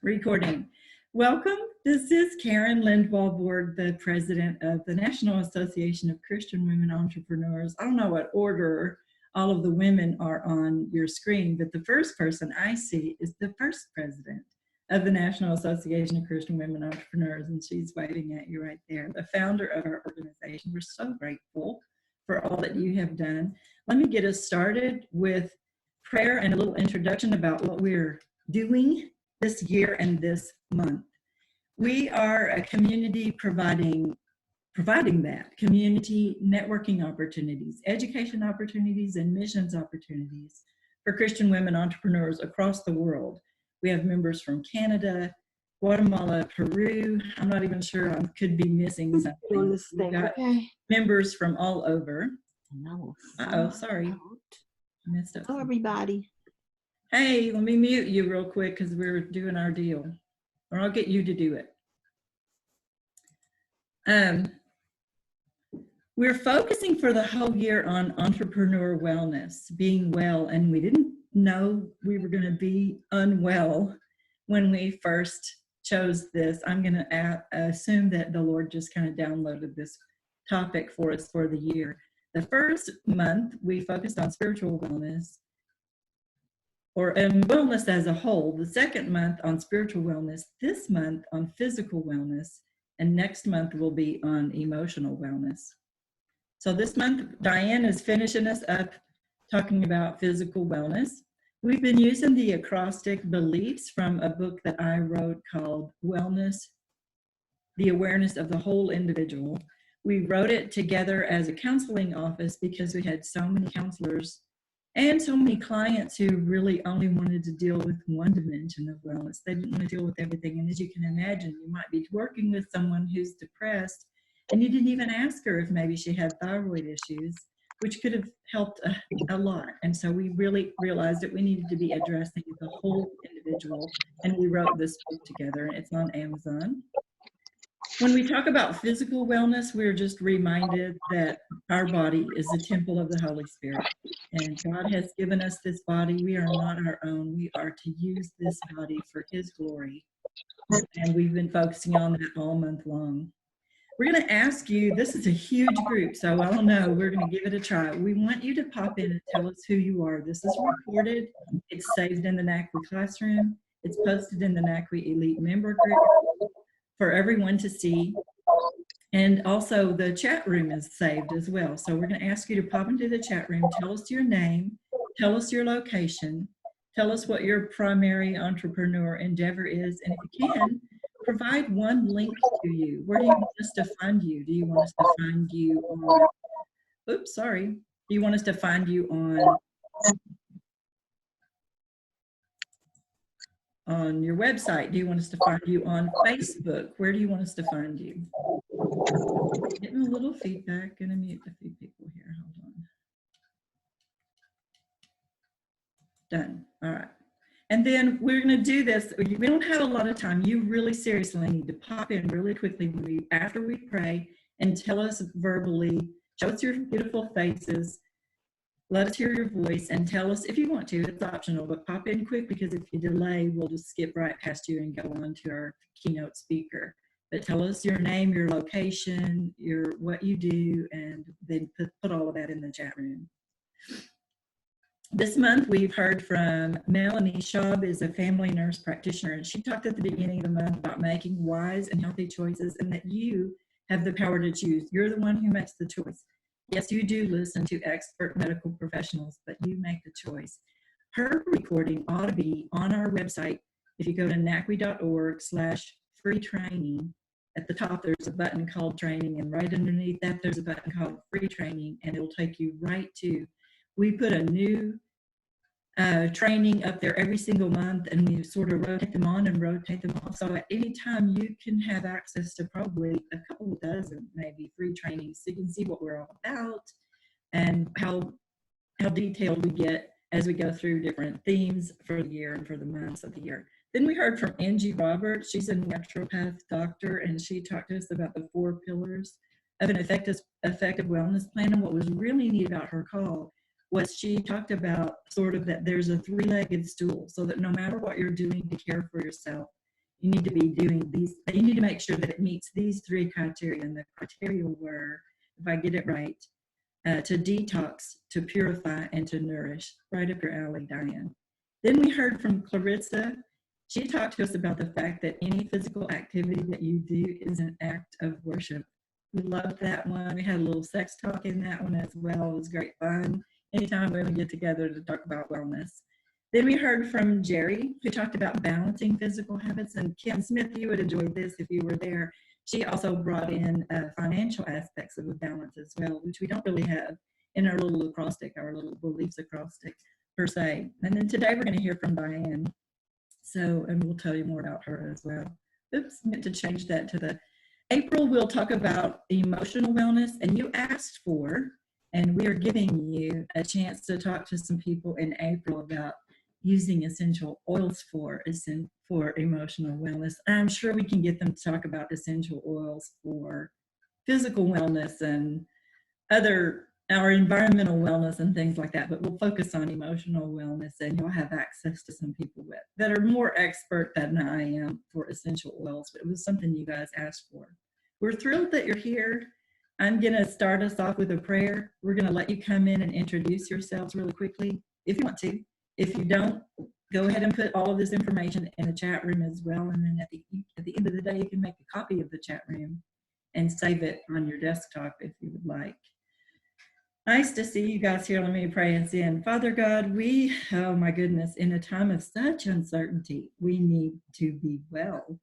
Recording. Welcome. This is Karen Lindwall-Board, the president of the National Association of Christian Women Entrepreneurs. I don't know what order all of the women are on your screen, but the first person I see is the first president of the National Association of Christian Women Entrepreneurs, and she's waving at you right there, the founder of our organization. We're so grateful for all that you have done. Let me get us started with prayer and a little introduction about what we're doing this year and this month. We are a community providing that community networking opportunities, education opportunities, and missions opportunities for Christian women entrepreneurs across the world. We have members from Canada, Guatemala, Peru. I'm not even sure, I could be missing something. We've got members from all over. Uh-oh, sorry. Messed up. Hello, everybody. Hey, let me mute you real quick because we're doing our deal, or I'll get you to do it. We're focusing for the whole year on entrepreneur wellness, being well, and we didn't know we were going to be unwell when we first chose this. I'm going to assume that the Lord just kind of downloaded this topic for us for the year. The first month, we focused on spiritual wellness, or wellness as a whole. The second month on spiritual wellness, this month on physical wellness, and next month will be on emotional wellness. So this month, Diane is finishing us up talking about physical wellness. We've been using the acrostic beliefs from a book that I wrote called Wellness, the Awareness of the Whole Individual. We wrote it together as a counseling office because we had so many counselors and so many clients who really only wanted to deal with one dimension of wellness. They didn't want to deal with everything. And as you can imagine, you might be working with someone who's depressed and you didn't even ask her if maybe she had thyroid issues, which could have helped a lot. And so we really realized that we needed to be addressing the whole individual. And we wrote this book together, and it's on Amazon. When we talk about physical wellness, we're just reminded that our body is a temple of the Holy Spirit. And God has given us this body. We are not our own. We are to use this body for His glory. And we've been focusing on that all month long. We're going to ask you, this is a huge group, so I don't know, we're going to give it a try. We want you to pop in and tell us who you are. This is recorded. It's saved in the NACWI classroom. It's posted in the NACWI Elite member group for everyone to see. And also the chat room is saved as well. So we're going to ask you to pop into the chat room, tell us your name, tell us your location, tell us what your primary entrepreneur endeavor is, and if you can, provide one link to you. Where do you want us to find you? Do you want us to find you on, oops, sorry. Do you want us to find you on your website? Do you want us to find you on Facebook? Where do you want us to find you? Getting a little feedback. Gonna mute a few people here. Hold on. Done. All right. And then we're going to do this. We don't have a lot of time. You really seriously need to pop in really quickly after we pray and tell us verbally, show us your beautiful faces, let us hear your voice, and tell us if you want to. It's optional, but pop in quick because if you delay, we'll just skip right past you and go on to our keynote speaker. But tell us your name, your location, what you do, and then put all of that in the chat room. This month, we've heard from Melanie Schaub, is a family nurse practitioner, and she talked at the beginning of the month about making wise and healthy choices and that you have the power to choose. You're the one who makes the choice. Yes, you do listen to expert medical professionals, but you make the choice. Her recording ought to be on our website. If you go to nacwi.org/free training, at the top there's a button called training, and right underneath that there's a button called free training, and it'll take you right to, we put a new training up there every single month, and we sort of rotate them on and rotate them off. So at any time you can have access to probably a couple dozen, maybe free trainings, so you can see what we're all about and how detailed we get as we go through different themes for the year and for the months of the year. Then we heard from Angie Roberts. She's a naturopath doctor, and she talked to us about the 4 pillars of an effective wellness plan. And what was really neat about her call was she talked about sort of that there's a 3-legged stool, so that no matter what you're doing to care for yourself, you need to be doing these, you need to make sure that it meets these 3 criteria. And the criteria were, if I get it right, to detox, to purify, and to nourish. Right up your alley, Diane. Then we heard from Clarissa. She talked to us about the fact that any physical activity that you do is an act of worship. We loved that one. We had a little sex talk in that one as well. It was great fun. Anytime women get together to talk about wellness. Then we heard from Jerry, who talked about balancing physical habits. And Kim Smith, you would enjoy this if you were there. She also brought in financial aspects of the balance as well, which we don't really have in our little acrostic, our little beliefs acrostic per se. And then today we're going to hear from Diane. So, and we'll tell you more about her as well. Oops, meant to change that to the April. We'll talk about emotional wellness, and you asked for, and we are giving you a chance to talk to some people in April about using essential oils for emotional wellness. I'm sure we can get them to talk about essential oils for physical wellness and our environmental wellness and things like that, but we'll focus on emotional wellness, and you'll have access to some people that are more expert than I am for essential oils, but it was something you guys asked for. We're thrilled that you're here. I'm going to start us off with a prayer. We're going to let you come in and introduce yourselves really quickly if you want to. If you don't, go ahead and put all of this information in the chat room as well, and then at the end of the day, you can make a copy of the chat room and save it on your desktop if you would like. Nice to see you guys here. Let me pray us in. Father God, oh my goodness, in a time of such uncertainty, we need to be well.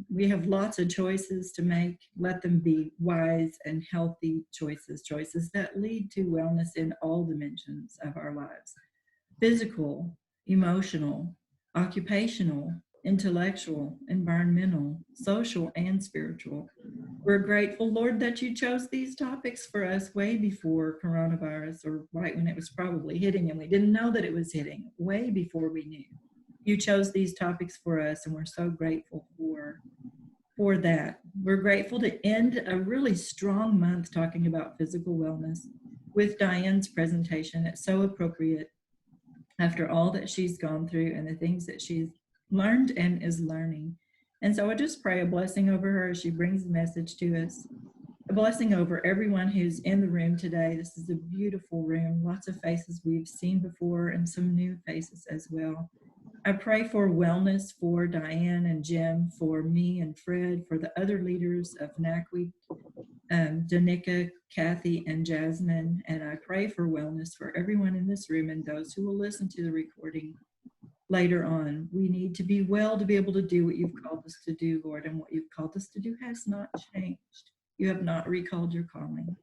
We have lots of choices to make. Let them be wise and healthy choices that lead to wellness in all dimensions of our lives. Physical, emotional, occupational, intellectual, environmental, social, and spiritual. We're grateful, Lord, that you chose these topics for us way before coronavirus, or right when it was probably hitting, and we didn't know that it was hitting, way before we knew. You chose these topics for us, and we're so grateful for that. We're grateful to end a really strong month talking about physical wellness with Diane's presentation. It's so appropriate after all that she's gone through and the things that she's learned and is learning. And so I just pray a blessing over her as she brings the message to us. A blessing over everyone who's in the room today. This is a beautiful room, lots of faces we've seen before and some new faces as well. I pray for wellness for Diane and Jim, for me and Fred, for the other leaders of NACWI, Danica, Kathy, and Jasmine. And I pray for wellness for everyone in this room and those who will listen to the recording later on. We need to be well to be able to do what you've called us to do, Lord, and what you've called us to do has not changed. You have not recalled your calling.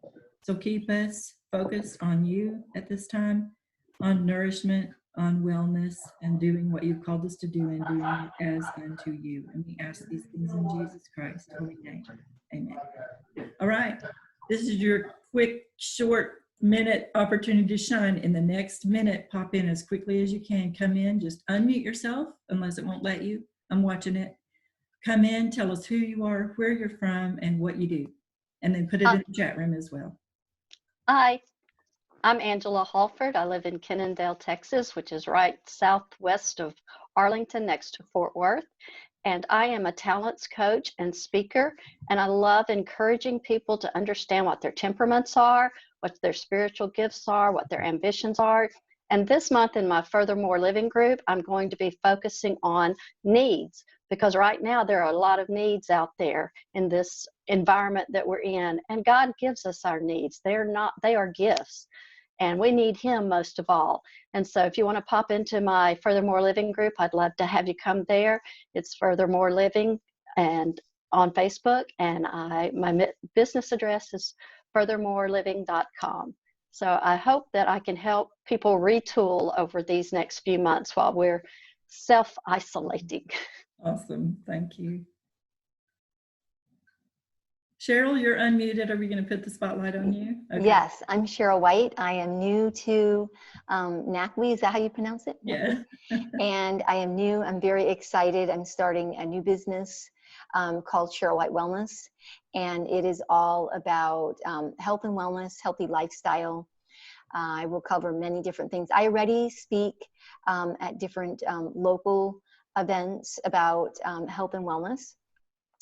So keep us focused on you at this time, on nourishment, on wellness, and doing what you've called us to do and doing it as unto you. And we ask these things in Jesus Christ's holy name. Amen. All right. This is your quick, short minute opportunity to shine. In the next minute, pop in as quickly as you can. Come in, just unmute yourself, unless it won't let you. I'm watching it. Come in, tell us who you are, where you're from, and what you do. And then put it in the chat room as well. Hi, I'm Angela Halford. I live in Cannondale, Texas, which is right southwest of Arlington, next to Fort Worth. And I am a talents coach and speaker, and I love encouraging people to understand what their temperaments are, what their spiritual gifts are, what their ambitions are. And this month in my Furthermore Living group, I'm going to be focusing on needs, because right now there are a lot of needs out there in this environment that we're in, and God gives us our needs. They are gifts, and we need Him most of all. And so if you want to pop into my Furthermore Living group, I'd love to have you come there. It's Furthermore Living and on Facebook, and my business address is furthermoreliving.com. So I hope that I can help people retool over these next few months while we're self-isolating. Awesome. Thank you. Cheryl, you're unmuted. Are we going to put the spotlight on you? Okay. Yes, I'm Cheryl White. I am new to NACWI. Is that how you pronounce it? Yeah. And I am new. I'm very excited. I'm starting a new business called Cheryl White Wellness. And it is all about health and wellness, healthy lifestyle. I will cover many different things. I already speak at different local events about health and wellness.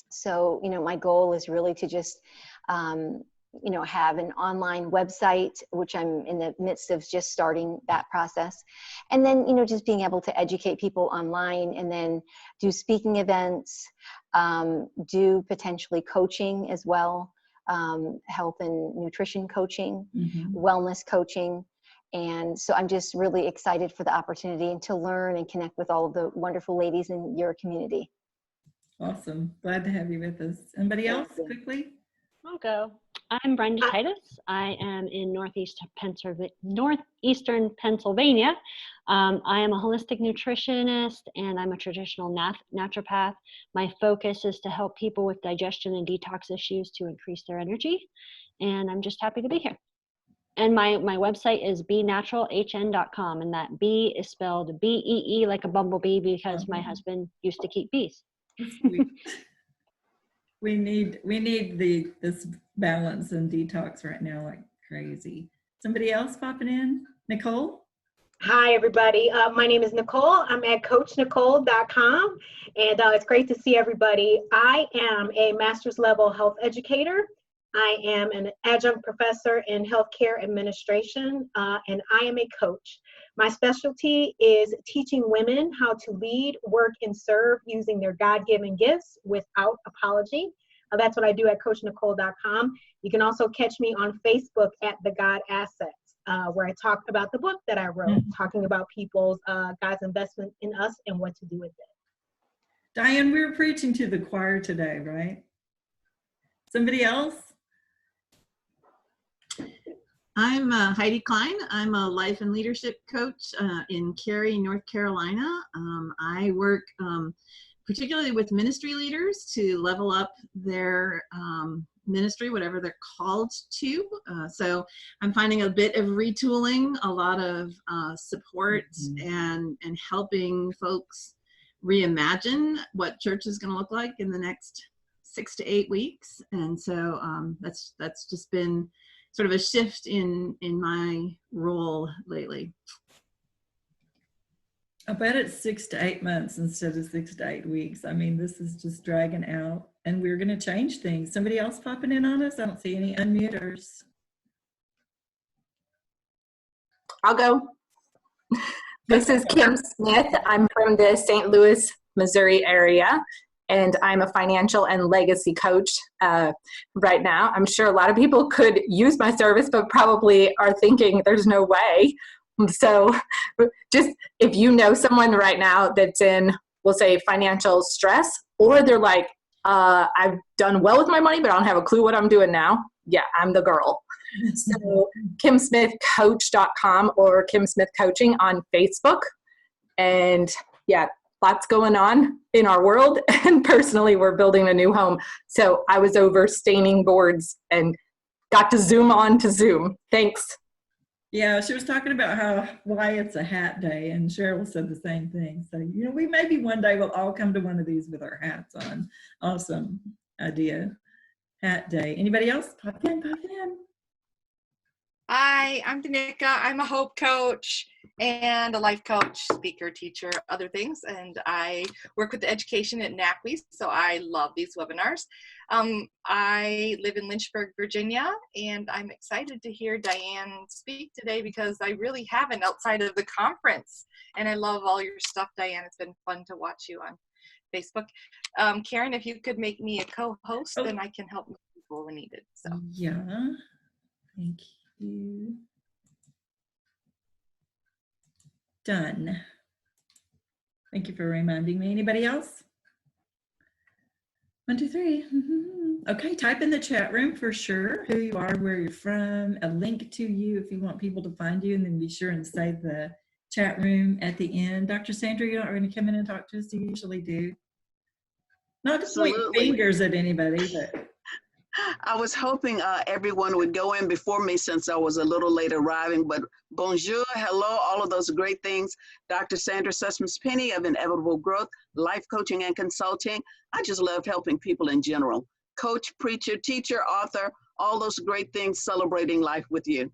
So, you know, my goal is really to just, you know, have an online website, which I'm in the midst of just starting that process. And then, you know, just being able to educate people online, and then do speaking events, do potentially coaching as well, health and nutrition coaching, wellness coaching. And so I'm just really excited for the opportunity and to learn and connect with all of the wonderful ladies in your community. Awesome. Glad to have you with us. Anybody else quickly? I'll go. I'm Brenda Titus. I am in northeastern Pennsylvania. I am a holistic nutritionist, and I'm a traditional naturopath. My focus is to help people with digestion and detox issues to increase their energy. And I'm just happy to be here. And my website is benaturalhn.com, and that B is spelled B-E-E like a bumblebee, because my husband used to keep bees. We need this balance and detox right now like crazy. Somebody else popping in? Nicole? Hi, everybody. My name is Nicole. I'm at coachnicole.com, and it's great to see everybody. I am a master's level health educator. I am an adjunct professor in healthcare administration, and I am a coach. My specialty is teaching women how to lead, work, and serve using their God-given gifts without apology. That's what I do at coachnicole.com. You can also catch me on Facebook at The God Assets, where I talk about the book that I wrote, talking about people's God's investment in us and what to do with it. Diane, we were preaching to the choir today, right? Somebody else? I'm Heidi Klein. I'm a life and leadership coach in Cary, North Carolina. I work particularly with ministry leaders to level up their ministry, whatever they're called to. So I'm finding a bit of retooling, a lot of support and helping folks reimagine what church is going to look like in the next 6 to 8 weeks. And so that's just been sort of a shift in my role lately. I bet it's 6 to 8 months instead of 6 to 8 weeks. I mean, this is just dragging out, and we're going to change things. Somebody else popping in on us? I don't see any unmuters. I'll go. This is Kim Smith. I'm from the St. Louis, Missouri area, and I'm a financial and legacy coach right now. I'm sure a lot of people could use my service, but probably are thinking there's no way. So just if you know someone right now that's in, we'll say, financial stress, or they're like, I've done well with my money, but I don't have a clue what I'm doing now. Yeah, I'm the girl. So KimSmithCoach.com or Kim Smith Coaching on Facebook. And yeah, lots going on in our world, and personally we're building a new home, so I was over staining boards and got to zoom on to Zoom. Thanks. Yeah, she was talking about why it's a hat day, and Cheryl said the same thing. So, you know, we maybe one day we'll all come to one of these with our hats on. Awesome idea. Hat day. Anybody else? Pop in. Hi, I'm Danica. I'm a hope coach and a life coach, speaker, teacher, other things. And I work with the education at NACWI, so I love these webinars. I live in Lynchburg, Virginia, and I'm excited to hear Diane speak today because I really haven't outside of the conference. And I love all your stuff, Diane. It's been fun to watch you on Facebook. Karen, if you could make me a co-host, then I can help people when needed. So yeah, thank you. Done. Thank you for reminding me. Anybody else? 1, 2, 3. Okay, type in the chat room for sure who you are, where you're from, a link to you if you want people to find you, and then be sure and save the chat room at the end. Dr. Sandra, you're not going to come in and talk to us. You usually do. Not to point fingers at anybody, but I was hoping everyone would go in before me since I was a little late arriving, but bonjour, hello, all of those great things. Dr. Sandra Sussman-Penny of Inevitable Growth, life coaching and consulting. I just love helping people in general. Coach, preacher, teacher, author, all those great things, celebrating life with you.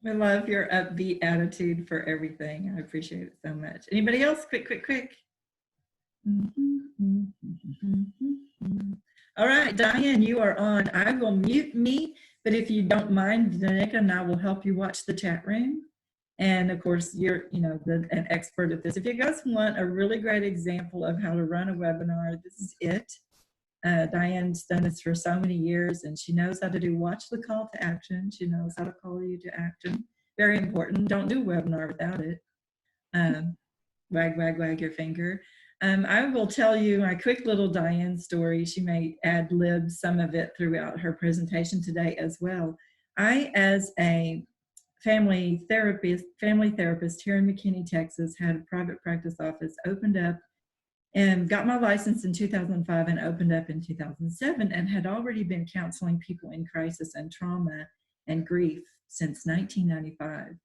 We love your upbeat attitude for everything. I appreciate it so much. Anybody else? Quick, quick, quick. All right, Diane, you are on. I will mute me, but if you don't mind, Danica and I will help you watch the chat room. And of course, you're, an expert at this. If you guys want a really great example of how to run a webinar, this is it. Diane's done this for so many years, and she knows how to watch the call to action. She knows how to call you to action. Very important. Don't do a webinar without it. Wag, wag, wag your finger. I will tell you my quick little Diane story. She may ad-lib some of it throughout her presentation today as well. I, as a family therapist here in McKinney, Texas, had a private practice office, opened up and got my license in 2005 and opened up in 2007, and had already been counseling people in crisis and trauma and grief since 1995.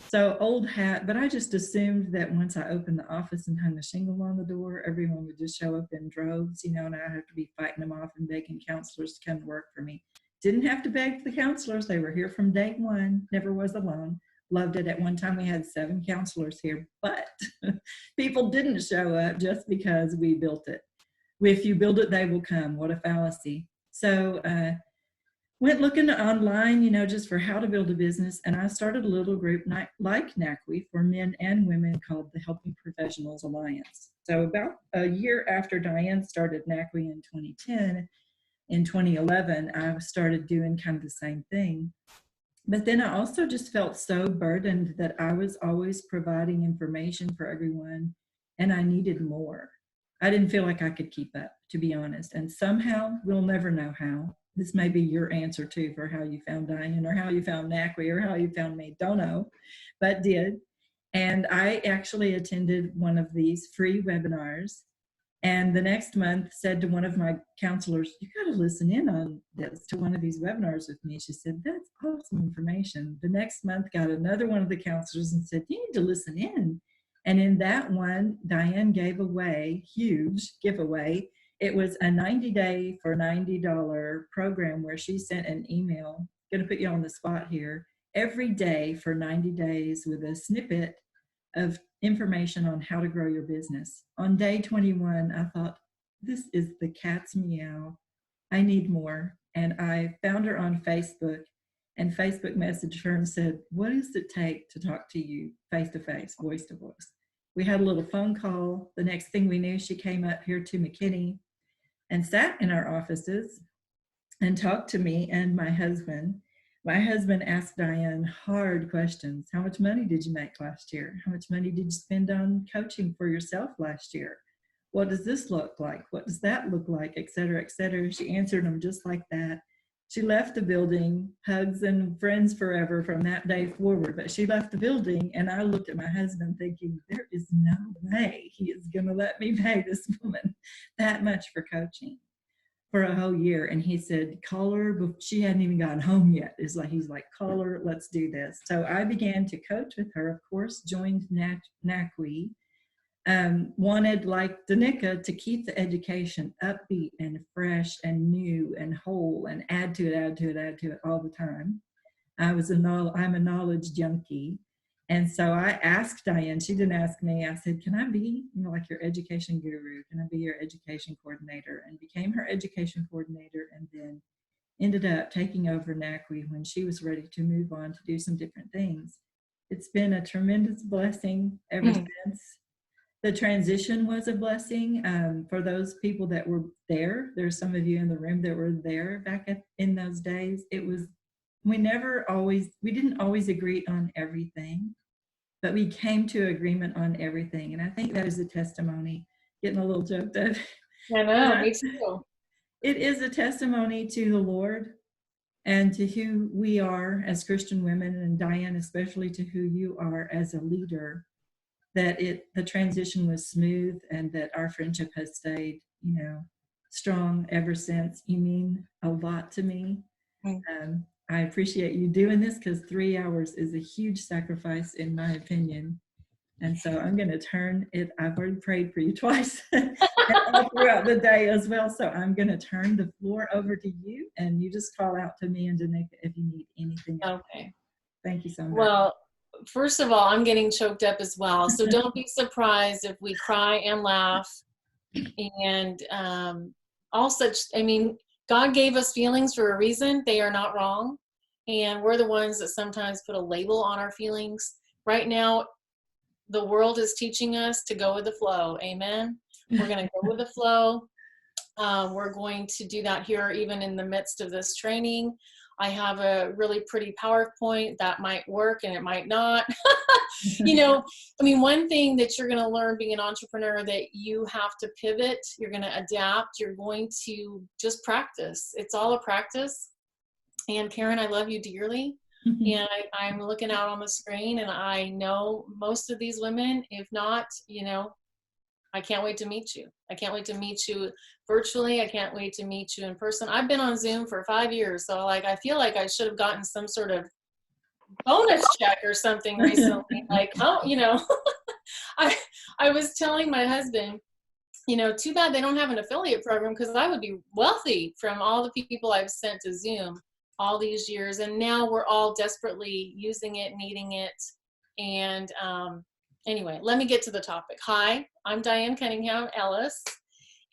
So old hat, but I just assumed that once I opened the office and hung a shingle on the door, everyone would just show up in droves, and I'd have to be fighting them off and begging counselors to come to work for me. Didn't have to beg the counselors. They were here from day one, never was alone. Loved it. At one time we had 7 counselors here, but people didn't show up just because we built it. If you build it, they will come. What a fallacy. So went looking online, just for how to build a business. And I started a little group like NACWI for men and women called the Helping Professionals Alliance. So about a year after Diane started NACWI in 2010, in 2011, I started doing kind of the same thing. But then I also just felt so burdened that I was always providing information for everyone, and I needed more. I didn't feel like I could keep up, to be honest. And somehow, we'll never know how. This may be your answer too for how you found Diane, or how you found NACWI, or how you found me. Don't know, but did. And I actually attended one of these free webinars. And the next month said to one of my counselors, you got to listen in on this, to one of these webinars with me. She said, that's awesome information. The next month got another one of the counselors and said, you need to listen in. And in that one, Diane gave away, huge giveaway. It was a 90-day for $90 program where she sent an email, going to put you on the spot here, every day for 90 days with a snippet of information on how to grow your business. On day 21, I thought, this is the cat's meow. I need more. And I found her on Facebook, and Facebook messaged her and said, what does it take to talk to you face to face, voice to voice? We had a little phone call. The next thing we knew, she came up here to McKinney and sat in our offices and talked to me and my husband. My husband asked Diane hard questions. How much money did you make last year? How much money did you spend on coaching for yourself last year? What does this look like? What does that look like? Et cetera, et cetera. She answered them just like that. She left the building, hugs and friends forever from that day forward. But she left the building, and I looked at my husband thinking, there is no way he is going to let me pay this woman that much for coaching for a whole year. And he said, call her, but she hadn't even gotten home yet. He's like, call her, let's do this. So I began to coach with her, of course, joined NACWI, wanted, like Danica, to keep the education upbeat and fresh and new and whole, and add to it all the time. I'm a knowledge junkie. And so I asked Diane, she didn't ask me, I said, can I be, like your education guru? Can I be your education coordinator? And became her education coordinator, and then ended up taking over NACWI when she was ready to move on to do some different things. It's been a tremendous blessing ever since. The transition was a blessing for those people that were there. There's some of you in the room that were there back in those days. It was, we didn't always agree on everything, but we came to agreement on everything. And I think that is a testimony, getting a little choked up. I know, me too. It is a testimony to the Lord and to who we are as Christian women, and Diane, especially to who you are as a leader, that the transition was smooth, and that our friendship has stayed, strong ever since. You mean a lot to me. I appreciate you doing this, because 3 hours is a huge sacrifice in my opinion. And so I'm going to turn it, I've already prayed for you twice and all throughout the day as well. So I'm going to turn the floor over to you, and you just call out to me and Danica if you need anything else. Okay. Thank you so much. Well, first of all, I'm getting choked up as well. So don't be surprised if we cry and laugh and all such. I mean, God gave us feelings for a reason. They are not wrong. And we're the ones that sometimes put a label on our feelings. Right now, the world is teaching us to go with the flow. Amen. We're going to go with the flow. We're going to do that here, even in the midst of this training. I have a really pretty PowerPoint that might work and it might not. You know, I mean, one thing that you're going to learn being an entrepreneur, that you have to pivot, you're going to adapt, you're going to just practice. It's all a practice. And Karen, I love you dearly. And I'm looking out on the screen and I know most of these women. If not, you know, I can't wait to meet you. I can't wait to meet you virtually. I can't wait to meet you in person. I've been on Zoom for 5 years. So like, I feel like I should have gotten some sort of bonus check or something recently. Like, oh, you know, I was telling my husband, you know, too bad they don't have an affiliate program, because I would be wealthy from all the people I've sent to Zoom all these years. And now we're all desperately using it, needing it. And anyway, let me get to the topic. Hi, I'm Diane Cunningham, Ellis.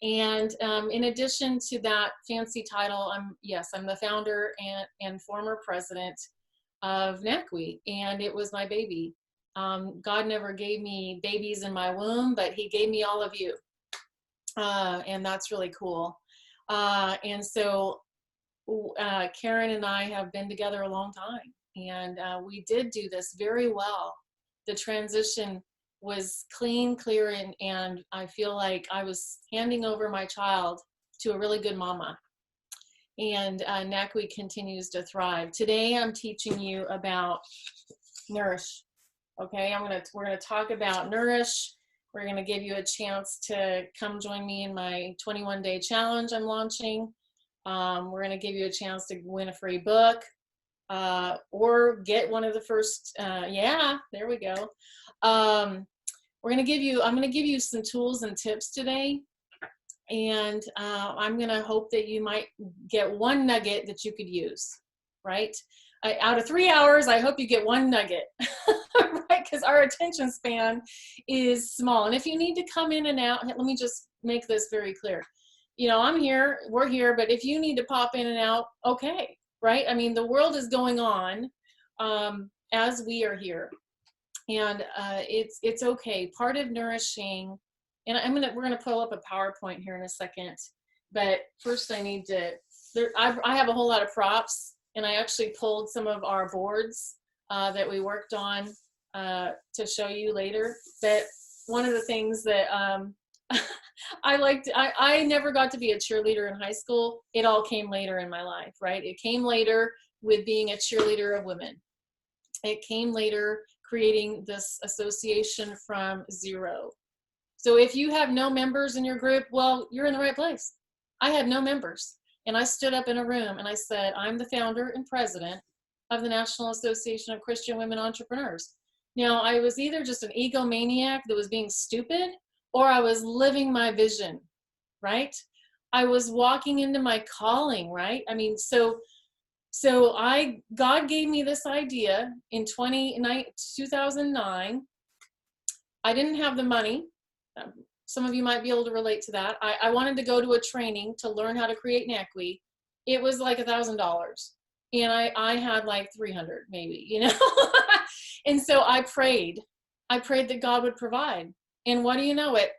And in addition to that fancy title, I'm the founder and former president of NACWI, and it was my baby. God never gave me babies in my womb, but he gave me all of you. And that's really cool. And so Karen and I have been together a long time, and we did do this very well. The transition was clean, clear, and I feel like I was handing over my child to a really good mama. And NACWI continues to thrive. Today I'm teaching you about Nourish. Okay, we're gonna talk about Nourish. We're gonna give you a chance to come join me in my 21-day challenge I'm launching. We're going to give you a chance to win a free book or get one of the first, there we go. I'm going to give you some tools and tips today. And I'm going to hope that you might get one nugget that you could use, right? Out of 3 hours, I hope you get one nugget, right? Because our attention span is small. And if you need to come in and out, let me just make this very clear. You know, I'm here, we're here, but if you need to pop in and out, okay, right? I mean, the world is going on as we are here, and it's okay. Part of nourishing, and we're gonna pull up a PowerPoint here in a second, but first I need to. I have a whole lot of props, and I actually pulled some of our boards that we worked on to show you later. But one of the things that I never got to be a cheerleader in high school. It all came later in my life, right? It came later with being a cheerleader of women. It came later creating this association from zero. So if you have no members in your group, well, you're in the right place. I had no members. And I stood up in a room and I said, I'm the founder and president of the National Association of Christian Women Entrepreneurs. Now, I was either just an egomaniac that was being stupid, or I was living my vision, right? I was walking into my calling, right? I mean, so God gave me this idea in 2009. I didn't have the money. Some of you might be able to relate to that. I wanted to go to a training to learn how to create NACWI. It was like $1,000. And I had like 300 maybe, you know? And so I prayed that God would provide. And what do you know it?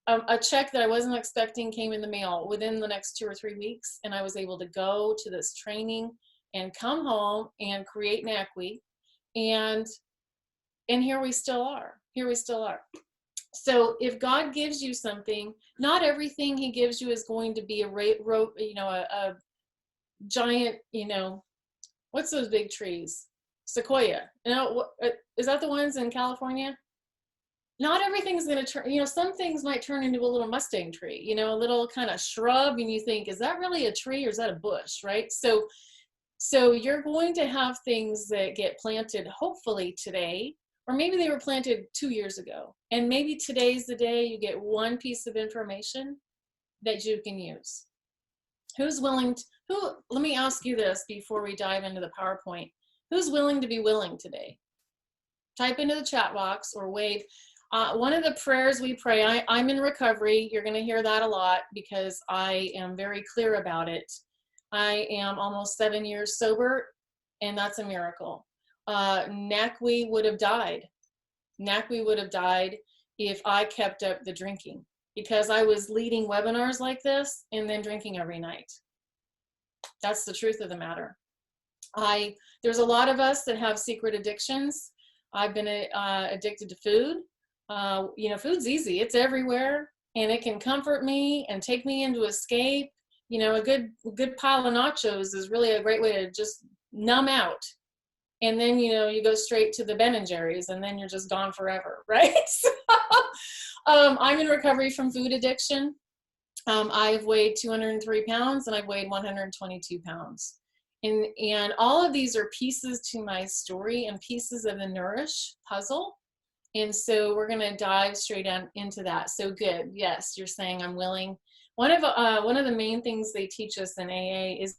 A check that I wasn't expecting came in the mail within the next 2 or 3 weeks. And I was able to go to this training and come home and create NACWI. And here we still are. Here we still are. So if God gives you something, not everything he gives you is going to be a giant, what's those big trees? Sequoia. Is that the ones in California? Not everything's going to turn, some things might turn into a little Mustang tree, a little kind of shrub, and you think, is that really a tree or is that a bush, right? So you're going to have things that get planted hopefully today, or maybe they were planted 2 years ago. And maybe today's the day you get one piece of information that you can use. Who's willing to, let me ask you this before we dive into the PowerPoint. Who's willing to be willing today? Type into the chat box or wave. One of the prayers we pray, I'm in recovery. You're going to hear that a lot because I am very clear about it. I am almost 7 years sober, and that's a miracle. NACWE would have died. NACWE would have died if I kept up the drinking, because I was leading webinars like this and then drinking every night. That's the truth of the matter. There's a lot of us that have secret addictions. I've been addicted to food. You know, food's easy. It's everywhere, and it can comfort me and take me into escape. You know, a good pile of nachos is really a great way to just numb out. And then, you know, you go straight to the Ben & Jerry's, and then you're just gone forever, right? So, I'm in recovery from food addiction. I've weighed 203 pounds, and I've weighed 122 pounds. And all of these are pieces to my story and pieces of the Nourish puzzle. And so we're going to dive straight into that. So good. Yes, you're saying I'm willing. One of the main things they teach us in AA is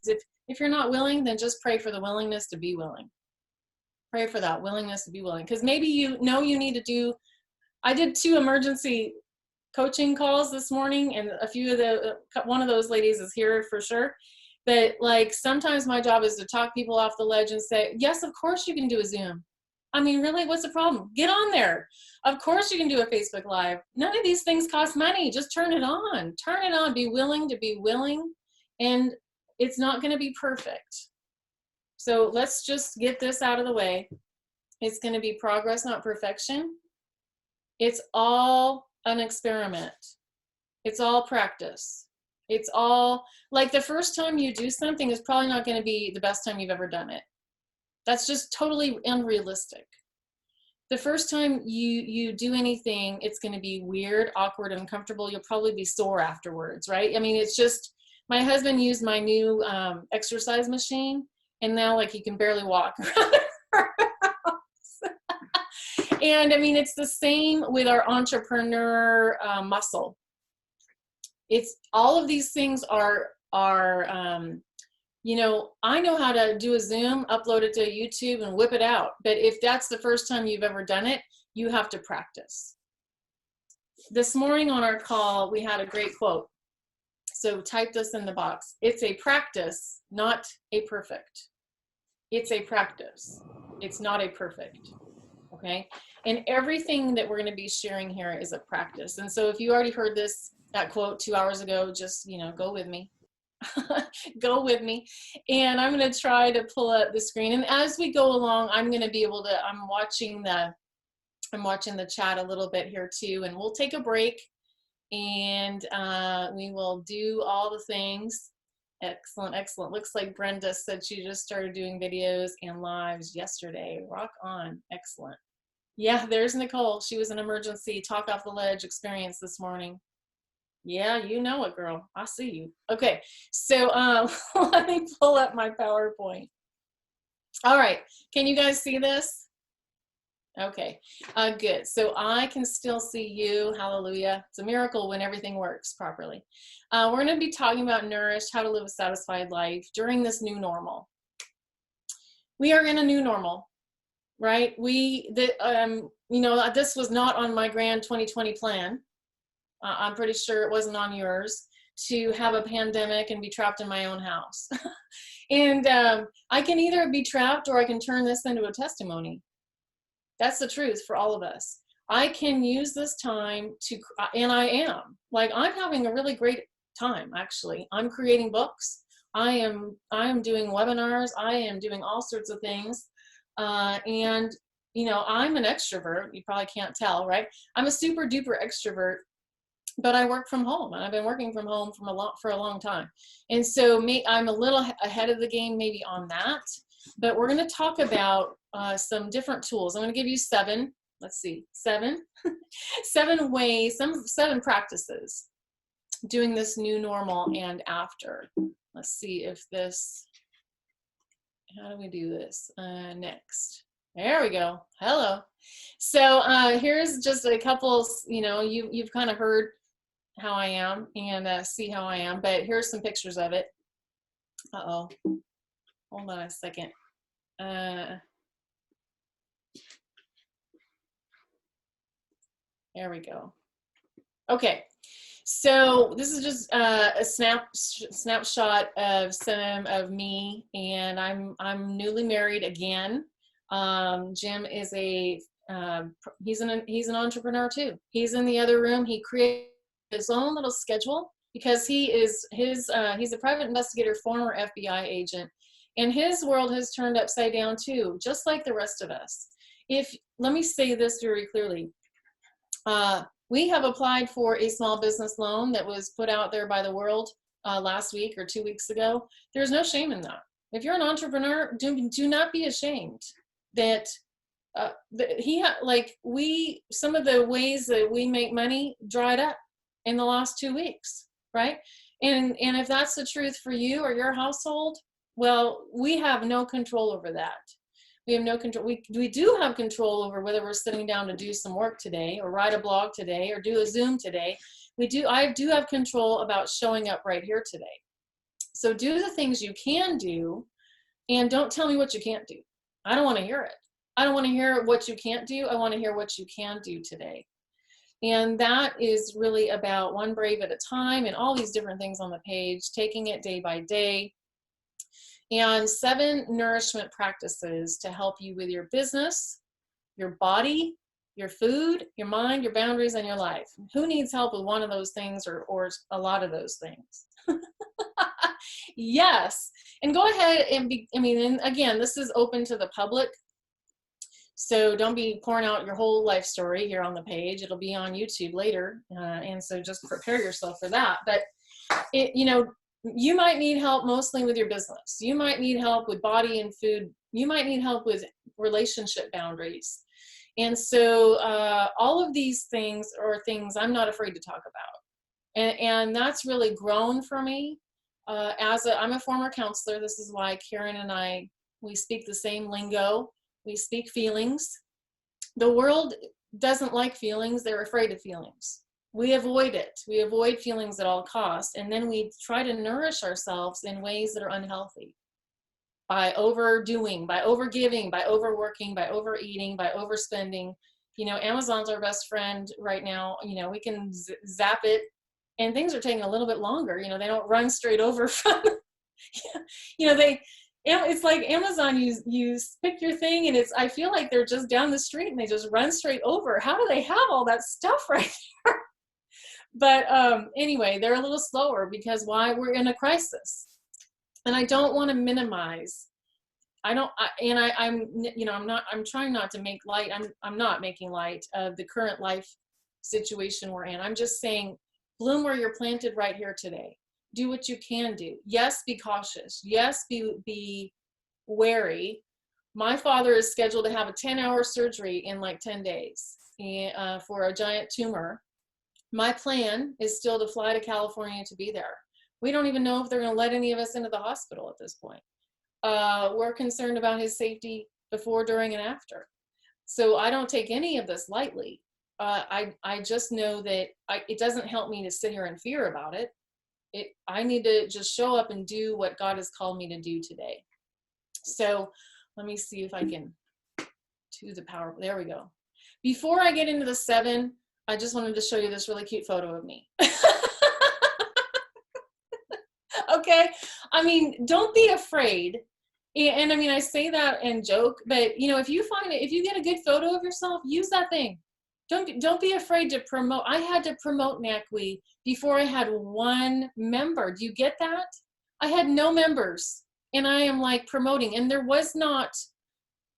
if you're not willing, then just pray for the willingness to be willing. Pray for that willingness to be willing. Because maybe you know you need to do, I did 2 emergency coaching calls this morning, and one of those ladies is here for sure. But like sometimes my job is to talk people off the ledge and say, yes, of course you can do a Zoom. I mean, really, what's the problem? Get on there. Of course you can do a Facebook Live. None of these things cost money. Just turn it on. Turn it on. Be willing to be willing. And it's not going to be perfect. So let's just get this out of the way. It's going to be progress, not perfection. It's all an experiment. It's all practice. It's all, like the first time you do something is probably not going to be the best time you've ever done it. That's just totally unrealistic. The first time you do anything, it's going to be weird, awkward, uncomfortable. You'll probably be sore afterwards, right? I mean, it's just, my husband used my new exercise machine, and now like he can barely walk around our house. And I mean, it's the same with our entrepreneur muscle. It's all of these things are you know, I know how to do a Zoom, upload it to YouTube and whip it out. But if that's the first time you've ever done it, you have to practice. This morning on our call, we had a great quote. So type this in the box. It's a practice, not a perfect. It's a practice. It's not a perfect. Okay. And everything that we're going to be sharing here is a practice. And so if you already heard that quote 2 hours ago, just, you know, go with me. Go with me. And I'm going to try to pull up the screen. And as we go along, I'm going to be able to, I'm watching the chat a little bit here too. And we'll take a break and we will do all the things. Excellent, excellent. Looks like Brenda said she just started doing videos and lives yesterday. Rock on. Excellent. Yeah, there's Nicole. She was an emergency talk off the ledge experience this morning. Yeah, you know it, girl. I see you. Okay, so let me pull up my PowerPoint. All right, can you guys see this? Okay, good. So I can still see you. Hallelujah. It's a miracle when everything works properly. We're going to be talking about Nourish, how to live a satisfied life during this new normal. We are in a new normal, right? You know, this was not on my grand 2020 plan. I'm pretty sure it wasn't on yours, to have a pandemic and be trapped in my own house. And I can either be trapped or I can turn this into a testimony. That's the truth for all of us. I can use this time to, and I am, like, I'm having a really great time, actually. I'm creating books. I am doing webinars. I am doing all sorts of things. And, you know, I'm an extrovert. You probably can't tell, right? I'm a super duper extrovert. But I work from home, and I've been working from home for a long time. And so I'm a little ahead of the game maybe on that, but we're going to talk about some different tools. I'm going to give you 7, let's see, 7 ways, 7 practices doing this new normal and after. Let's see if how do we do this? Next. There we go. Hello. So here's just a couple, you know, you've kind of heard how I am and see how I am, but here's some pictures of it. Uh-oh. Hold on a second. There we go. Okay, so this is just a snapshot of some of me, and I'm newly married again. Jim is he's an entrepreneur too. He's in the other room. He created his own little schedule because he's a private investigator, former FBI agent, and his world has turned upside down too, just like the rest of us. Let me say this very clearly. We have applied for a small business loan that was put out there by the world last week or 2 weeks ago. There's no shame in that. If you're an entrepreneur, do not be ashamed that some of the ways that we make money dried up in the last 2 weeks, right? And if that's the truth for you or your household, well, we have no control over that. We have no control. We do have control over whether we're sitting down to do some work today or write a blog today or do a Zoom today. I do have control about showing up right here today. So do the things you can do and don't tell me what you can't do. I don't want to hear it. I don't want to hear what you can't do. I want to hear what you can do today. And that is really about one brave at a time and all these different things on the page, taking it day by day. And 7 nourishment practices to help you with your business, your body, your food, your mind, your boundaries, and your life. Who needs help with one of those things or a lot of those things? Yes. And go ahead and and again, this is open to the public. So don't be pouring out your whole life story here on the page. It'll be on YouTube later. And so just prepare yourself for that. But you might need help mostly with your business. You might need help with body and food. You might need help with relationship boundaries. And so all of these things are things I'm not afraid to talk about. And that's really grown for me. I'm a former counselor. This is why Karen and we speak the same lingo. We speak feelings. The world doesn't like feelings. They're afraid of feelings. We avoid it. We avoid feelings at all costs. And then we try to nourish ourselves in ways that are unhealthy by overdoing, by overgiving, by overworking, by overeating, by overspending. Amazon's our best friend right now. We can zap it and things are taking a little bit longer. They don't run straight over from, it's like Amazon, you pick your thing and I feel like they're just down the street and they just run straight over. How do they have all that stuff right there? But anyway, they're a little slower because we're in a crisis. And I don't want to minimize. I'm trying not to make light. I'm not making light of the current life situation we're in. I'm just saying, bloom where you're planted right here today. Do what you can do. Yes, be cautious. Yes, be wary. My father is scheduled to have a 10-hour surgery in like 10 days for a giant tumor. My plan is still to fly to California to be there. We don't even know if they're going to let any of us into the hospital at this point. We're concerned about his safety before, during, and after. So I don't take any of this lightly. I just know that it doesn't help me to sit here in fear about it. I need to just show up and do what God has called me to do today. So let me see if I can do the power. There we go. Before I get into the 7, I just wanted to show you this really cute photo of me. Okay. Don't be afraid. And I say that and joke, but if you get a good photo of yourself, use that thing. Don't be afraid to promote. I had to promote NACWE before I had 1 member. Do you get that? I had no members and I am like promoting, and there was not,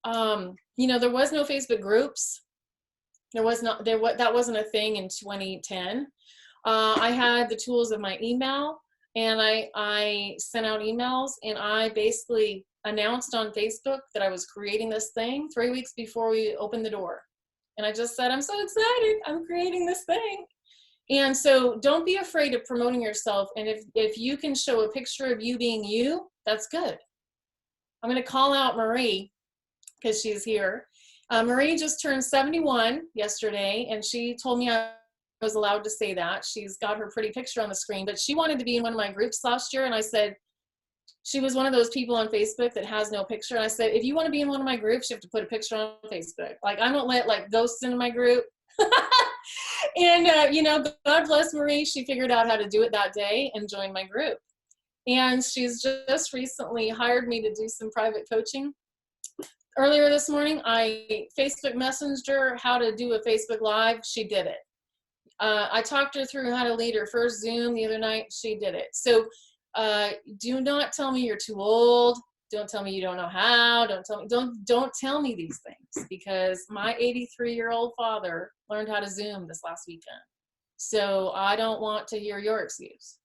there was no Facebook groups. That wasn't a thing in 2010. I had the tools of my email, and I sent out emails, and I basically announced on Facebook that I was creating this thing 3 weeks before we opened the door. And I just said, I'm so excited, I'm creating this thing. And so don't be afraid of promoting yourself. And if you can show a picture of you being you, that's good. I'm going to call out Marie because she's here. Marie just turned 71 yesterday, and she told me I was allowed to say that. She's got her pretty picture on the screen, but she wanted to be in one of my groups last year, and I said, she was one of those people on Facebook that has no picture. And I said, if you want to be in one of my groups, you have to put a picture on Facebook. Like, I don't let like ghosts into my group. And, you know, God bless Marie. She figured out how to do it that day and joined my group. And she's just recently hired me to do some private coaching. Earlier this morning, I Facebook messaged her how to do a Facebook Live. She did it. I talked her through how to lead her first Zoom the other night. She did it. So do not tell me you're too old. Don't tell me you don't know how. Don't tell me these things, because my 83-year-old father learned how to Zoom this last weekend. So I don't want to hear your excuse.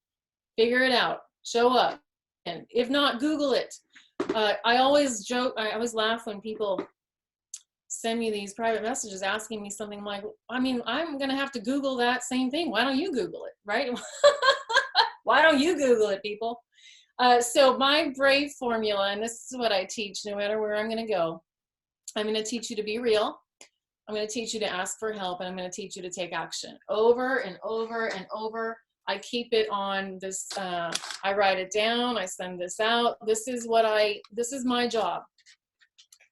Figure it out. Show up. And if not, Google it. I always joke, I always laugh when people send me these private messages asking me something like, I mean, I'm going to have to Google that same thing. Why don't you Google it, right? Why don't you Google it, people? So my BRAVE formula, and this is what I teach no matter where I'm going to go. I'm going to teach you to be real. I'm going to teach you to ask for help, and I'm going to teach you to take action over and over and over. I keep it on this, I write it down, I send this out. This is my job.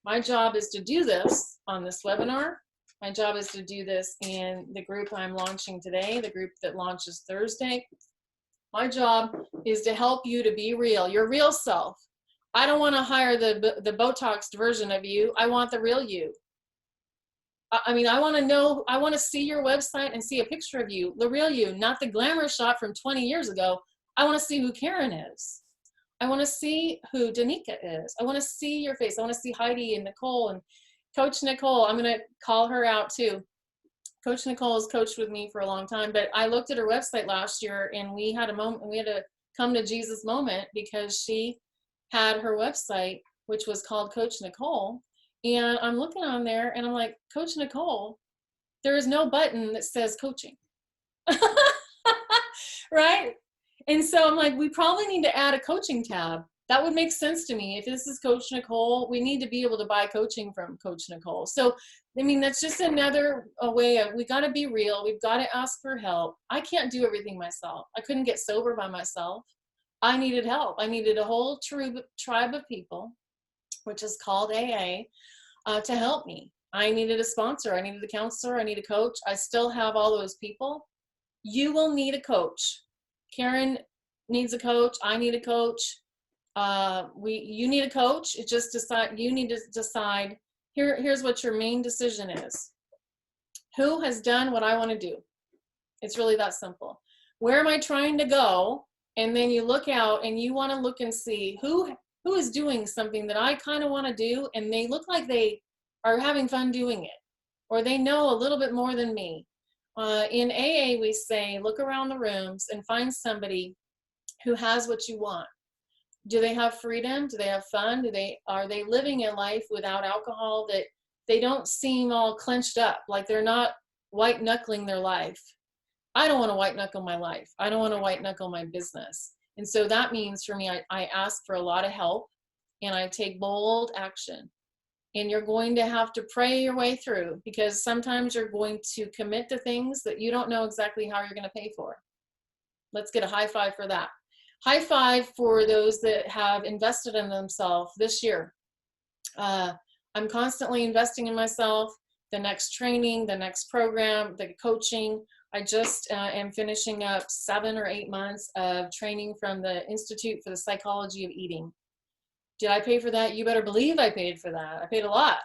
My job is to do this on this webinar. My job is to do this in the group I'm launching today, the group that launches Thursday. My job is to help you to be real, your real self. I don't want to hire the Botoxed version of you. I want the real you. I mean, I want to see your website and see a picture of you, the real you, not the glamour shot from 20 years ago. I want to see who Karen is. I want to see who Danica is. I want to see your face. I want to see Heidi and Nicole and Coach Nicole. I'm going to call her out too. Coach Nicole has coached with me for a long time, but I looked at her website last year and we had a moment, we had a come to Jesus moment, because she had her website, which was called Coach Nicole. And I'm looking on there and I'm like, Coach Nicole, there is no button that says coaching. Right? And so I'm like, we probably need to add a coaching tab. That would make sense to me. If this is Coach Nicole, we need to be able to buy coaching from Coach Nicole. So, I mean, that's just another way of, we got to be real. We've got to ask for help. I can't do everything myself. I couldn't get sober by myself. I needed help. I needed a whole tribe of people, which is called AA, to help me. I needed a sponsor. I needed a counselor. I need a coach. I still have all those people. You will need a coach. Karen needs a coach. I need a coach. You need a coach. It just you need to decide, here's what your main decision is. Who has done what I want to do? It's really that simple. Where am I trying to go? And then you look out and you want to look and see who is doing something that I kind of want to do, and they look like they are having fun doing it, or they know a little bit more than me. In AA, we say, look around the rooms and find somebody who has what you want. Do they have freedom? Do they have fun? Are they living a life without alcohol, that they don't seem all clenched up, like they're not white knuckling their life? I don't want to white knuckle my life. I don't want to white knuckle my business. And so that means for me, I ask for a lot of help and I take bold action. And you're going to have to pray your way through, because sometimes you're going to commit to things that you don't know exactly how you're going to pay for. Let's get a high five for that. High five for those that have invested in themselves this year. I'm constantly investing in myself, the next training, the next program, the coaching. I just am finishing up 7 or 8 months of training from the Institute for the Psychology of Eating. Did I pay for that? You better believe I paid for that. I paid a lot.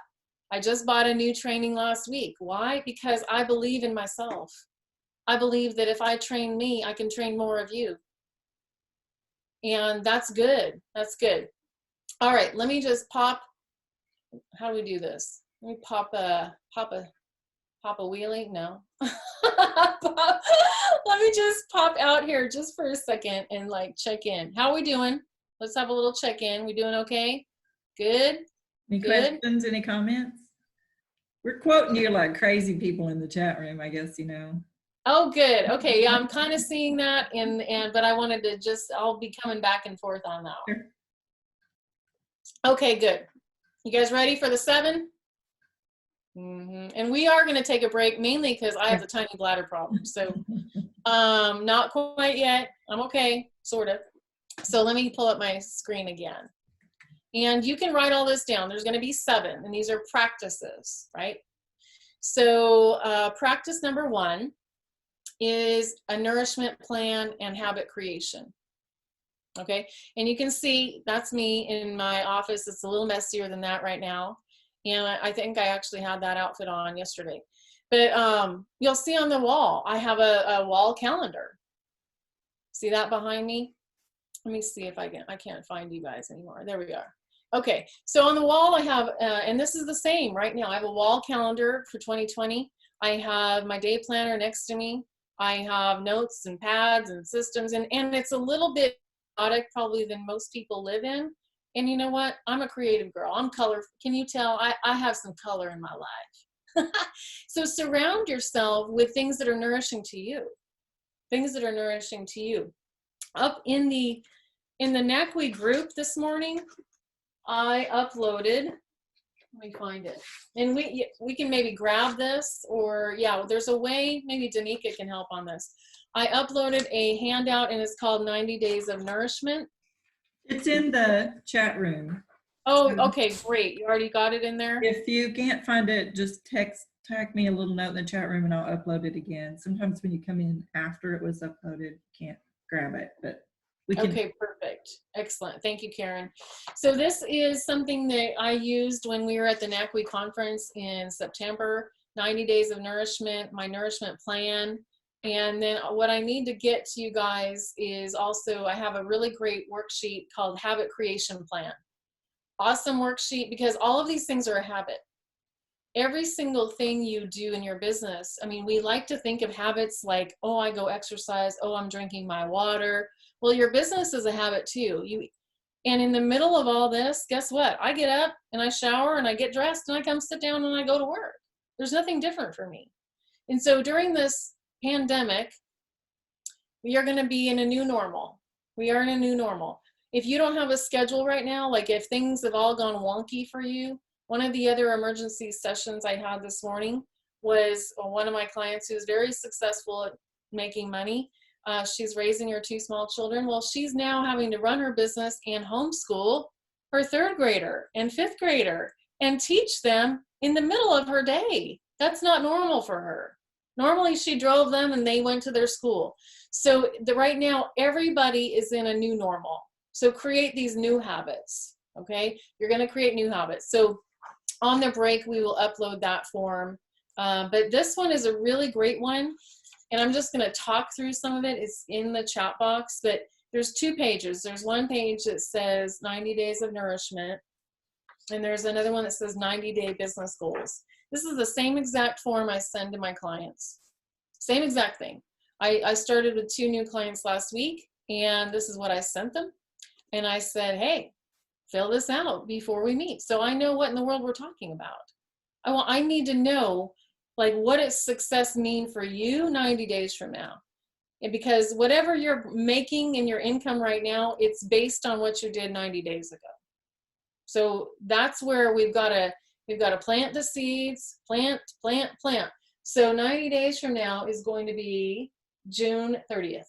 I just bought a new training last week. Why? Because I believe in myself. I believe that if I train me, I can train more of you. And that's good. That's good. All right, let me just pop. How do we do this? Let me pop a wheelie. No. Let me just pop out here just for a second and like check in. How are we doing? Let's have a little check in. We doing okay? Good? Any questions, any comments? We're quoting you like crazy people in the chat room, I guess, you know. Oh, good. Okay, yeah, I'm kind of seeing that, but I wanted to I'll be coming back and forth on that one. Sure. Okay, good. You guys ready for the 7? Mm-hmm. And we are going to take a break, mainly because I have the tiny bladder problem. So not quite yet. I'm okay, sort of. So let me pull up my screen again. And you can write all this down. There's going to be 7, and these are practices, right? So practice number 1 is a nourishment plan and habit creation. Okay, and you can see that's me in my office. It's a little messier than that right now. And I think I actually had that outfit on yesterday. But you'll see on the wall, I have a wall calendar. See that behind me? Let me see if I can't find you guys anymore. There we are. Okay, so on the wall I have, and this is the same right now. I have a wall calendar for 2020. I have my day planner next to me. I have notes and pads and systems, and it's a little bit chaotic probably than most people live in. And you know what? I'm a creative girl. I'm color. Can you tell? I have some color in my life. So surround yourself with things that are nourishing to you. Things that are nourishing to you. Up in the NACWI group this morning, I uploaded. Let me find it. And we can maybe grab this, or yeah, there's a way, maybe Danica can help on this. I uploaded a handout and it's called 90 Days of Nourishment. It's in the chat room. Oh, okay, great. You already got it in there? If you can't find it, just tag me a little note in the chat room and I'll upload it again. Sometimes when you come in after it was uploaded, you can't grab it, but we can. Okay, perfect. Excellent. Thank you, Karen. So this is something that I used when we were at the NACWI conference in September, 90 Days of Nourishment, my nourishment plan. And then what I need to get to you guys is also, I have a really great worksheet called Habit Creation Plan. Awesome worksheet, because all of these things are a habit. Every single thing you do in your business, I mean, we like to think of habits like, oh, I go exercise, oh, I'm drinking my water. Well, your business is a habit too. And in the middle of all this, guess what? I get up and I shower and I get dressed and I come sit down and I go to work. There's nothing different for me. And so during this pandemic, we are going to be in a new normal. We are in a new normal. If you don't have a schedule right now, like if things have all gone wonky for you, one of the other emergency sessions I had this morning was one of my clients who's very successful at making money. She's raising her 2 small children. Well, she's now having to run her business and homeschool her 3rd grader and 5th grader and teach them in the middle of her day. That's not normal for her. Normally she drove them and they went to their school. So right now, everybody is in a new normal. So create these new habits, okay? You're gonna create new habits. So on the break, we will upload that form. But this one is a really great one. And I'm just gonna talk through some of it. It's in the chat box, but there's 2 pages. There's one page that says 90 Days of Nourishment. And there's another one that says 90-Day Business Goals. This is the same exact form I send to my clients. Same exact thing. I started with 2 new clients last week, and this is what I sent them. And I said, hey, fill this out before we meet. So I know what in the world we're talking about. I need to know, like, what does success mean for you 90 days from now? And because whatever you're making in your income right now, it's based on what you did 90 days ago. So that's where we've got to plant the seeds, plant. So 90 days from now is going to be June 30th.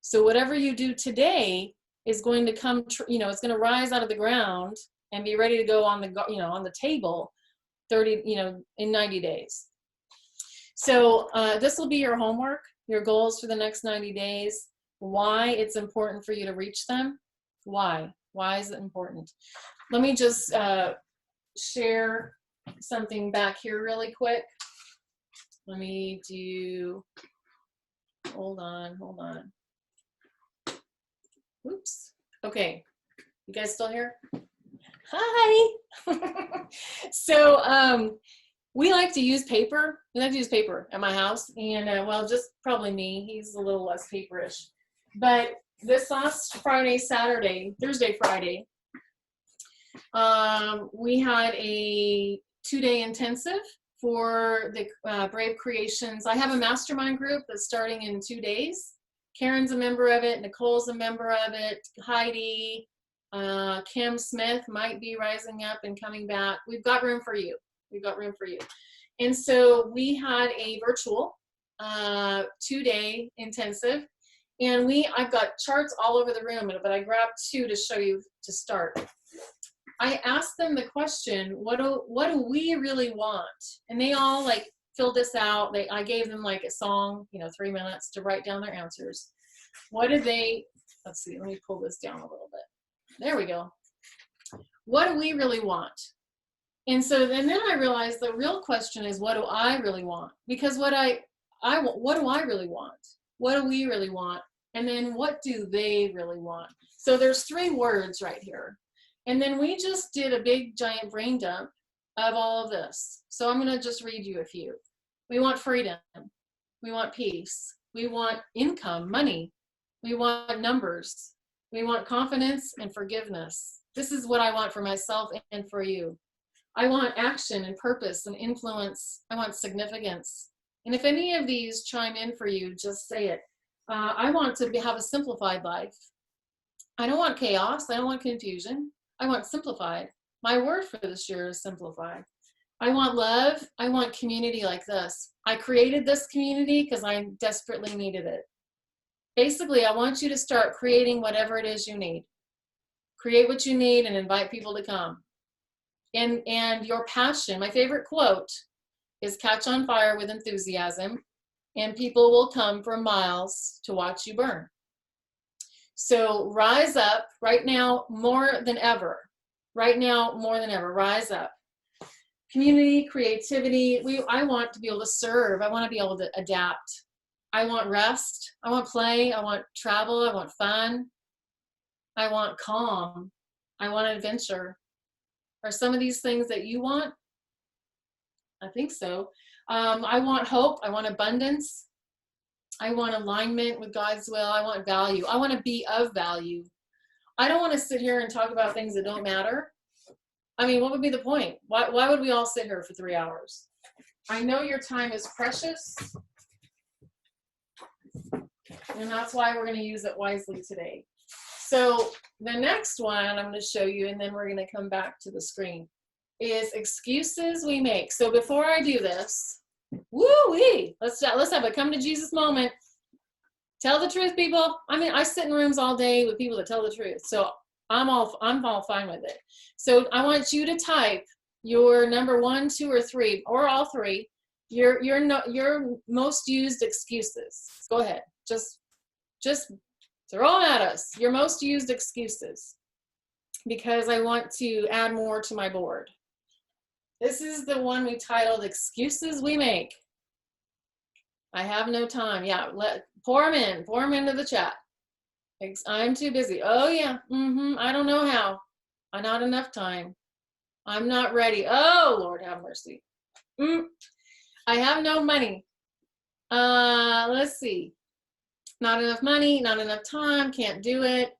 So whatever you do today is going to come, it's going to rise out of the ground and be ready to go on the table in 90 days. So this will be your homework, your goals for the next 90 days, why it's important for you to reach them. Why is it important? Let me just share something back here really quick. Let me hold on. Oops. Okay. You guys still here? Hi. So we like to use paper. We like to use paper at my house. And well, just probably me. He's a little less paperish. But this last Thursday, Friday, we had a 2-day intensive for the Brave Creations. I have a mastermind group that's starting in 2 days. Karen's a member of it. Nicole's a member of it. Heidi, Kim Smith might be rising up and coming back. We've got room for you. And so we had a virtual 2-day intensive. And I've got charts all over the room, but I grabbed 2 to show you to start. I asked them the question, what do we really want? And they all like filled this out. I gave them like a song, 3 minutes to write down their answers. What did they, let's see, let me pull this down a little bit. There we go. What do we really want? And so then I realized the real question is, what do I really want? Because what do I really want? What do we really want? And then what do they really want? So there's 3 words right here. And then we just did a big giant brain dump of all of this. So I'm going to just read you a few. We want freedom. We want peace. We want income, money. We want numbers. We want confidence and forgiveness. This is what I want for myself and for you. I want action and purpose and influence. I want significance. And if any of these chime in for you, just say it. I want to have a simplified life. I don't want chaos. I don't want confusion. I want simplified. My word for this year is simplified. I want love. I want community like this. I created this community because I desperately needed it. Basically, I want you to start creating whatever it is you need. Create what you need and invite people to come. And your passion, my favorite quote is catch on fire with enthusiasm and people will come from miles to watch you burn. So rise up right now more than ever. Right now more than ever, rise up. Community, creativity, I want to be able to serve. I want to be able to adapt. I want rest. I want play. I want travel. I want fun. I want calm. I want adventure. Are some of these things that you want? I think so. I want hope. I want abundance. I want alignment with God's will. I want value. I want to be of value. I don't want to sit here and talk about things that don't matter. I mean, what would be the point? Why would we all sit here for 3 hours? I know your time is precious. And that's why we're going to use it wisely today. So the next one I'm going to show you, and then we're going to come back to the screen, is excuses we make. So before I do this, woo-wee, let's have a come to Jesus moment. Tell the truth, people. I mean, I sit in rooms all day with people that tell the truth. So I'm all fine with it. So I want you to type your number 1, 2, or 3, or all 3, your most used excuses. Go ahead. Just throw them at us. Your most used excuses. Because I want to add more to my board. This is the one we titled Excuses We Make. I have no time. Yeah, pour them into the chat. I'm too busy. Oh yeah, I don't know how. Not enough time. I'm not ready. Oh, Lord have mercy. I have no money. Let's see. Not enough money, not enough time, can't do it.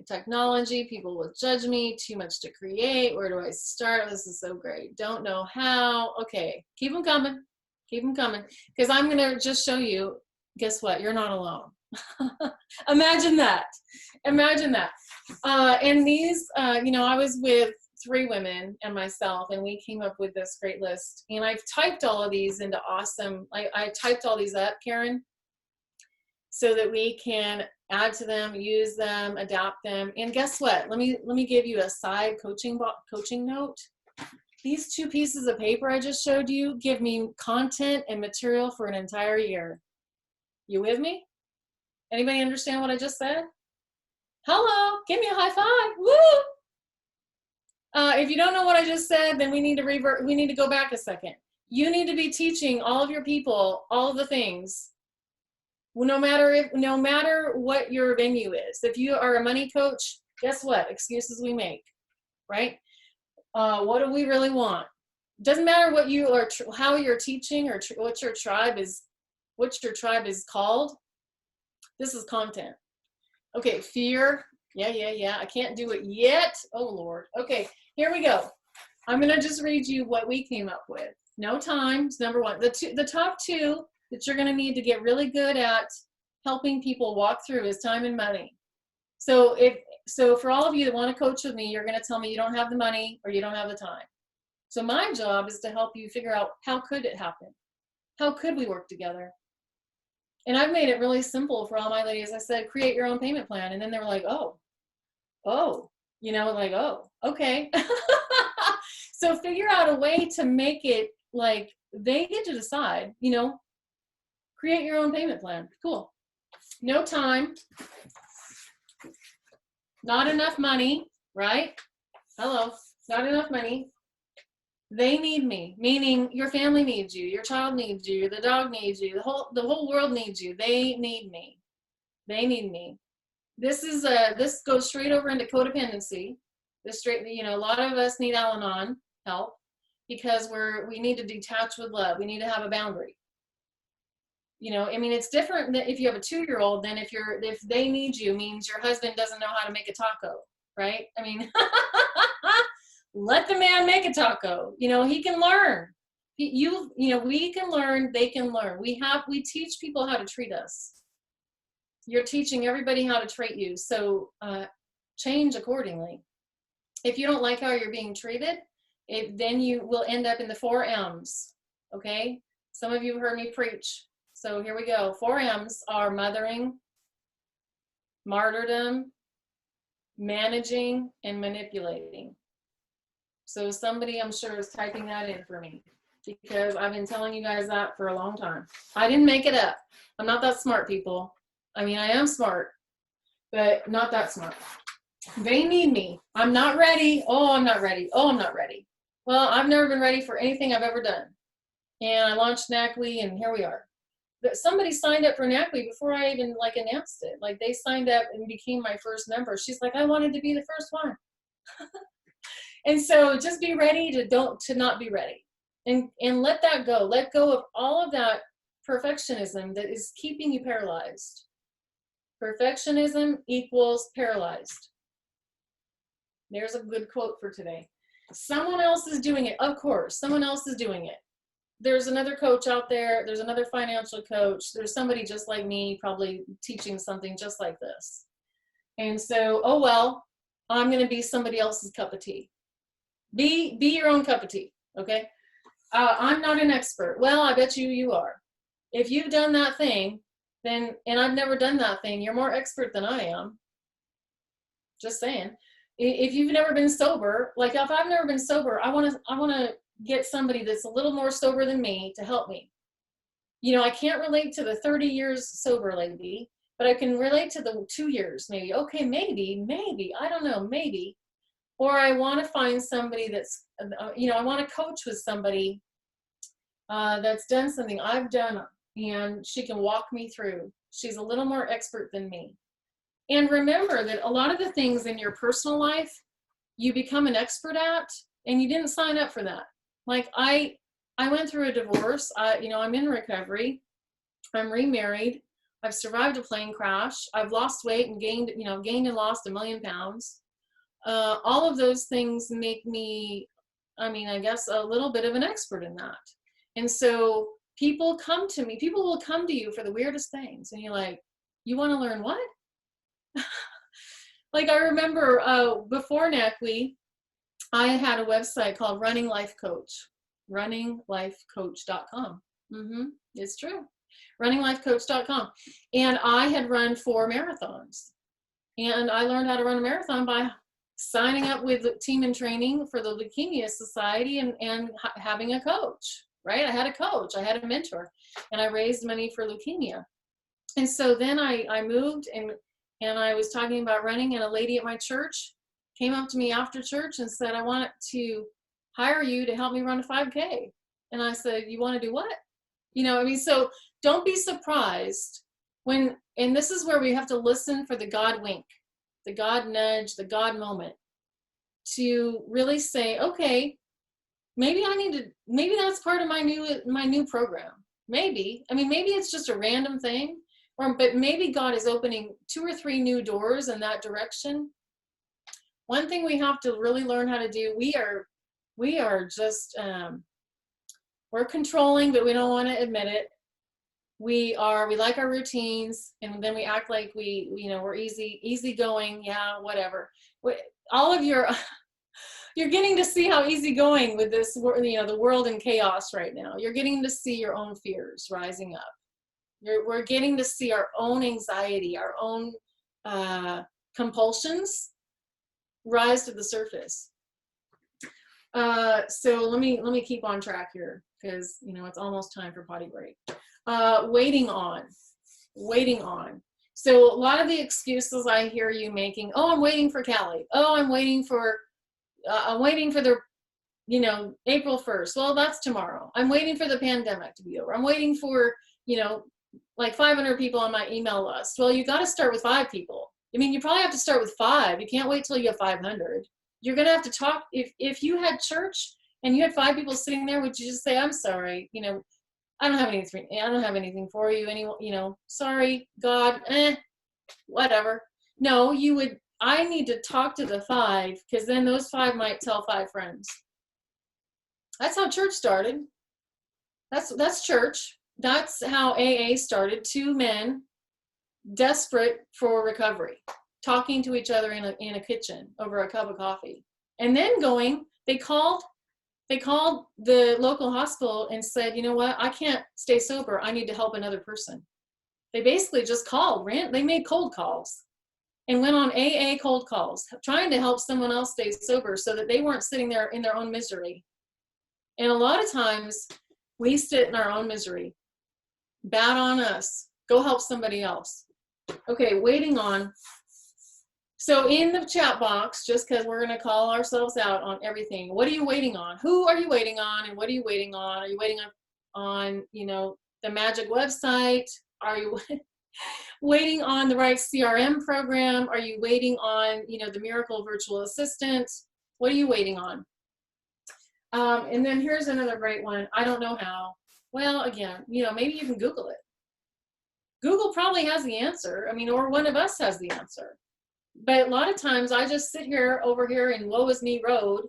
Technology, people will judge me, too much to create. Where do I start? This is so great. Don't know how. Okay, keep them coming. Keep them coming. Because I'm going to just show you, guess what? You're not alone. Imagine that. Imagine that. And these, I was with 3 women and myself, and we came up with this great list. And I've typed all of these into awesome, I typed all these up, Karen, so that we can add to them, use them, adapt them. And guess what? Let me give you a side coaching note. These 2 pieces of paper I just showed you give me content and material for an entire year. You with me? Anybody understand what I just said? Hello, give me a high five. Woo! If you don't know what I just said, then we need to go back a second. You need to be teaching all of your people all of the things. No matter what your venue is. If you are a money coach, guess what? Excuses we make, right? What do we really want? Doesn't matter what you are, how you're teaching, or what your tribe is called. This is content. Okay, fear. Yeah. I can't do it yet. Oh Lord. Okay, here we go. I'm gonna just read you what we came up with. No times, number 1. The top 2 that you're going to need to get really good at helping people walk through is time and money. So for all of you that want to coach with me, you're going to tell me you don't have the money or you don't have the time. So my job is to help you figure out, how could it happen? How could we work together? And I've made it really simple for all my ladies. I said, create your own payment plan. And then they were like, oh, you know, like, oh, okay. So figure out a way to make it like they get to decide, you know, create your own payment plan. Cool. No time, not enough money, right? Hello, not enough money. They need me, meaning your family needs you, your child needs you, the dog needs you, the whole world needs you. They need me. They need me. This goes straight over into codependency. You know, a lot of us need Al-Anon help because we need to detach with love. We need to have a boundary. You know, I mean, it's different if you have a 2-year-old than if they need you means your husband doesn't know how to make a taco, right? I mean, let the man make a taco. You know, he can learn. You know, we can learn, they can learn. We teach people how to treat us. You're teaching everybody how to treat you. So change accordingly. If you don't like how you're being treated, then you will end up in the 4 M's. Okay? Some of you have heard me preach. So here we go. 4 M's are mothering, martyrdom, managing, and manipulating. So somebody, I'm sure, is typing that in for me because I've been telling you guys that for a long time. I didn't make it up. I'm not that smart, people. I mean, I am smart, but not that smart. They need me. I'm not ready. Oh, I'm not ready. Oh, I'm not ready. Well, I've never been ready for anything I've ever done. And I launched NACWE, and here we are. But somebody signed up for NACWE before I even announced it. Like they signed up and became my first member. She's like, I wanted to be the first one. And so just be ready to not be ready. And let that go. Let go of all of that perfectionism that is keeping you paralyzed. Perfectionism equals paralyzed. There's a good quote for today. Someone else is doing it. Of course, someone else is doing it. There's another coach out there. There's another financial coach. There's somebody just like me probably teaching something just like this. And so, oh, well, I'm going to be somebody else's cup of tea. Be your own cup of tea, okay? I'm not an expert. Well, I bet you are. If you've done that thing, then, and I've never done that thing, you're more expert than I am. Just saying. If you've never been sober, like if I've never been sober, I want to get somebody that's a little more sober than me to help me. You know, I can't relate to the 30 years sober lady, but I can relate to the 2 years maybe. Okay, maybe, I don't know, maybe. Or I want to find somebody that's, you know, I want to coach with somebody that's done something I've done and she can walk me through. She's a little more expert than me. And remember that a lot of the things in your personal life, you become an expert at and you didn't sign up for that. Like I went through a divorce. You know, I'm in recovery. I'm remarried. I've survived a plane crash. I've lost weight and gained and lost 1 million pounds. All of those things make me, I mean, I guess a little bit of an expert in that. And so people come to me, people will come to you for the weirdest things. And you're like, you want to learn what? Like I remember before NACWE, I had a website called Running Life Coach, runninglifecoach.com. It's true. Runninglifecoach.com. And I had run 4 marathons. And I learned how to run a marathon by signing up with Team in Training for the Leukemia Society and having a coach, right? I had a coach, I had a mentor, and I raised money for leukemia. And so then I moved and I was talking about running, and a lady at my church came up to me after church and said, I want to hire you to help me run a 5K. And I said, you want to do what? You know, I mean, so don't be surprised when, and this is where we have to listen for the God wink, the God nudge, the God moment to really say, okay, maybe that's part of my new program. Maybe, I mean, maybe it's just a random thing, but maybe God is opening 2 or 3 new doors in that direction. One thing we have to really learn how to do, we are just, we're controlling, but we don't want to admit it. We like our routines, and then we act like we're easy going. Yeah, whatever. All of you're getting to see how easygoing with this, the world in chaos right now. You're getting to see your own fears rising up. We're getting to see our own anxiety, our own compulsions rise to the surface. So let me keep on track here, because it's almost time for potty break. Waiting on. So a lot of the excuses I hear you making, oh, I'm waiting for Callie. Oh, I'm waiting for the, April 1st. Well, that's tomorrow. I'm waiting for the pandemic to be over. I'm waiting for, like 500 people on my email list. Well, you got to start with 5 people. I mean, you probably have to start with 5. You can't wait till you have 500. You're going to have to talk. If you had church and you had 5 people sitting there, would you just say, I'm sorry, I don't have anything for you. Sorry, God, whatever. No, you would, I need to talk to the 5, because then those 5 might tell 5 friends. That's how church started. That's church. That's how AA started. 2 men desperate for recovery, talking to each other in a kitchen over a cup of coffee, and then they called the local hospital and said, you know what, I can't stay sober, I need to help another person. They basically just they made cold calls and went on AA cold calls, trying to help someone else stay sober so that they weren't sitting there in their own misery. And a lot of times we sit in our own misery. Bad on us. Go help somebody else. Okay, waiting on. So in the chat box, just because we're going to call ourselves out on everything, what are you waiting on? Who are you waiting on, and what are you waiting on? Are you waiting on the magic website? Are you waiting on the right CRM program? Are you waiting on the miracle virtual assistant? What are you waiting on? And then here's another great one. I don't know how. Well, again, maybe you can Google it. Google probably has the answer. I mean, or one of us has the answer. But a lot of times I just sit over here in woe is me road.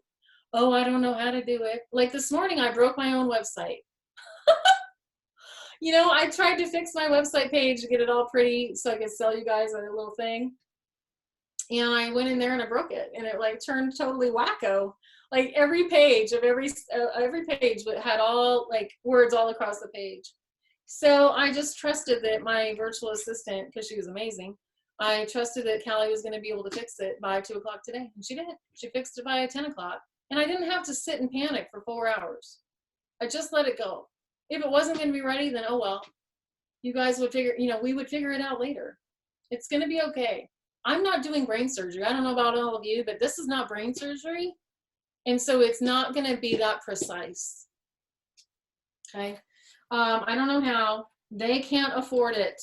Oh, I don't know how to do it. Like this morning, I broke my own website. I tried to fix my website page to get it all pretty so I could sell you guys a little thing. And I went in there and I broke it, and it turned totally wacko. Like every page had all words all across the page. So I just trusted that my virtual assistant, because she was amazing, I trusted that Callie was going to be able to fix it by 2 o'clock today. And she did. She fixed it by 10 o'clock. And I didn't have to sit and panic for 4 hours. I just let it go. If it wasn't going to be ready, then oh well. You guys would we would figure it out later. It's going to be okay. I'm not doing brain surgery. I don't know about all of you, but this is not brain surgery. And so it's not going to be that precise. Okay. I don't know how. They can't afford it.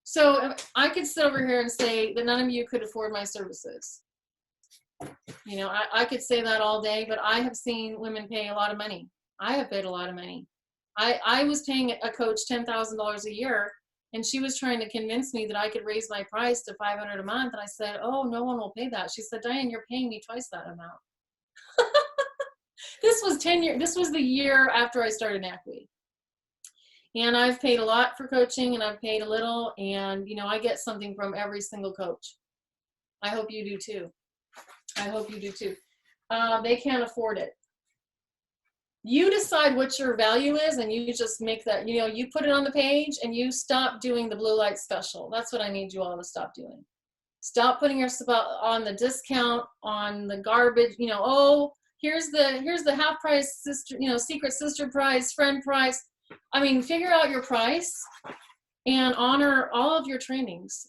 So I could sit over here and say that none of you could afford my services. I could say that all day, but I have seen women pay a lot of money. I have paid a lot of money. I was paying a coach $10,000 a year, and she was trying to convince me that I could raise my price to $500 a month. And I said, oh, no one will pay that. She said, Diane, you're paying me twice that amount. This was the year after I started NACWE. And I've paid a lot for coaching, and I've paid a little, and I get something from every single coach. I hope you do too. They can't afford it. You decide what your value is, and you just make that, you put it on the page, and you stop doing the blue light special. That's what I need you all to stop doing. Stop putting yourself on the discount, on the garbage, oh, here's the half price sister, secret sister price, friend price. I mean, figure out your price and honor all of your trainings.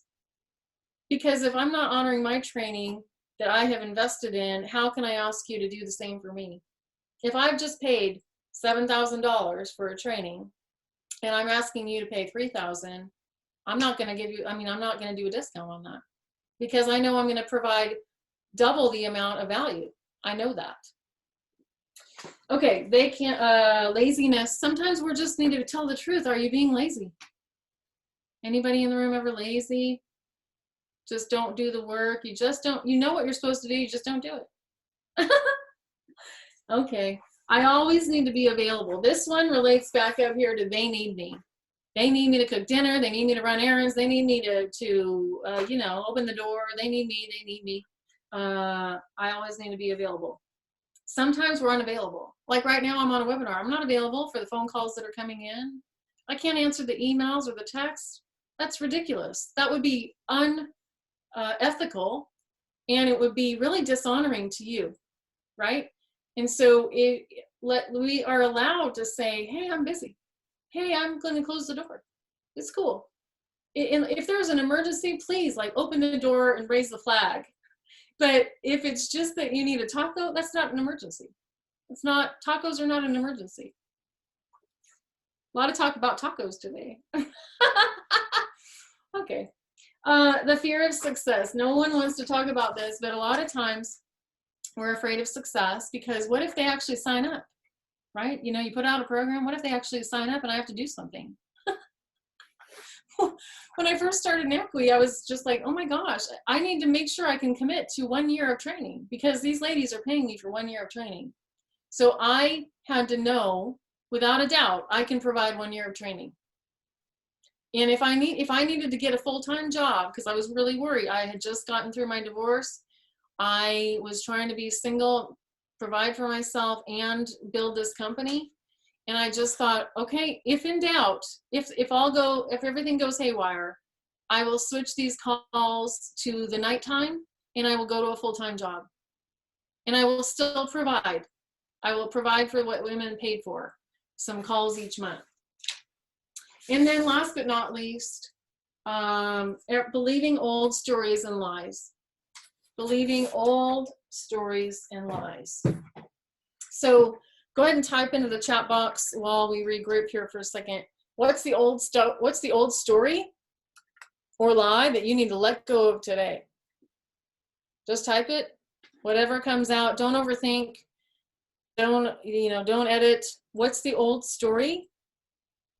Because if I'm not honoring my training that I have invested in, how can I ask you to do the same for me? If I've just paid $7,000 for a training and I'm asking you to pay $3,000, I'm not going to do a discount on that, because I know I'm going to provide double the amount of value. I know that. Okay, they can't, laziness. Sometimes we're just need to tell the truth. Are you being lazy? Anybody in the room ever lazy? Just don't do the work. You just don't, you know what you're supposed to do, you just don't do it. Okay, I always need to be available. This one relates back up here to they need me. They need me to cook dinner. They need me to run errands. They need me to open the door. They need me. I always need to be available. Sometimes we're unavailable. Like right now, I'm on a webinar. I'm not available for the phone calls that are coming in. I can't answer the emails or the texts. That's ridiculous. That would be unethical, and it would be really dishonoring to you, right? And so we are allowed to say, hey, I'm busy. Hey, I'm going to close the door. It's cool. And if there's an emergency, please like open the door and raise the flag. But if it's just that you need a taco, that's not an emergency. It's not, tacos are not an emergency. A lot of talk about tacos today. Okay. The fear of success. No one wants to talk about this, but a lot of times we're afraid of success because what if they actually sign up, right? You know, you put out a program, what if they actually sign up and I have to do something? When I first started NACWI, I was just like, oh my gosh, I need to make sure I can commit to 1 year of training because these ladies are paying me for 1 year of training. So I had to know, without a doubt, I can provide 1 year of training. And if I needed to get a full-time job, because I was really worried, I had just gotten through my divorce, I was trying to be single, provide for myself, and build this company. And I just thought, okay, if in doubt, if everything goes haywire, I will switch these calls to the nighttime and I will go to a full-time job. And I will still provide. I will provide for what women paid for, some calls each month. And then last but not least, believing old stories and lies. Believing old stories and lies. So go ahead and type into the chat box while we regroup here for a second. What's the old story or lie that you need to let go of today? Just type it. Whatever comes out, don't overthink. Don't edit. What's the old story?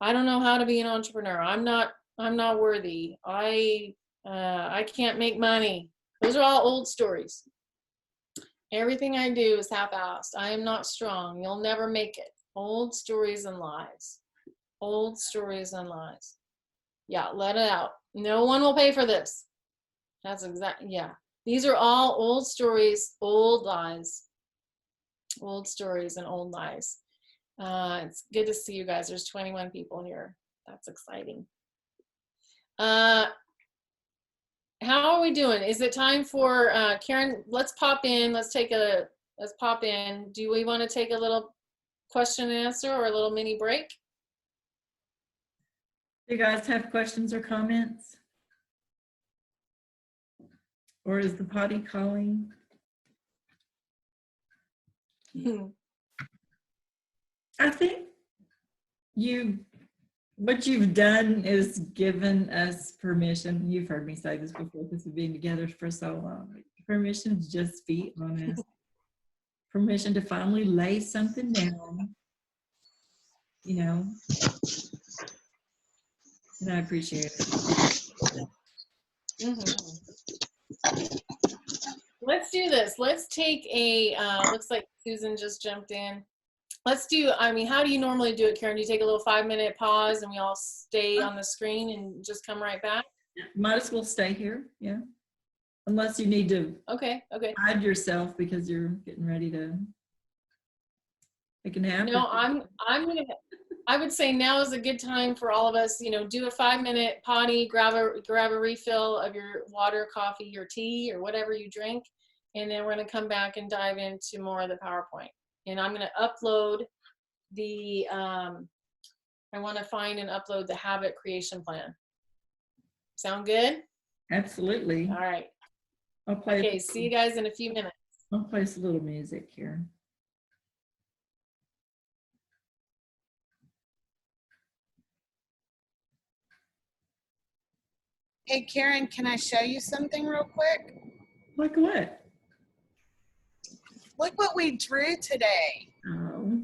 I don't know how to be an entrepreneur. I'm not worthy. I can't make money. Those are all old stories. Everything I do is half-assed. I am not strong. You'll never make it. Old stories and lies. Old stories and lies. Yeah, let it out. No one will pay for this. That's exactly, yeah. These are all old stories, old lies. Old stories and old lies. It's good to see you guys. There's 21 people here. That's exciting. How are we doing? Is it time for Karen? Let's pop in. Let's pop in. Do we want to take a little question and answer or a little mini break? Do you guys have questions or comments? Or is the potty calling? I think what you've done is given us permission. You've heard me say this before because we've been together for so long. Permission to just be honest. Permission to finally lay something down, you know. And I appreciate it. Mm-hmm. Let's do this. Let's take a, looks like Susan just jumped in. Let's do, how do you normally do it, Karen? Do you take a little 5-minute pause and we all stay on the screen and just come right back? Might as well stay here, yeah. Unless you need to hide yourself because you're getting ready to take a nap. No, I would say now is a good time for all of us, do a 5-minute potty, grab a refill of your water, coffee, or tea, or whatever you drink. And then we're going to come back and dive into more of the PowerPoint. And I'm going to upload the, I want to find and upload the habit creation plan. Sound good? Absolutely. All right. Okay, see you guys in a few minutes. I'll play some little music here. Hey, Karen, can I show you something real quick? Like what? Look what we drew today. Oh.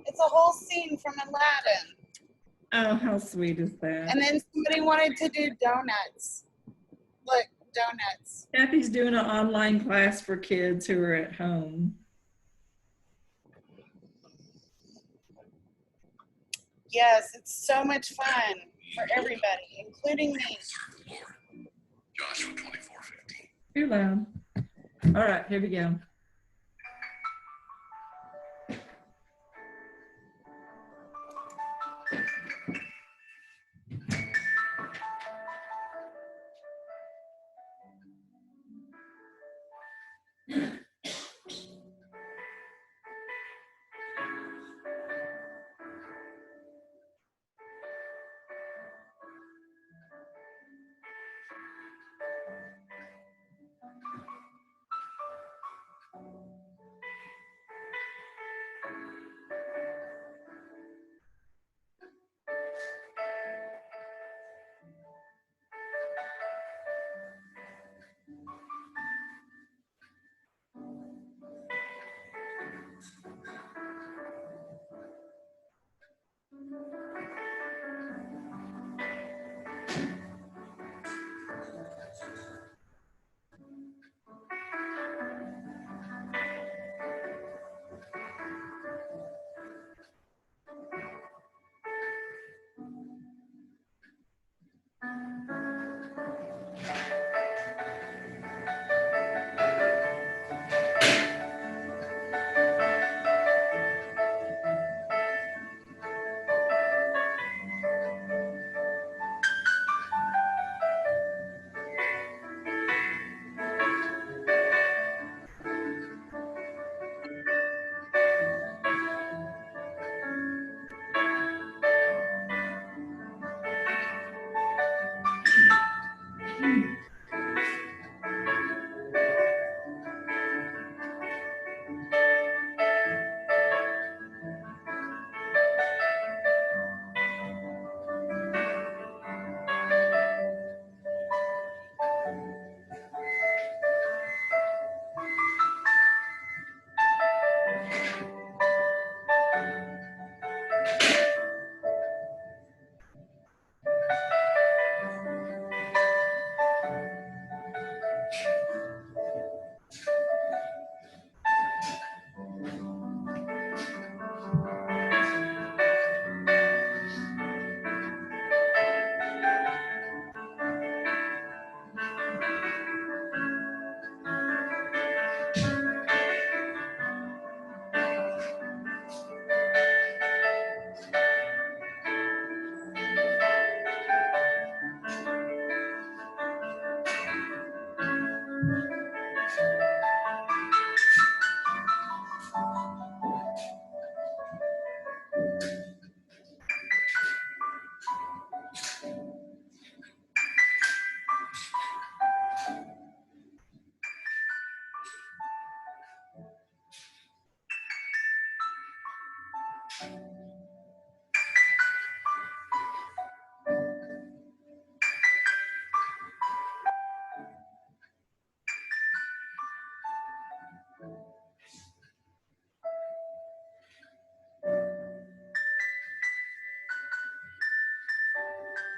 It's a whole scene from Aladdin. Oh, how sweet is that? And then somebody wanted to do donuts. Look, donuts. Kathy's doing an online class for kids who are at home. Yes, it's so much fun for everybody, including me. Joshua 24:15. Too loud. All right, here we go.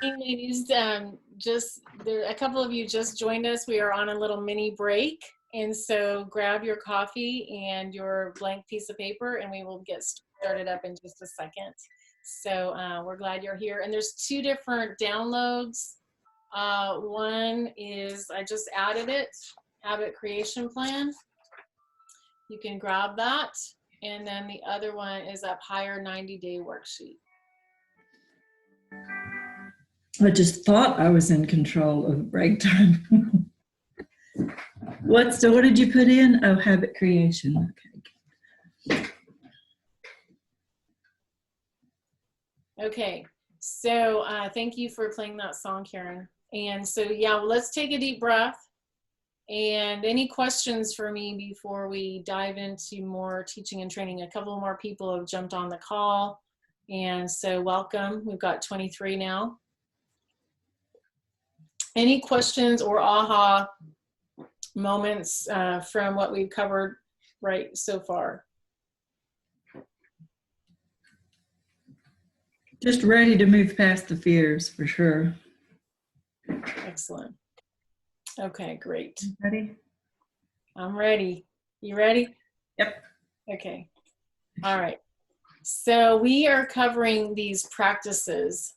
Hey, ladies, a couple of you just joined us. We are on a little mini break, and so grab your coffee and your blank piece of paper, and we will get started up in just a second. So we're glad you're here. And there's two different downloads. One is, I just added it, Habit Creation Plan. You can grab that. And then the other one is Up Higher 90-Day Worksheet. I just thought I was in control of break time. What did you put in? Oh, habit creation. Okay. Okay, so thank you for playing that song, Karen. And so, yeah, well, let's take a deep breath. And any questions for me before we dive into more teaching and training? A couple more people have jumped on the call. And so welcome. We've got 23 now. Any questions or aha moments from what we've covered right so far? Just ready to move past the fears for sure. Excellent. Okay, great. Ready? I'm ready. You ready? Yep. Okay. All right. So we are covering these practices.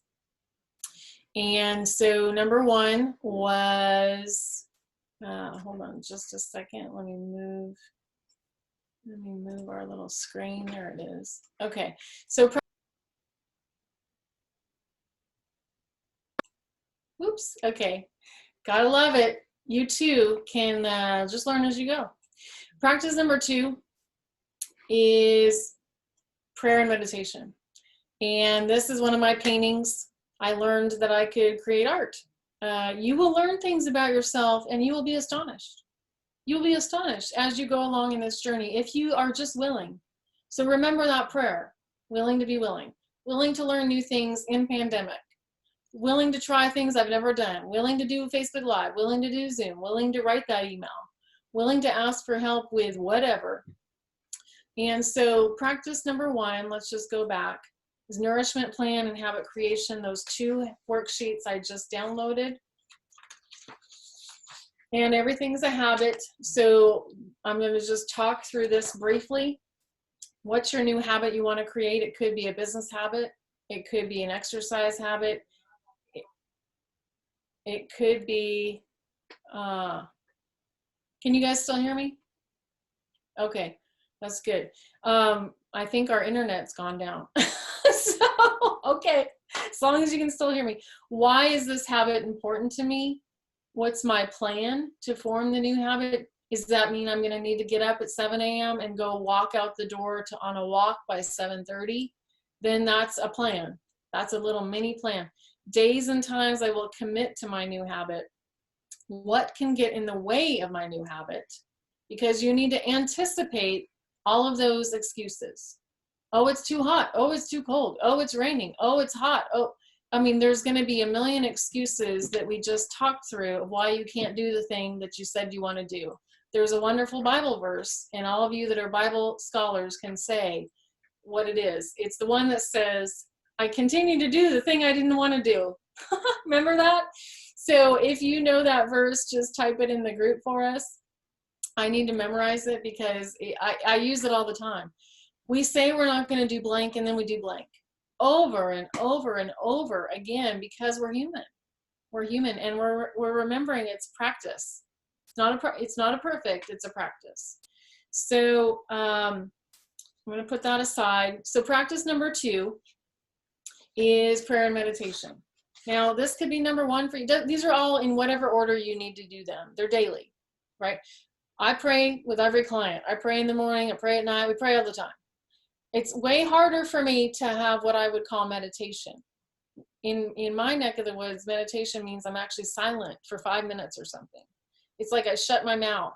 And so number one was, hold on just a second. Let me move our little screen. There it is. Okay. So, oops. Okay. Gotta love it. You too can just learn as you go. Practice number 2 is prayer and meditation. And this is one of my paintings. I learned that I could create art. You will learn things about yourself and you will be astonished. You'll be astonished as you go along in this journey if you are just willing. So remember that prayer, willing to be willing to learn new things in pandemic, willing to try things I've never done, willing to do Facebook Live, willing to do Zoom, willing to write that email, willing to ask for help with whatever. And so practice number 1, let's just go back, is nourishment plan and habit creation, those 2 worksheets I just downloaded. And everything's a habit. So I'm going to just talk through this briefly. What's your new habit you want to create? It could be a business habit. It could be an exercise habit. It could be, can you guys still hear me? Okay, that's good. I think our internet's gone down. So, okay, as long as you can still hear me. Why is this habit important to me? What's my plan to form the new habit? Does that mean I'm going to need to get up at 7 a.m. and go walk out the door on a walk by 7:30? Then that's a plan. That's a little mini plan. Days and times I will commit to my new habit. What can get in the way of my new habit? Because you need to anticipate all of those excuses. Oh, it's too hot. Oh, it's too cold. Oh, it's raining. Oh, it's hot. Oh, I mean, there's going to be a million excuses that we just talked through of why you can't do the thing that you said you want to do. There's a wonderful Bible verse, and all of you that are Bible scholars can say what it is. It's the one that says, I continue to do the thing I didn't want to do. Remember that? So if you know that verse, just type it in the group for us. I need to memorize it because I use it all the time. We say we're not going to do blank, and then we do blank. Over and over and over again, because we're human. We're human, and we're remembering it's practice. It's not a perfect, it's a practice. So I'm going to put that aside. So practice number 2 is prayer and meditation. Now this could be number 1 for you. These are all in whatever order you need to do them. They're daily, right? I pray with every client. I pray in the morning, I pray at night, we pray all the time. It's way harder for me to have what I would call meditation. In my neck of the woods, meditation means I'm actually silent for 5 minutes or something. It's like I shut my mouth.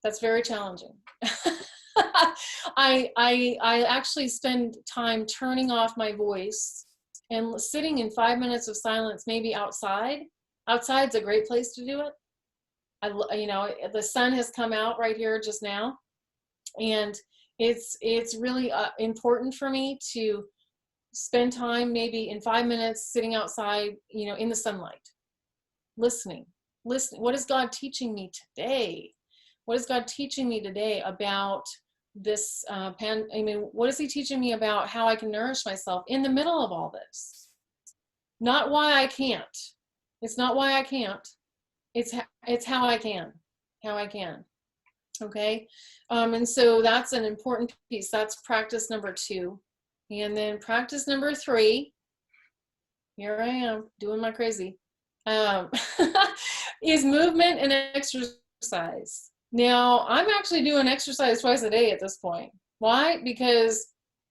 That's very challenging. I actually spend time turning off my voice and sitting in 5 minutes of silence, maybe outside. Outside's a great place to do it. The sun has come out right here just now, and it's really important for me to spend time maybe in 5 minutes sitting outside, in the sunlight, listening. What is God teaching me today? What is God teaching me today about this what is he teaching me about how I can nourish myself in the middle of all this? Not why I can't. It's not why I can't. It's how I can. How I can. Okay? And so that's an important piece. That's practice number 2. And then practice number 3, here I am doing my crazy, is movement and exercise. Now, I'm actually doing exercise twice a day at this point. Why? Because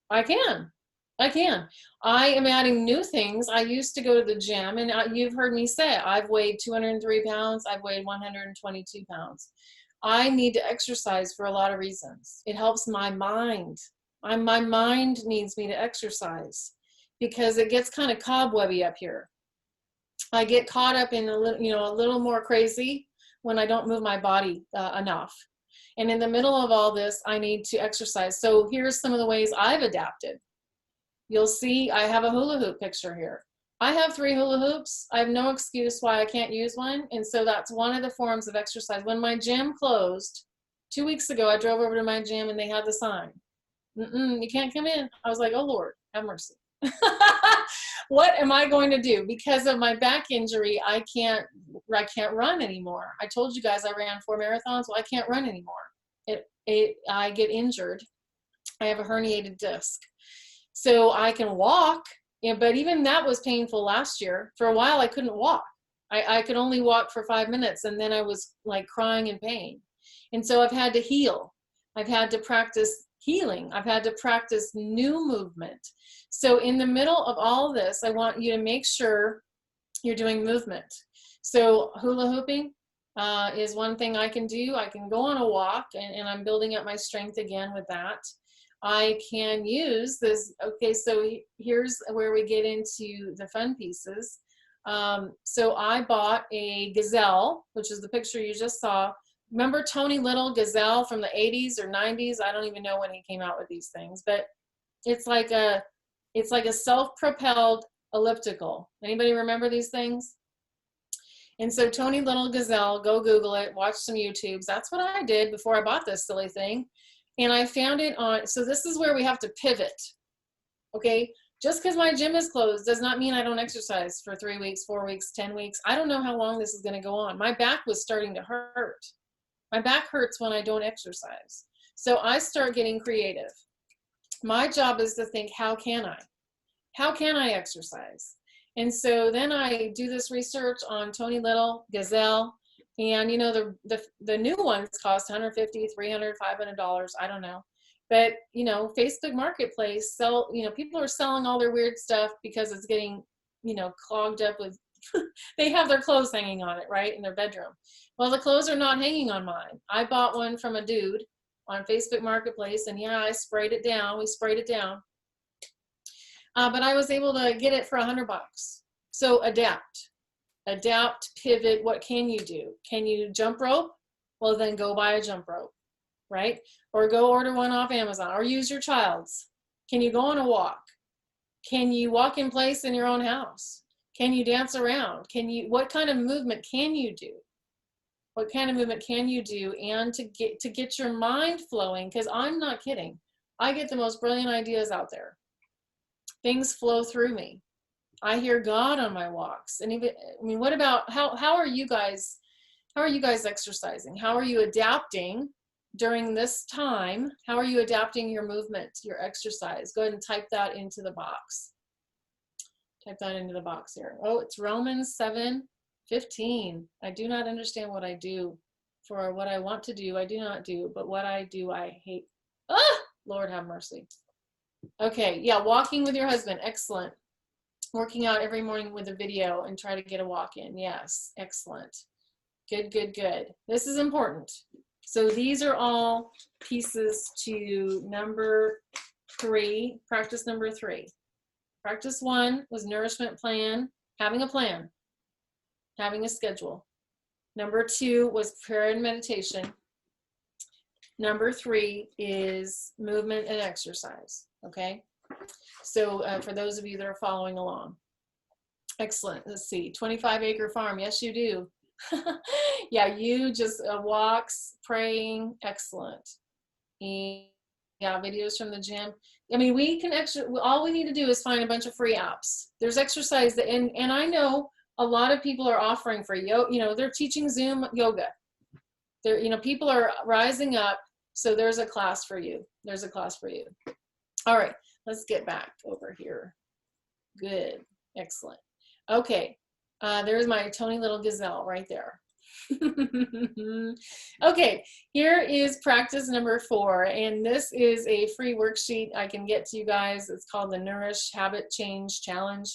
I can. I am adding new things. I used to go to the gym, and you've heard me say I've weighed 203 pounds. I've weighed 122 pounds. I need to exercise for a lot of reasons. It helps my mind. My mind needs me to exercise because it gets kind of cobwebby up here. I get caught up in a little more crazy when I don't move my body enough. And in the middle of all this, I need to exercise. So here's some of the ways I've adapted. You'll see I have a hula hoop picture here. I have 3 hula hoops. I have no excuse why I can't use one. And so that's one of the forms of exercise. When my gym closed 2 weeks ago, I drove over to my gym and they had the sign. You can't come in. I was like, oh Lord, have mercy. What am I going to do? Because of my back injury, I can't run anymore. I told you guys I ran 4 marathons. Well, I can't run anymore. I get injured. I have a herniated disc. So I can walk, but even that was painful last year. For a while, I couldn't walk. I could only walk for 5 minutes, and then I was like crying in pain. And so I've had to heal. I've had to practice healing. I've had to practice new movement. So in the middle of all this, I want you to make sure you're doing movement. So hula hooping is one thing I can do. I can go on a walk, and I'm building up my strength again with that. I can use this. Okay, so here's where we get into the fun pieces. So I bought a gazelle, which is the picture you just saw. Remember Tony Little gazelle from the 80s or 90s? I don't even know when he came out with these things, but it's like a self-propelled elliptical. Anybody remember these things? And so Tony Little gazelle, go Google it, watch some YouTubes. That's what I did before I bought this silly thing. And I found it on, so this is where we have to pivot. Okay, just because my gym is closed does not mean I don't exercise for 3 weeks, 4 weeks, 10 weeks. I don't know how long this is going to go on. My back was starting to hurt. My back hurts when I don't exercise. So I start getting creative. My job is to think, how can I? How can I exercise? And so then I do this research on Tony Little, gazelle, and you know, the new ones cost $150, $300, $500, I don't know. But you know, Facebook Marketplace people are selling all their weird stuff because it's getting, you know, clogged up with they have their clothes hanging on it, right, in their bedroom. Well, the clothes are not hanging on mine. I bought one from a dude on Facebook Marketplace, and yeah, I sprayed it down. We sprayed it down. But I was able to get it for $100. So adapt, pivot. What can you do? Can you jump rope? Well, then go buy a jump rope, right? Or go order one off Amazon, or use your child's. Can you go on a walk? Can you walk in place in your own house? Can you dance around? What kind of movement can you do? What kind of movement can you do? And to get your mind flowing, because I'm not kidding. I get the most brilliant ideas out there. Things flow through me. I hear God on my walks. And even, I mean, what about, how are you guys exercising? How are you adapting during this time? How are you adapting your movement, your exercise? Go ahead and type that into the box. Type that into the box here. Oh, it's Romans 7:15. I do not understand what I do. For what I want to do, I do not do. But what I do, I hate. Ah, Lord have mercy. Okay, yeah, walking with your husband. Excellent. Working out every morning with a video and try to get a walk in. Yes, excellent. Good, good, good. This is important. So these are all pieces to number 3, practice number 3. Practice 1 was nourishment plan, having a plan, having a schedule. Number 2 was prayer and meditation. Number 3 is movement and exercise, okay? So for those of you that are following along. Excellent, let's see, 25-acre farm, yes you do. Yeah, you just walks, praying, excellent. And yeah, videos from the gym. I mean, we can all we need to do is find a bunch of free apps. There's exercise that, and I know a lot of people are offering for yoga, you know, they're teaching Zoom yoga. There, you know, people are rising up, so there's a class for you. There's a class for you. All right, let's get back over here. Good, excellent. Okay, there's my Tony Little gazelle right there. Okay, here is practice number 4, and this is a free worksheet I can get to you guys. It's called the Nourish Habit Change Challenge.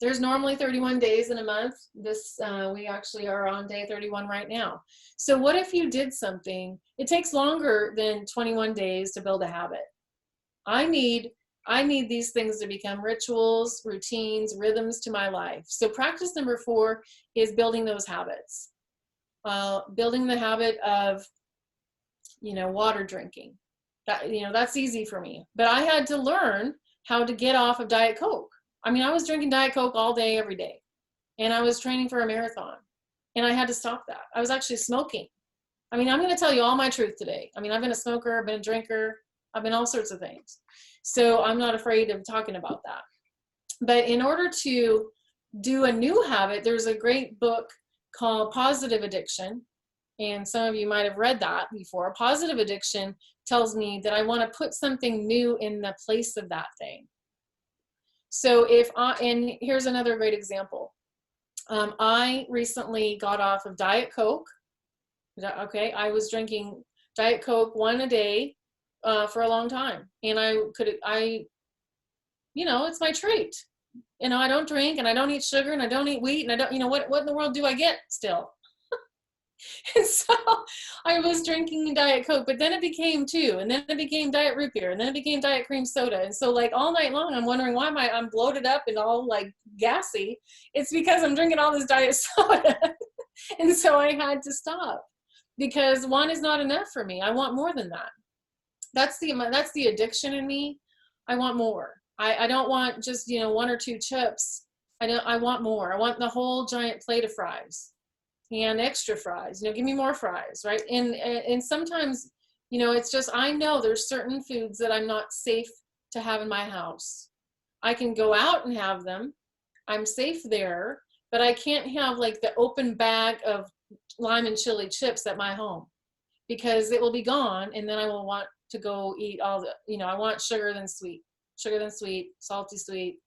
There's normally 31 days in a month. This we actually are on day 31 right now. So what if you did something? It takes longer than 21 days to build a habit. I need these things to become rituals, routines, rhythms to my life. So practice number 4 is building those habits. Building the habit of, you know, water drinking. That, you know, that's easy for me. But I had to learn how to get off of Diet Coke. I mean, I was drinking Diet Coke all day, every day. And I was training for a marathon. And I had to stop that. I was actually smoking. I mean, I'm going to tell you all my truth today. I mean, I've been a smoker, I've been a drinker, I've been all sorts of things. So I'm not afraid of talking about that. But in order to do a new habit, there's a great book called Positive Addiction. And some of you might have read that before. Positive Addiction tells me that I want to put something new in the place of that thing. So and here's another great example. I recently got off of Diet Coke Okay, I was drinking Diet Coke 1 a day for a long time, and it's my treat. I don't drink, and I don't eat sugar, and I don't eat wheat, and I don't, what in the world do I get still? And so I was drinking Diet Coke, but then it became 2, and then it became Diet Root Beer, and then it became Diet Cream Soda. And so like all night long, I'm wondering why I'm bloated up and all like gassy. It's because I'm drinking all this Diet Soda. And so I had to stop because 1 is not enough for me. I want more than that. That's the addiction in me. I want more. I don't want just, 1 or 2 chips. I want more. I want the whole giant plate of fries and extra fries. Give me more fries, right? And sometimes, it's just, I know there's certain foods that I'm not safe to have in my house. I can go out and have them. I'm safe there, but I can't have like the open bag of lime and chili chips at my home because it will be gone, and then I will want to go eat all the, I want sugar than sweet, salty sweet.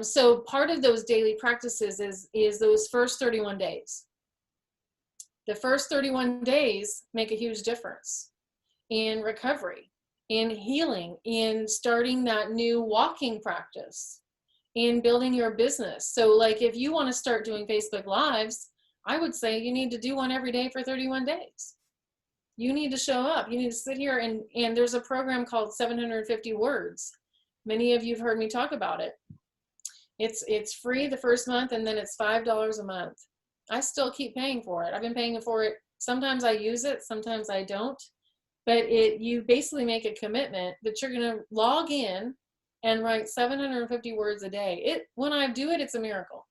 So part of those daily practices is those first 31 days. The first 31 days make a huge difference in recovery, in healing, in starting that new walking practice, in building your business. So like if you want to start doing Facebook Lives, I would say you need to do one every day for 31 days. You need to show up. You need to sit here and there's a program called 750 Words. Many of you have heard me talk about it. It's free the first month, and then it's $5 a month. I still keep paying for it. I've been paying for it. Sometimes I use it, sometimes I don't. But you basically make a commitment that you're going to log in and write 750 words a day. When I do it, it's a miracle.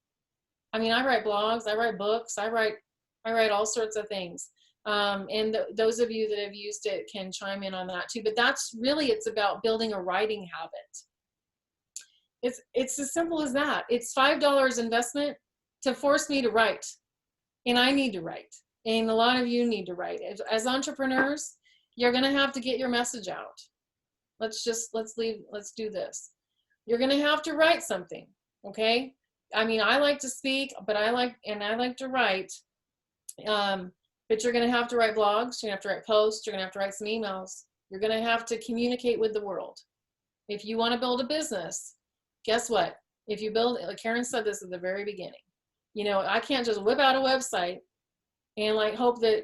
I mean, I write blogs, I write books, I write all sorts of things. And those of you that have used it can chime in on that too. But it's about building a writing habit. It's as simple as that. It's $5 investment to force me to write. And I need to write. And a lot of you need to write. As entrepreneurs, you're going to have to get your message out. Let's do this. You're going to have to write something. Okay. I mean, I like to speak, but I like to write. But you're going to have to write blogs. You're going to have to write posts. You're going to have to write some emails. You're going to have to communicate with the world. If you want to build a business, guess what? If you build, like Karen said this at the very beginning, I can't just whip out a website and like hope that,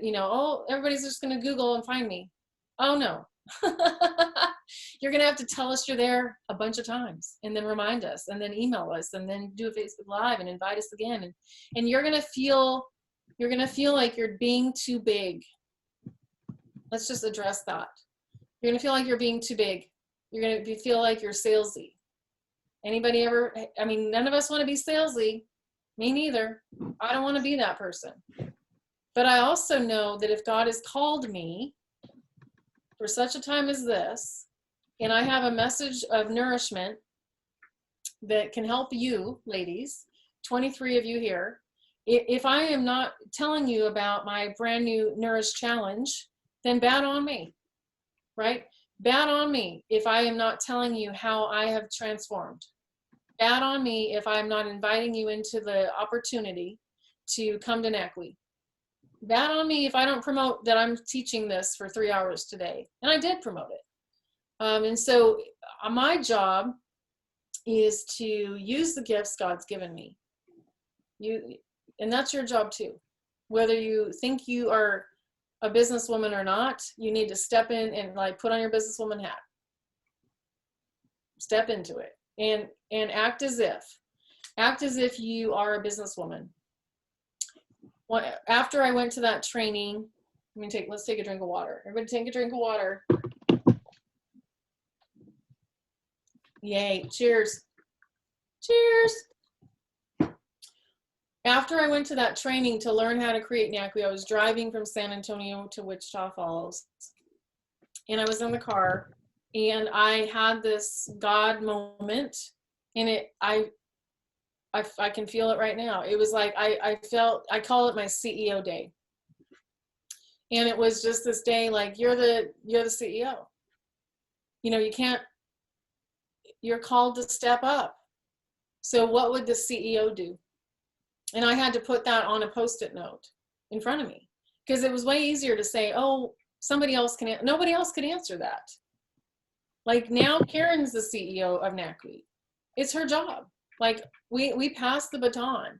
everybody's just going to Google and find me. Oh no. You're going to have to tell us you're there a bunch of times, and then remind us, and then email us, and then do a Facebook Live and invite us again. And you're going to feel like you're being too big. Let's just address that. You're going to feel like you're being too big. You're going to feel like you're salesy. Anybody ever? I mean, none of us want to be salesy. Me neither. I don't want to be that person. But I also know that if God has called me for such a time as this, and I have a message of nourishment that can help you, ladies, 23 of you here, if I am not telling you about my brand new Nourish Challenge, then bad on me, right? Bad on me if I am not telling you how I have transformed. Bad on me if I'm not inviting you into the opportunity to come to NACWI. Bad on me if I don't promote that I'm teaching this for 3 hours today. And I did promote it. And so my job is to use the gifts God's given me. And that's your job too. Whether you think you are a businesswoman or not, you need to step in and like put on your businesswoman hat. Step into it and act as if you are a businesswoman. After I went to that training, let's take a drink of water. Everybody take a drink of water. Yay, cheers. Cheers. After I went to that training to learn how to create NACWI, I was driving from San Antonio to Wichita Falls, and I was in the car, and I had this God moment, and I can feel it right now. It was like I call it my CEO day, and it was just this day like you're the CEO. You're called to step up. So what would the CEO do? And I had to put that on a Post-it note in front of me. Because it was way easier to say, oh, somebody else can, nobody else could answer that. Like now Karen's the CEO of NACWE. It's her job. Like we passed the baton.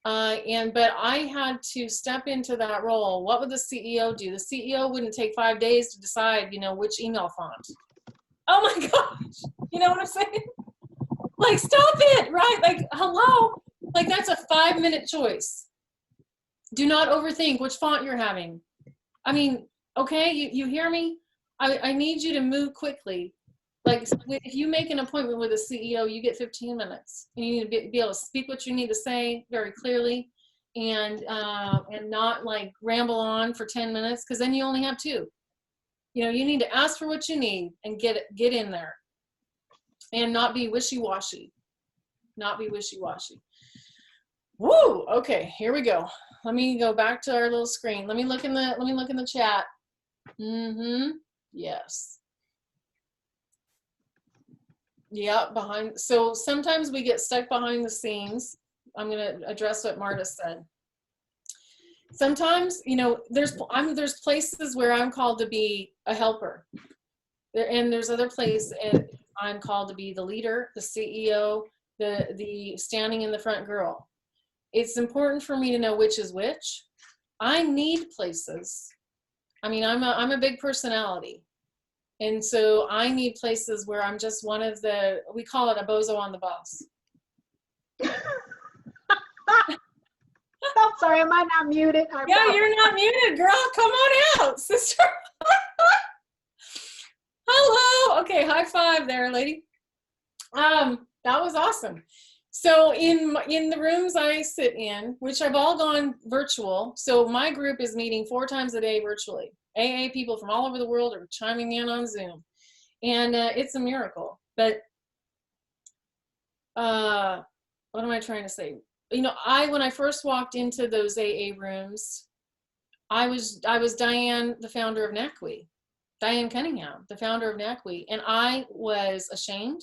But I had to step into that role. What would the CEO do? The CEO wouldn't take 5 days to decide, you know, which email font. Oh my gosh. You know what I'm saying? Like, stop it, right? Like, hello? Like, that's a 5-minute choice. Do not overthink which font you're having. I mean, okay, you hear me? I need you to move quickly. Like, if you make an appointment with a CEO, you get 15 minutes. You need to be able to speak what you need to say very clearly, and not like ramble on for 10 minutes, because then you only have 2. You know, you need to ask for what you need and get in there, and not be wishy-washy. Not be wishy-washy. Woo! Okay, here we go. Let me go back to our little screen. Let me look in the chat. Yes. Yeah, so sometimes we get stuck behind the scenes. I'm going to address what Marta said. Sometimes, you know, there's places where I'm called to be a helper. And there's other places and I'm called to be the leader, the CEO, the standing in the front girl. It's important for me to know which is which. I need places. I mean, I'm a big personality. And so I need places where I'm just one of the, we call it a bozo on the bus. I'm sorry, am I not muted? Yeah, you're not muted, girl. Come on out, sister. Hello. Okay, high five there, lady. That was awesome. So in the rooms I sit in, which I've all gone virtual, so my group is meeting 4 times a day virtually. AA people from all over the world are chiming in on Zoom, and it's a miracle. But what am I trying to say? You know, when I first walked into those AA rooms, I was Diane, the founder of NACWE, Diane Cunningham, the founder of NACWE, and I was ashamed.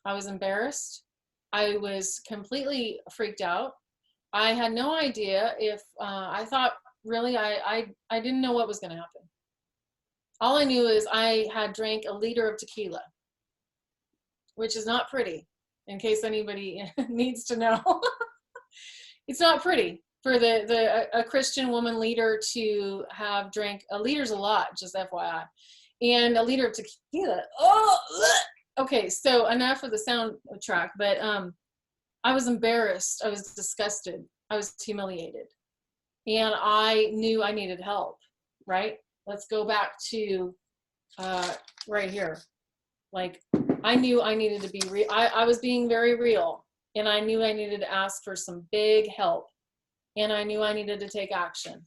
I was embarrassed. I was completely freaked out. I had no idea if I thought really I didn't know what was going to happen. All I knew is I had drank a liter of tequila, which is not pretty, in case anybody needs to know. It's not pretty for a Christian woman leader to have drank a liter's a lot, just FYI, and a liter of tequila. Oh, okay. So enough of the soundtrack, but I was embarrassed. I was disgusted. I was humiliated, and I knew I needed help. Right? Let's go back to right here. Like, I knew I needed to be real. I was being very real, and I knew I needed to ask for some big help, and I knew I needed to take action.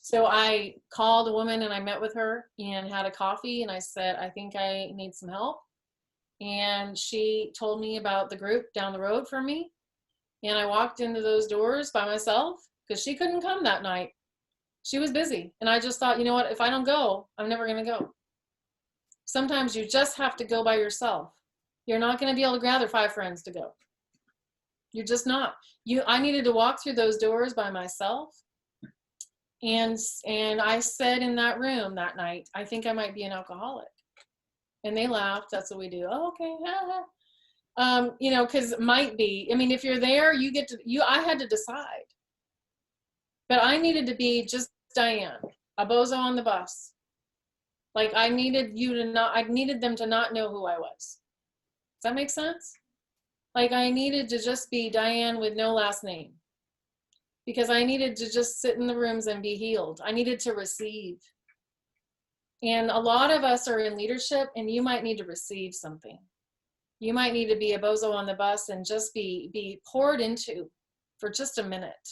So I called a woman and I met with her and had a coffee, and I said, I think I need some help. And she told me about the group down the road from me, and I walked into those doors by myself because she couldn't come that night. She was busy, and I just thought, you know what, if I don't go, I'm never going to go. Sometimes you just have to go by yourself. You're not going to be able to gather 5 friends to go. You're just not. I needed to walk through those doors by myself. And I said in that room that night, I think I might be an alcoholic. And they laughed. That's what we do. Oh, okay. You know, because it might be. I mean, if you're there, I had to decide. But I needed to be just Diane, a bozo on the bus. Like, I needed them to not know who I was. Does that make sense? Like, I needed to just be Diane with no last name, because I needed to just sit in the rooms and be healed. I needed to receive. And a lot of us are in leadership, and you might need to receive something. You might need to be a bozo on the bus and just be poured into for just a minute,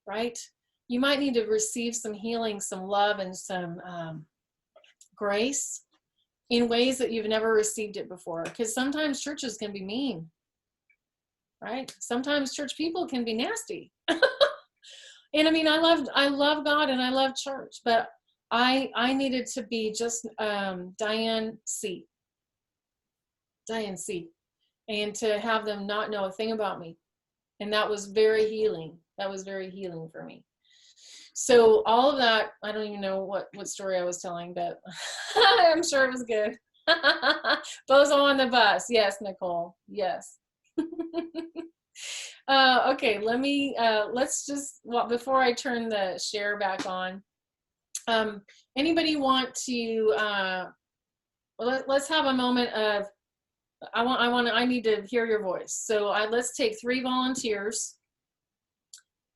right? You might need to receive some healing, some love, and some grace in ways that you've never received it before. Because sometimes churches can be mean, right? Sometimes church people can be nasty. And I mean, I love God and I love church, but I needed to be just Diane C, and to have them not know a thing about me. And that was very healing. That was very healing for me. So all of that, I don't even know what story I was telling, but I'm sure it was good. Bozo on the bus. Yes, Nicole. Yes. Okay, let's just, well, before I turn the share back on, anybody want to, let's have a moment of, I need to hear your voice. So let's take 3 volunteers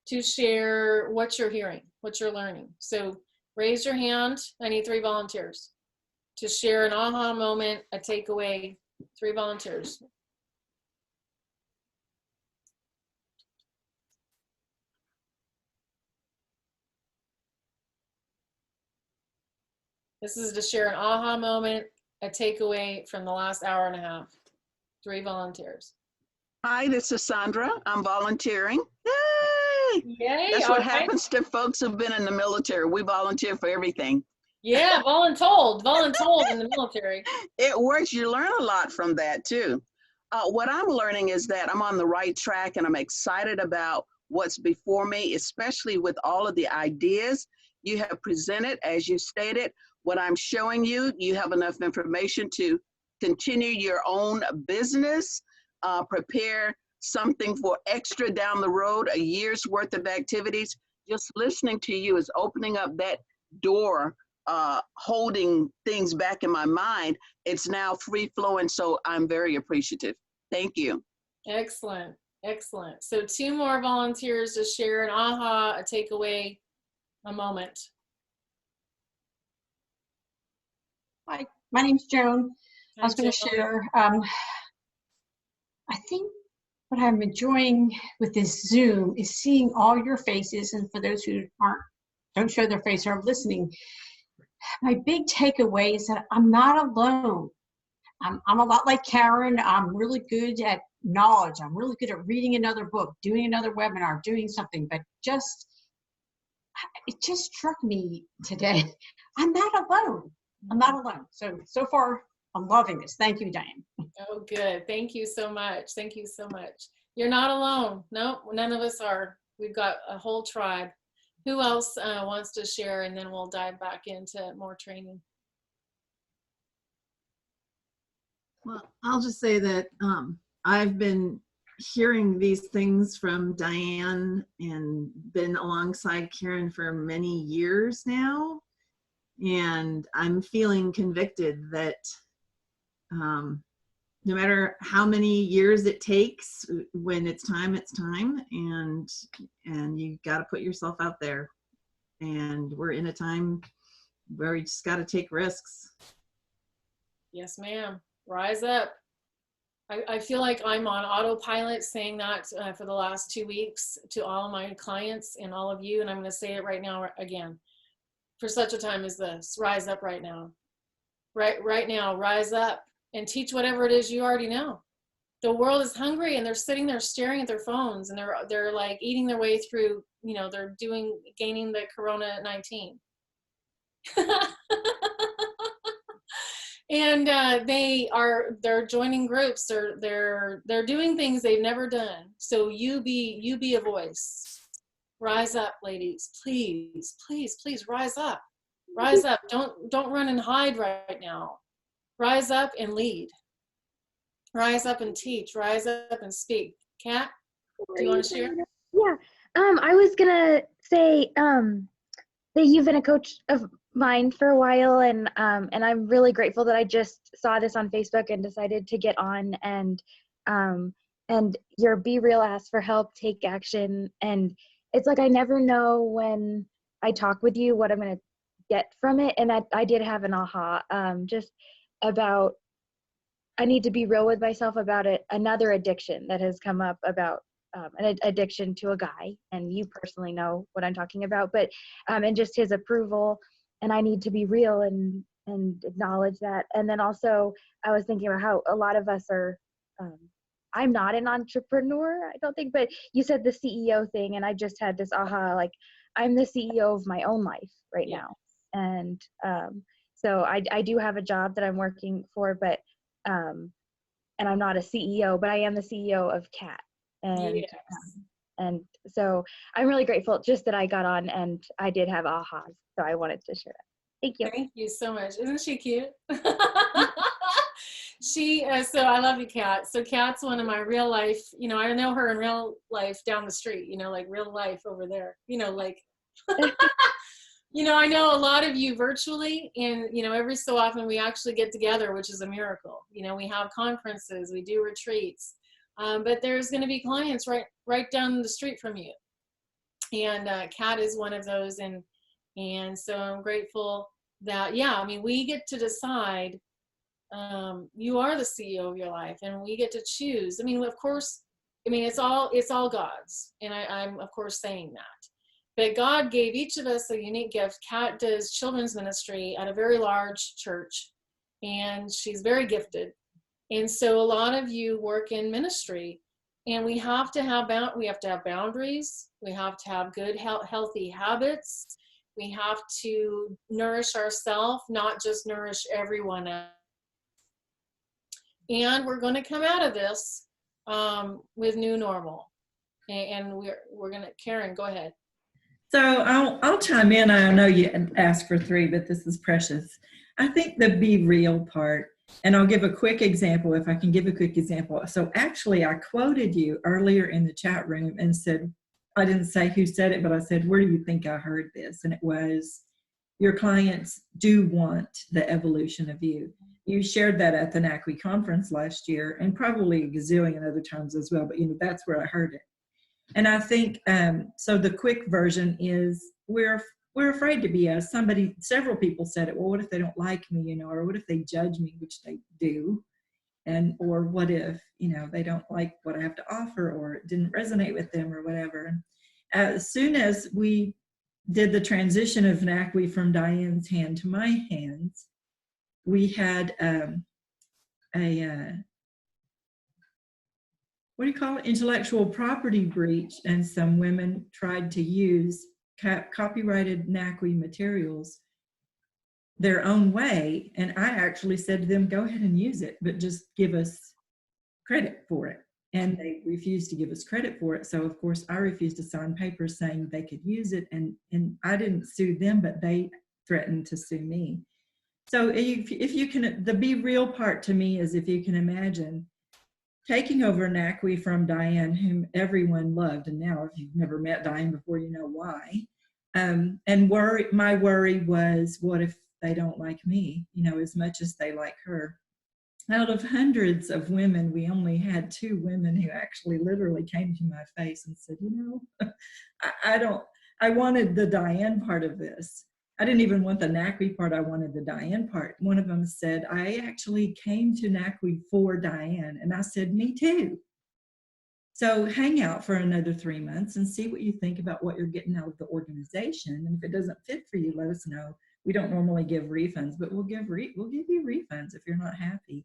to share what you're hearing, what you're learning. So raise your hand. I need 3 volunteers to share an aha moment, a takeaway. 3 volunteers. This is to share an aha moment, a takeaway from the last hour and a half. 3 volunteers. Hi, this is Sandra. I'm volunteering. Yay! Yay! That's what happens to folks who've been in the military. We volunteer for everything. Yeah, voluntold in the military. It works. You learn a lot from that too. What I'm learning is that I'm on the right track and I'm excited about what's before me, especially with all of the ideas you have presented. As you stated, what I'm showing you, you have enough information to continue your own business, prepare something for extra down the road, a year's worth of activities. Just listening to you is opening up that door, holding things back in my mind. It's now free flowing, so I'm very appreciative. Thank you. Excellent, excellent. So 2 more volunteers to share an aha, a takeaway, a moment. Hi, my name's Joan. Hi, I was going to Joan. share, I think what I'm enjoying with this Zoom is seeing all your faces, and for those who don't show their face or are listening, my big takeaway is that I'm not alone. I'm a lot like Karen. I'm really good at knowledge. I'm really good at reading another book, doing another webinar, doing something, but it just struck me today. I'm not alone. I'm not alone. So far, I'm loving this. Thank you, Diane. Oh, good. Thank you so much. Thank you so much. You're not alone. No, none of us are. We've got a whole tribe. Who else wants to share? And then we'll dive back into more training. Well, I'll just say that I've been hearing these things from Diane and been alongside Karen for many years now. And I'm feeling convicted that no matter how many years it takes, when it's time, and you got to put yourself out there. And we're in a time where we just got to take risks. Yes, ma'am. Rise up. I feel like I'm on autopilot saying that for the last 2 weeks to all my clients and all of you, and I'm going to say it right now again. For such a time as this, rise up right now. Right now, rise up and teach whatever it is you already know. The world is hungry and they're sitting there staring at their phones and they're like eating their way through, they're gaining the Corona-19. And they're joining groups. They're doing things they've never done. So you be a voice. Rise up, ladies. Please, please, please rise up. Rise up. Don't run and hide right now. Rise up and lead. Rise up and teach. Rise up and speak. Kat, do you want to share? Yeah. I was gonna say that you've been a coach of mine for a while, and I'm really grateful that I just saw this on Facebook and decided to get on, and your Be Real, ask for help, take action, and it's like I never know when I talk with you what I'm gonna get from it, and I did have an aha just about I need to be real with myself about another addiction that has come up, about an addiction to a guy, and you personally know what I'm talking about, but and just his approval, and I need to be real and acknowledge that. And then also I was thinking about how a lot of us are I'm not an entrepreneur, I don't think, but you said the CEO thing, and I just had this aha, like I'm the CEO of my own life right now. And so I do have a job that I'm working for, but and I'm not a CEO, but I am the CEO of CAT. And yes. And so I'm really grateful just that I got on and I did have ahas. So I wanted to share that. Thank you. Thank you so much. Isn't she cute? So I love you, Kat. So Kat's one of my real life, I know her in real life down the street, like real life over there, like, I know a lot of you virtually, and, every so often we actually get together, which is a miracle. We have conferences, we do retreats, but there's going to be clients right down the street from you. And Kat is one of those. And so I'm grateful that, we get to decide. You are the CEO of your life, and we get to choose. Of course, it's all God's, and I'm of course saying that. But God gave each of us a unique gift. Kat does children's ministry at a very large church, and she's very gifted. And so a lot of you work in ministry, and we have to have boundaries. We have to have good, healthy habits. We have to nourish ourselves, not just nourish everyone else. And we're going to come out of this with new normal. And we're going to, Karen, go ahead. So I'll chime in. I know you asked for 3, but this is precious. I think the be real part, and I'll give a quick example if I can give a quick example. So actually I quoted you earlier in the chat room and said, I didn't say who said it, but I said, where do you think I heard this? And it was, your clients do want the evolution of you. You shared that at the NACWI conference last year, and probably a gazillion other times as well, but that's where I heard it. And I think, so the quick version is, we're afraid to be us. Several people said it, well, what if they don't like me, or what if they judge me, which they do, or what if, they don't like what I have to offer, or it didn't resonate with them, or whatever. And as soon as we did the transition of NACWI from Diane's hand to my hands, we had what do you call it? Intellectual property breach, and some women tried to use copyrighted NACWI materials their own way. And I actually said to them, go ahead and use it, but just give us credit for it. And they refused to give us credit for it. So of course I refused to sign papers saying they could use it. And I didn't sue them, but they threatened to sue me. So if you can, the be real part to me is, if you can imagine taking over NACWI from Diane, whom everyone loved, and now if you've never met Diane before, you know why. And my worry was, what if they don't like me, as much as they like her? Out of hundreds of women, we only had 2 women who actually literally came to my face and said, I wanted the Diane part of this. I didn't even want the NACWI part, I wanted the Diane part. One of them said, I actually came to NACWI for Diane. And I said, me too. So hang out for another 3 months and see what you think about what you're getting out of the organization. And if it doesn't fit for you, let us know. We don't normally give refunds, but we'll give you refunds if you're not happy.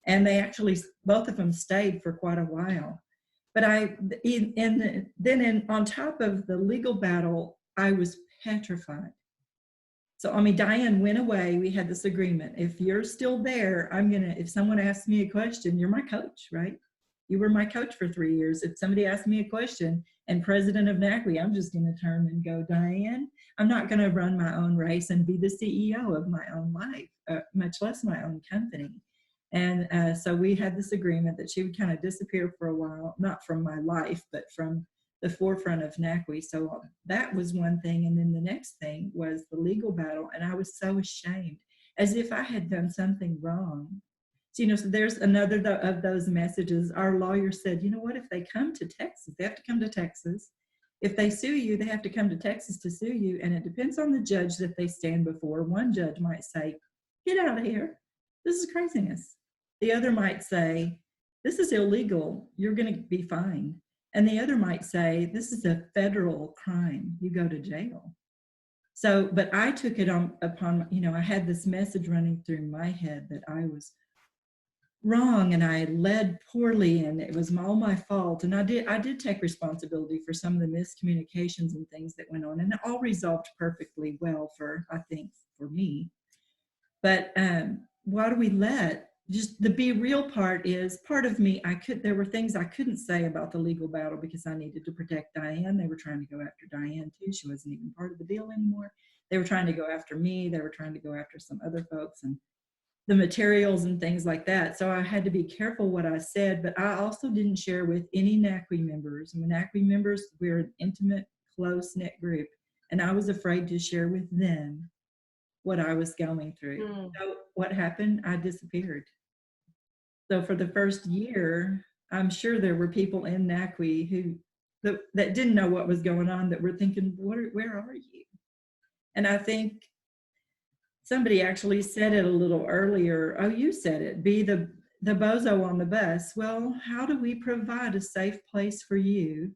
And they actually, both of them stayed for quite a while. But on top of the legal battle, I was petrified. So, Diane went away. We had this agreement. If you're still there, if someone asks me a question, you're my coach, right? You were my coach for 3 years. If somebody asks me a question and president of NACWI, I'm just going to turn and go, Diane, I'm not going to run my own race and be the CEO of my own life, much less my own company. And so we had this agreement that she would kind of disappear for a while, not from my life, but from the forefront of NACWI. So that was one thing. And then the next thing was the legal battle. And I was so ashamed, as if I had done something wrong. So, so there's another of those messages. Our lawyer said, what, if they come to Texas, they have to come to Texas. If they sue you, they have to come to Texas to sue you. And it depends on the judge that they stand before. One judge might say, get out of here. This is craziness. The other might say, this is illegal. You're going to be fined. And the other might say, this is a federal crime. You go to jail. So, but I took it upon, I had this message running through my head that I was wrong and I led poorly and it was all my fault. And I did take responsibility for some of the miscommunications and things that went on, and it all resolved perfectly well I think for me. But why do we let just the be real part is part of me. There were things I couldn't say about the legal battle because I needed to protect Diane. They were trying to go after Diane too. She wasn't even part of the deal anymore. They were trying to go after me. They were trying to go after some other folks and the materials and things like that. So I had to be careful what I said, but I also didn't share with any NACWE members. And NACWE members, we're an intimate, close-knit group, and I was afraid to share with them what I was going through. So what happened? I disappeared. So for the first year, I'm sure there were people in NACWE that didn't know what was going on, that were thinking, where are you? And I think somebody actually said it a little earlier. Oh, you said it, be the bozo on the bus. Well, how do we provide a safe place for you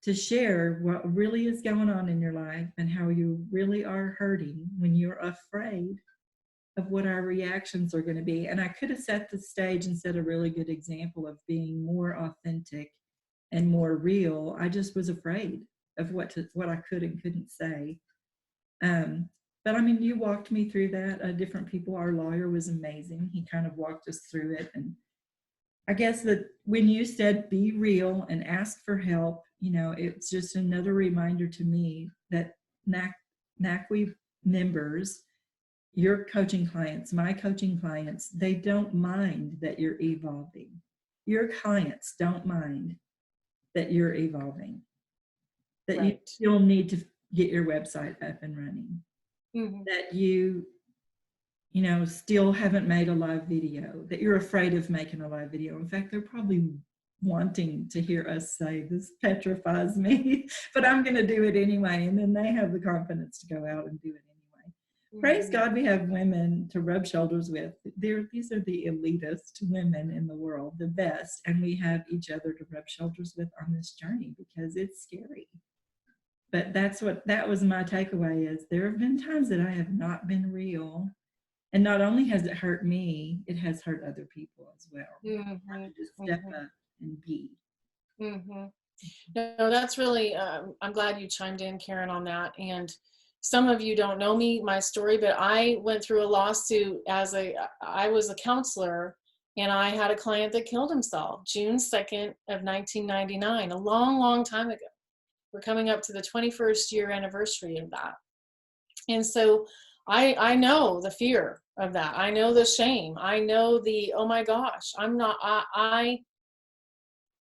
to share what really is going on in your life and how you really are hurting when you're afraid of what our reactions are going to be? And I could have set the stage and set a really good example of being more authentic and more real. I just was afraid of what I could and couldn't say. But I mean, you walked me through that. Different people, our lawyer was amazing. He kind of walked us through it. And I guess that when you said be real and ask for help, you know, it's just another reminder to me that NACWE members, your coaching clients, my coaching clients, they don't mind that you're evolving. Your clients don't mind that you're evolving, that right. You still need to get your website up and running. Mm-hmm. That you know, still haven't made a live video, that you're afraid of making a live video. In fact, they're probably wanting to hear us say, this petrifies me, but I'm going to do it anyway. And then they have the confidence to go out and do it anyway. Mm-hmm. Praise God, we have women to rub shoulders with. These are the elitist women in the world, the best. And we have each other to rub shoulders with on this journey because it's scary. But that was my takeaway, is there have been times that I have not been real. And not only has it hurt me, it has hurt other people as well. Mm-hmm. I have to just step up and be. Mm-hmm. No, that's really, I'm glad you chimed in, Karen, on that. And some of you don't know my story, but I went through a lawsuit I was a counselor, and I had a client that killed himself June 2nd of 1999, a long, long time ago. We're coming up to the 21st year anniversary of that. And so I know the fear of that. I know the shame. I know the, oh my gosh, I'm not, I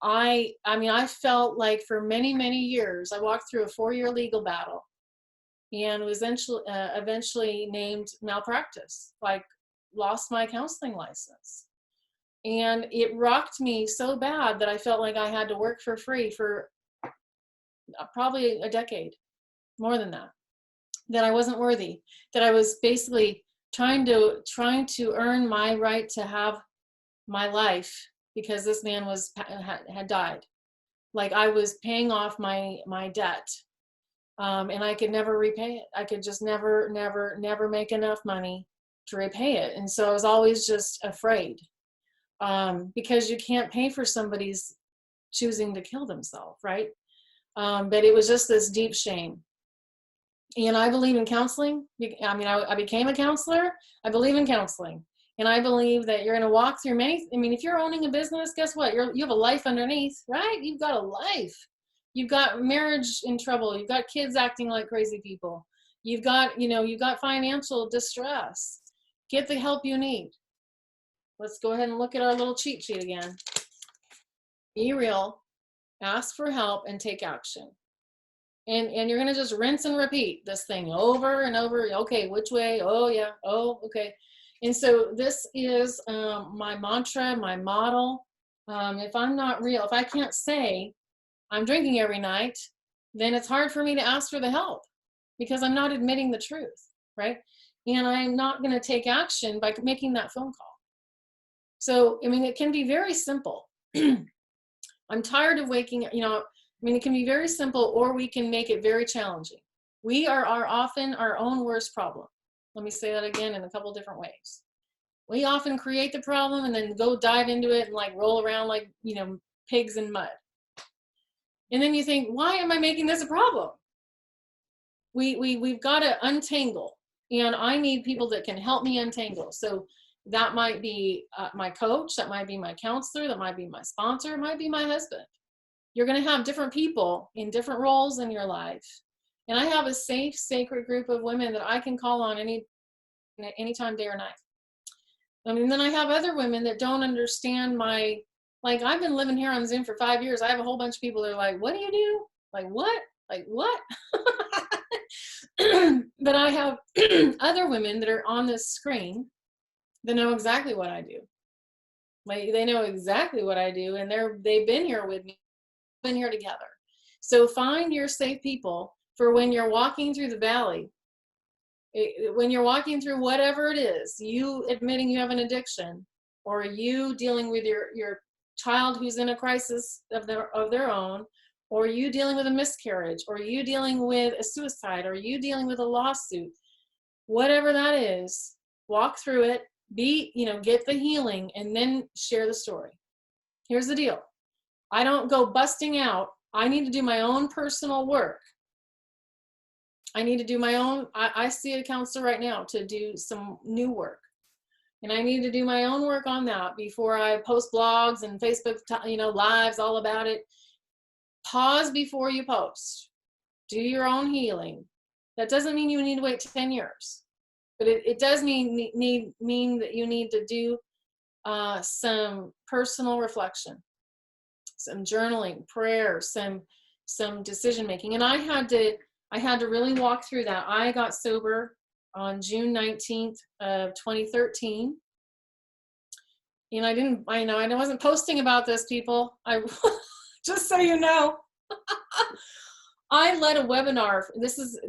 mean, I felt like for many, many years, I walked through a 4-year legal battle and was eventually named malpractice, like lost my counseling license. And it rocked me so bad that I felt like I had to work for free for probably a decade, more than that I wasn't worthy, that I was basically trying to earn my right to have my life because this man had died. Like I was paying off my debt, and I could never repay it. I could just never make enough money to repay it. And so I was always just afraid, because you can't pay for somebody's choosing to kill themselves, right? But it was just this deep shame. And I believe in counseling. I mean, I became a counselor. I believe in counseling. And I believe that you're going to walk through if you're owning a business, guess what? You have a life underneath, right? You've got a life. You've got marriage in trouble. You've got kids acting like crazy people. You've got financial distress. Get the help you need. Let's go ahead and look at our little cheat sheet again. Be real. Ask for help and take action. And you're going to just rinse and repeat this thing over and over. Okay, which way? Oh, yeah. Oh, okay. And so this is my mantra, my model. If I'm not real, if I can't say I'm drinking every night, then it's hard for me to ask for the help because I'm not admitting the truth, right? And I'm not going to take action by making that phone call. So, I mean, it can be very simple. I'm tired of waking up, it can be very simple, or we can make it very challenging. We are often our own worst problem. Let me say that again in a couple different ways. We often create the problem and then go dive into it and like roll around like, pigs in mud. And then you think, why am I making this a problem? We've got to untangle, and I need people that can help me untangle. So That might be my coach, that might be my counselor, that might be my sponsor, it might be my husband. You're going to have different people in different roles in your life. And I have a safe, sacred group of women that I can call on anytime, day or night. I mean, then I have other women that don't understand like I've been living here on Zoom for 5 years. I have a whole bunch of people that are like, what do you do? Like, what? Like, what? But I have other women that are on this screen that know exactly what I do. Like, they know exactly what I do, and they've been here with me, been here together. So find your safe people for when you're walking through the valley. When you're walking through whatever it is, you admitting you have an addiction, or you dealing with your child who's in a crisis of their own, or you dealing with a miscarriage, or you dealing with a suicide, or you dealing with a lawsuit, whatever that is, walk through it, get the healing, and then share the story. Here's the deal. I don't go busting out. I need to do my own personal work. I need to do my own, I see a counselor right now to do some new work. And I need to do my own work on that before I post blogs and Facebook, lives all about it. Pause before you post. Do your own healing. That doesn't mean you need to wait 10 years. But it does mean that you need to do some personal reflection, some journaling, prayer, some decision making. And I had to really walk through that. I got sober on June 19th of 2013. And I wasn't posting about this, people. Just so you know. I led a webinar.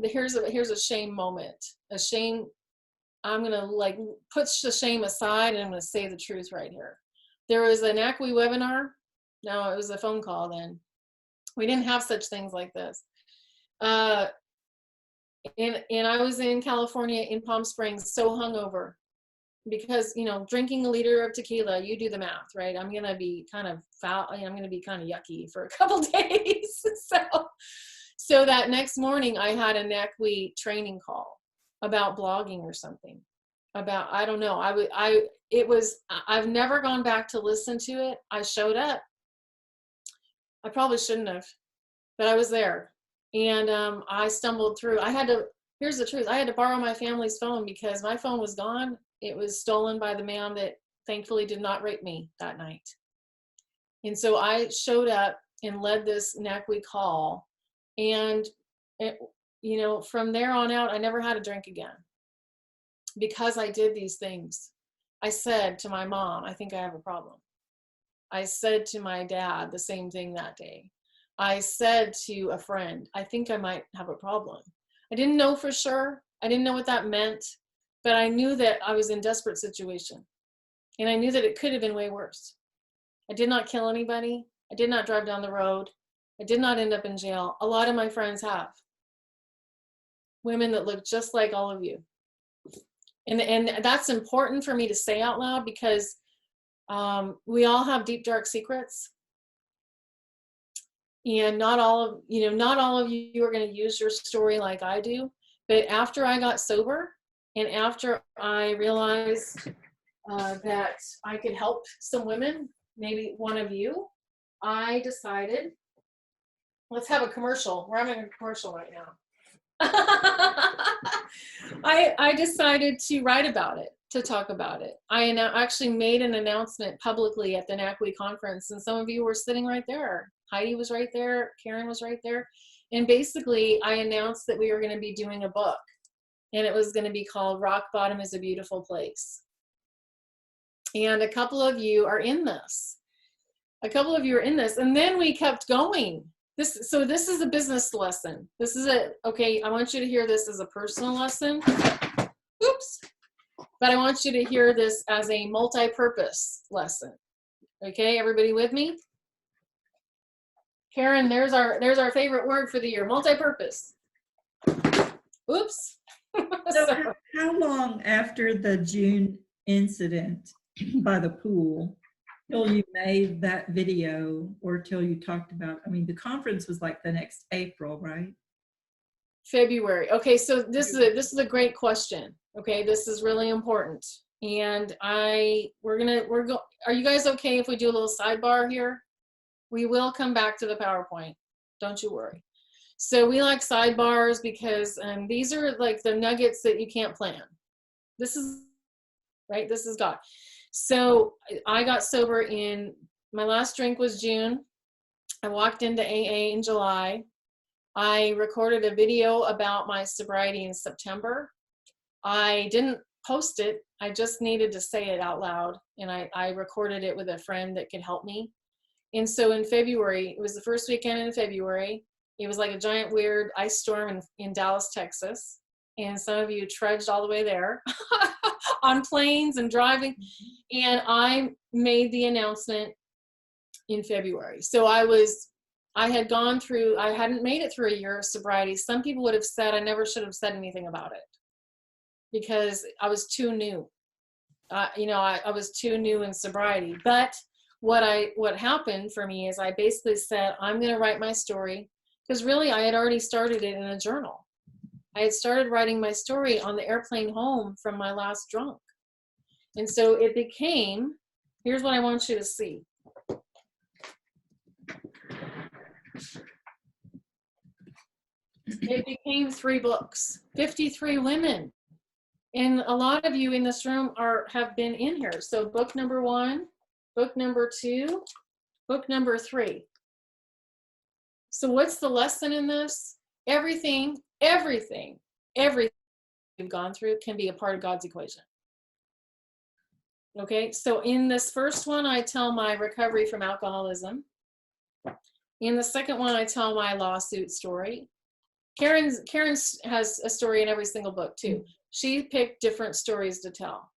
Here's a shame moment. A shame. I'm going to put the shame aside, and I'm going to say the truth right here. There was an NACWI webinar. No, it was a phone call then. We didn't have such things like this. And I was in California, in Palm Springs, so hungover because, drinking a liter of tequila, you do the math, right? I'm going to be kind of foul. I'm going to be kind of yucky for a couple days. So that next morning I had a NACWI training call about blogging or something. I don't know. I've never gone back to listen to it. I showed up. I probably shouldn't have, but I was there. And I stumbled through. Here's the truth. I had to borrow my family's phone because my phone was gone. It was stolen by the man that thankfully did not rape me that night. And so I showed up and led this NACWI call. And, from there on out, I never had a drink again because I did these things. I said to my mom, I think I have a problem. I said to my dad the same thing that day. I said to a friend, I think I might have a problem. I didn't know for sure. I didn't know what that meant, but I knew that I was in a desperate situation. And I knew that it could have been way worse. I did not kill anybody. I did not drive down the road. I did not end up in jail. A lot of my friends have. Women that look just like all of you. And that's important for me to say out loud because we all have deep, dark secrets. And not all of you are going to use your story like I do. But after I got sober and after I realized that I could help some women, maybe one of you, I decided, let's have a commercial. We're having a commercial right now. I decided to write about it, to talk about it. I actually made an announcement publicly at the NACWI conference, and some of you were sitting right there. Heidi was right there. Karen was right there. And basically, I announced that we were going to be doing a book, and it was going to be called Rock Bottom is a Beautiful Place. And a couple of you are in this. And then we kept going. So this is a business lesson. Okay, I want you to hear this as a personal lesson. Oops. But I want you to hear this as a multi-purpose lesson. Okay, everybody with me? Karen, there's our favorite word for the year, multi-purpose. Oops. So how long after the June incident by the pool till you made that video or till you talked about, the conference was like the next April, right? February. Okay, so this is a great question. Okay, this is really important. And are you guys okay if we do a little sidebar here? We will come back to the PowerPoint. Don't you worry. So we like sidebars because these are like the nuggets that you can't plan. This is, right? This is God. So I got sober my last drink was June. I walked into AA in July. I recorded a video about my sobriety in September. I didn't post it. I just needed to say it out loud. And I recorded it with a friend that could help me. And so in February, it was the first weekend in February. It was like a giant weird ice storm in Dallas, Texas. And some of you trudged all the way there on planes and driving. And I made the announcement in February. So I hadn't made it through a year of sobriety. Some people would have said I never should have said anything about it because I was too new. I was too new in sobriety. But what happened for me is I basically said, I'm going to write my story, because really I had already started it in a journal. I had started writing my story on the airplane home from my last drunk. And so it became, here's what I want you to see. It became 3 books, 53 women. And a lot of you in this room have been in here. So book number 1, book number 2, book number 3. So what's the lesson in this? Everything you've gone through can be a part of God's equation. Okay, so in this first one, I tell my recovery from alcoholism. In the second one, I tell my lawsuit story. Karen has a story in every single book too. She picked different stories to tell.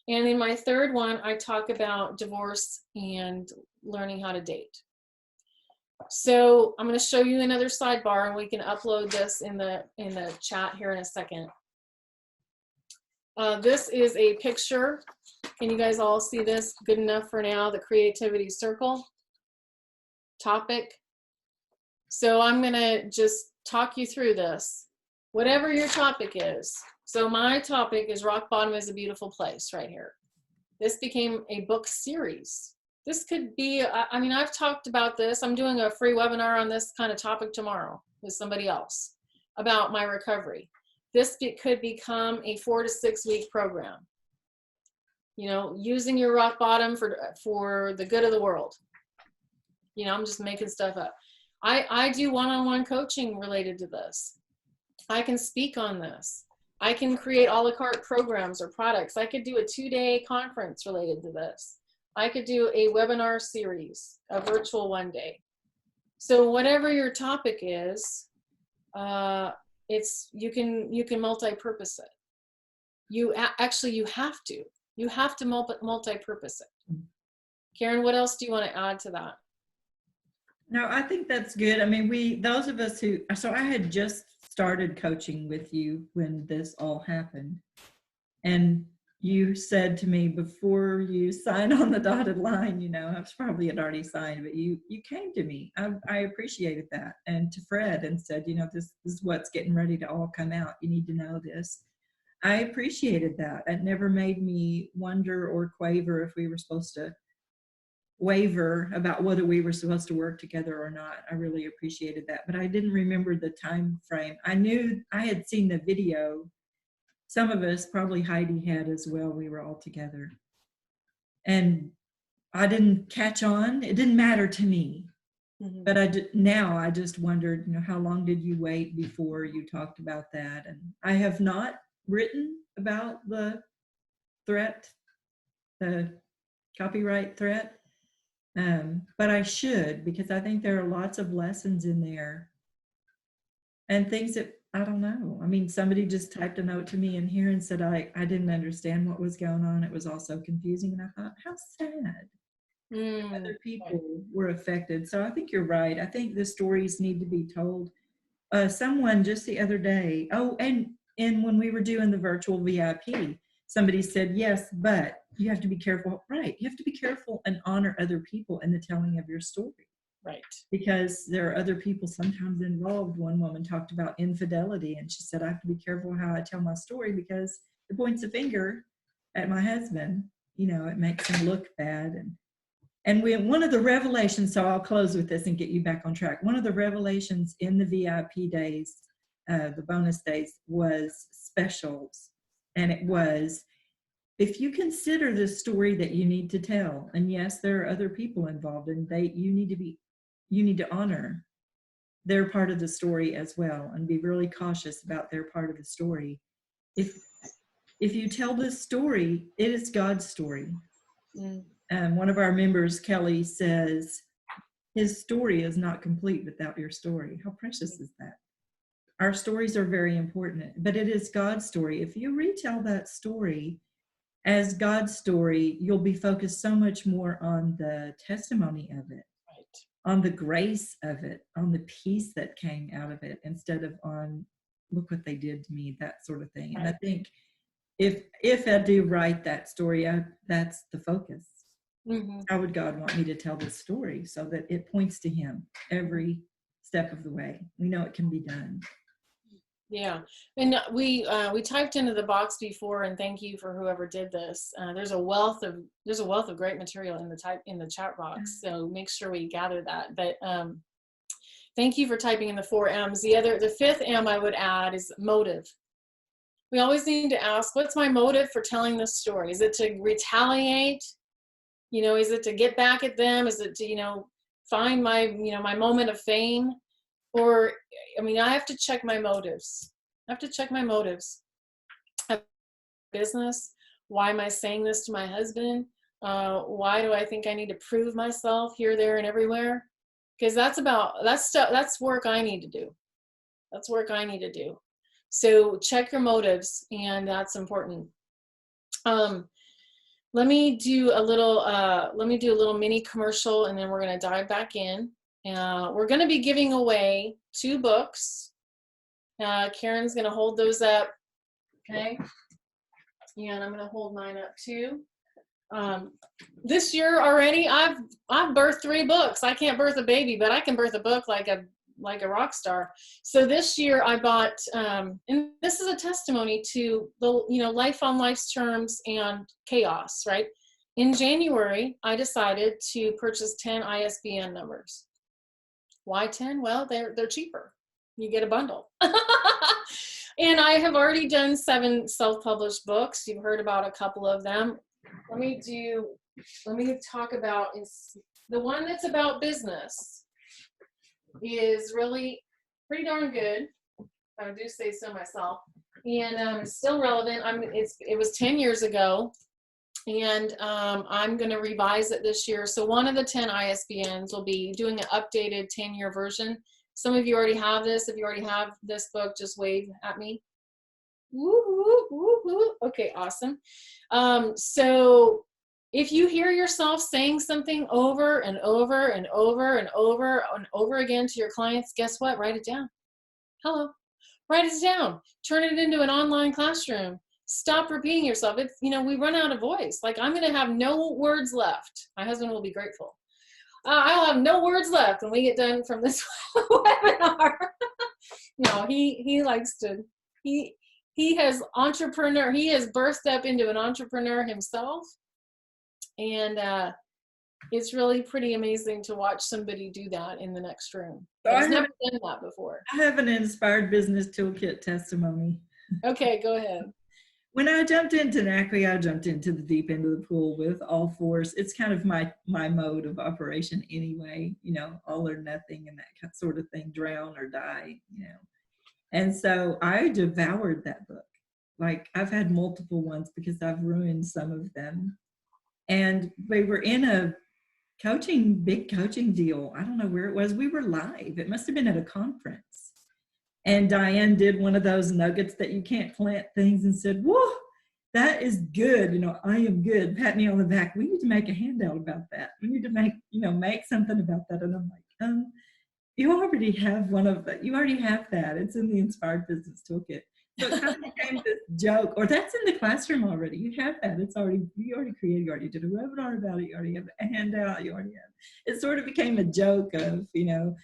And in my third one, I talk about divorce and learning how to date. So I'm going to show you another sidebar, and we can upload this in the chat here in a second. This is a picture. Can you guys all see this? Good enough for now, the creativity circle topic. So I'm going to just talk you through this. Whatever your topic is. So my topic is Rock Bottom is a Beautiful Place right here. This became a book series. This could be, I've talked about this. I'm doing a free webinar on this kind of topic tomorrow with somebody else about my recovery. This could become a 4 to 6 week program. Using your rock bottom for the good of the world. I'm just making stuff up. I do one-on-one coaching related to this. I can speak on this. I can create a la carte programs or products. I could do a 2-day conference related to this. I could do a webinar series, a virtual 1-day. So whatever your topic is, you can multi-purpose it. You have to multi-purpose it. Karen, what else do you want to add to that? No, I think that's good. Those of us so I had just started coaching with you when this all happened. And you said to me before you signed on the dotted line, I was probably had already signed, but you came to me. I appreciated that. And to Fred and said, this is what's getting ready to all come out. You need to know this. I appreciated that. It never made me wonder or quaver if we were supposed to waver about whether we were supposed to work together or not. I really appreciated that, but I didn't remember the time frame. I knew I had seen the video. Some of us, probably Heidi had as well. We were all together, and I didn't catch on. It didn't matter to me. Mm-hmm. But now I just wondered, how long did you wait before you talked about that? And I have not written about the threat, the copyright threat. But I should, because I think there are lots of lessons in there and things that I don't know. Somebody just typed a note to me in here and said, I didn't understand what was going on. It was all so confusing. And I thought, how sad. Other people were affected. So I think you're right. I think the stories need to be told. Someone just the other day, and when we were doing the virtual VIP, somebody said, yes, but you have to be careful. Right. You have to be careful and honor other people in the telling of your story. Right. Because there are other people sometimes involved. One woman talked about infidelity, and she said, I have to be careful how I tell my story because it points a finger at my husband. You know, it makes him look bad. And one of the revelations, so I'll close with this and get you back on track. One of the revelations in the VIP days, the bonus days, was specials. And it was, if you consider the story that you need to tell, and yes, there are other people involved, and you need to honor their part of the story as well, and be really cautious about their part of the story. If you tell this story, it is God's story. One of our members, Kelly, says, his story is not complete without your story. How precious is that? Our stories are very important, but it is God's story. If you retell that story as God's story, you'll be focused so much more on the testimony of it, on the grace of it, on the peace that came out of it, instead of on, look what they did to me, that sort of thing. And I think if I do write that story, that's the focus. How would God want me to tell this story so that it points to him every step of the way? We know it can be done. Yeah, and we typed into the box before, and thank you for whoever did this. There's a wealth of great material in the chat box, so make sure we gather that. But thank you for typing in the 4 M's. The 5th M I would add is motive. We always need to ask, what's my motive for telling this story? Is it to retaliate? You know, is it to get back at them? Is it to, you know, find my, you know, my moment of fame? Or, I mean, I have to check my motives. I have to check my motives. Business. Why am I saying this to my husband? Why do I think I need to prove myself here, there, and everywhere? Because that's work I need to do. That's work I need to do. So check your motives, and that's important. Let me do a little mini commercial, and then we're going to dive back in. We're going to be giving away 2 books. Karen's going to hold those up. Okay. And I'm going to hold mine up too. This year already, I've birthed 3 books. I can't birth a baby, but I can birth a book like a rock star. So this year I bought, and this is a testimony to the, you know, life on life's terms and chaos, right? In January, I decided to purchase 10 ISBN numbers. Why 10? Well, they're cheaper. You get a bundle. And I have already done 7 self-published books. You've heard about a couple of them. Let me talk about the one that's about business is really pretty darn good. I do say so myself. And it's still relevant. It was 10 years ago. And I'm going to revise it this year. So one of the 10 ISBNs will be doing an updated 10-year version. Some of you already have this. If you already have this book, just wave at me. Woo, woo, woo, woo. Okay, awesome. So if you hear yourself saying something over and over and over and over and over again to your clients, guess what? Write it down. Hello. Write it down. Turn it into an online classroom. Stop repeating yourself. It's, you know, we run out of voice. Like, I'm going to have no words left. My husband will be grateful. I'll have no words left when we get done from this webinar. No, he likes to, he has birthed up into an entrepreneur himself. And it's really pretty amazing to watch somebody do that in the next room. I've never done that before. I have an Inspired Business Toolkit testimony. Okay, go ahead. When I jumped into NACWI, I jumped into the deep end of the pool with all force. It's kind of my mode of operation anyway, you know, all or nothing and that sort of thing, drown or die, you know. And so I devoured that book. Like, I've had multiple ones because I've ruined some of them. And we were in a big coaching deal. I don't know where it was. We were live. It must have been at a conference. And Diane did one of those nuggets that you can't plant things and said, whoa, that is good. You know, I am good. Pat me on the back. We need to make a handout about that. We need to make something about that. And I'm like, you already have you already have that. It's in the Inspired Business Toolkit. So it kind of became this joke, or that's in the classroom already. You have that. You already created, you already did a webinar about it. You already have a handout. You already have. It sort of became a joke of, you know,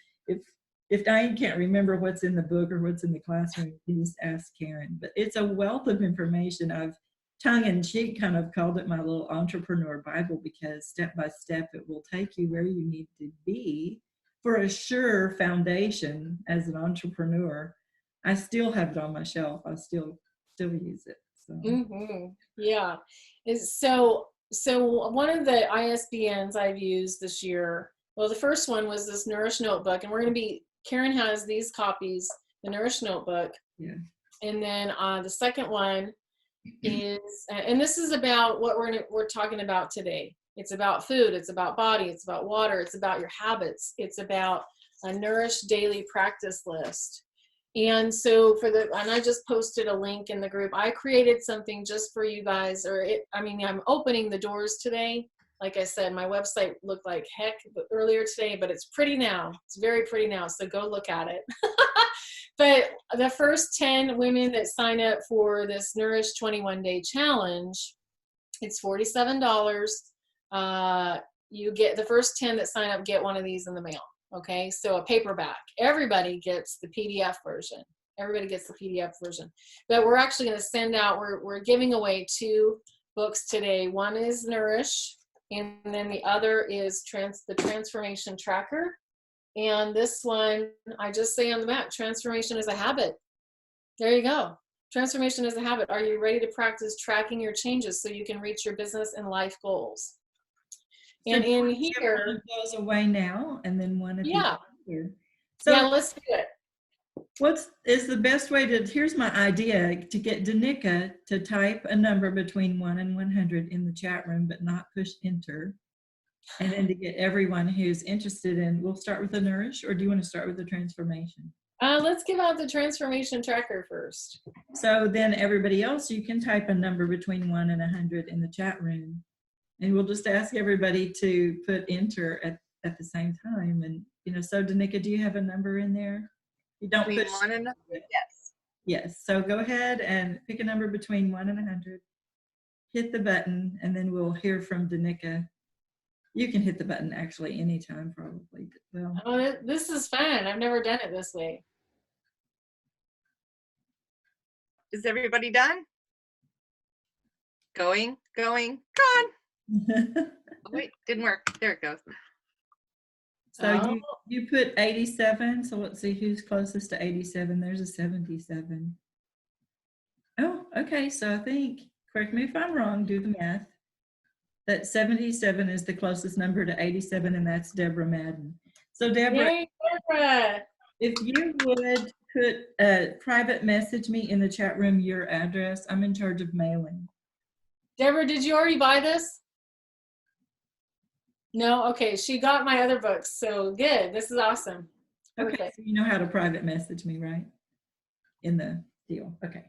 if Diane can't remember what's in the book or what's in the classroom, you just ask Karen. But it's a wealth of information. I've tongue in cheek kind of called it my little entrepreneur Bible, because step by step it will take you where you need to be for a sure foundation as an entrepreneur. I still have it on my shelf. I still use it. So. Yeah. So one of the ISBNs I've used this year, well, the first one was this Nourish notebook, and we're going to be, Karen has these copies, the Nourish notebook. Yeah. And then the second one is, and this is about what we're talking about today. It's about food, it's about body, it's about water, it's about your habits, it's about a Nourish daily practice list. And so and I just posted a link in the group. I created something just for you guys, I'm opening the doors today. Like I said, my website looked like heck earlier today, but it's pretty now. It's very pretty now, so go look at it. But the first 10 women that sign up for this Nourish 21-day challenge, it's $47. You get the first 10 that sign up get one of these in the mail. Okay, so a paperback. Everybody gets the PDF version. Everybody gets the PDF version. But we're actually going to send out, we're giving away 2 books today. One is Nourish, and then the other is the Transformation Tracker. And this one, I just say on the back, transformation is a habit. There you go. Transformation is a habit. Are you ready to practice tracking your changes so you can reach your business and life goals? And So in here, one goes away now, and then one at the end. So yeah, let's do it. What is the best way to? Here's my idea: to get Danica to type a number between 1 and 100 in the chat room, but not push enter, and then to get everyone who's interested in. We'll start with the Nourish, or do you want to start with the Transformation? Let's give out the Transformation Tracker first. So then everybody else, you can type a number between 1 and 100 in the chat room. And we'll just ask everybody to put enter at the same time. And, so Danica, do you have a number in there? You don't between push. 1 and 100, yes. Yes. So go ahead and pick a number between 1 and 100. Hit the button, and then we'll hear from Danica. You can hit the button actually anytime, probably. Well, oh, this is fun. I've never done it this way. Is everybody done? Going, gone. Oh, wait, didn't work. There it goes. So you put 87. So let's see who's closest to 87. There's a 77. Oh, okay. So I think, correct me if I'm wrong, do the math. That 77 is the closest number to 87, and that's Deborah Madden. So Deborah, yay, Deborah, if you would put private message me in the chat room your address. I'm in charge of mailing. Deborah, did you already buy this? No? Okay, she got my other books, so good. This is awesome. Okay, so you know how to private message me, right? In the deal. Okay.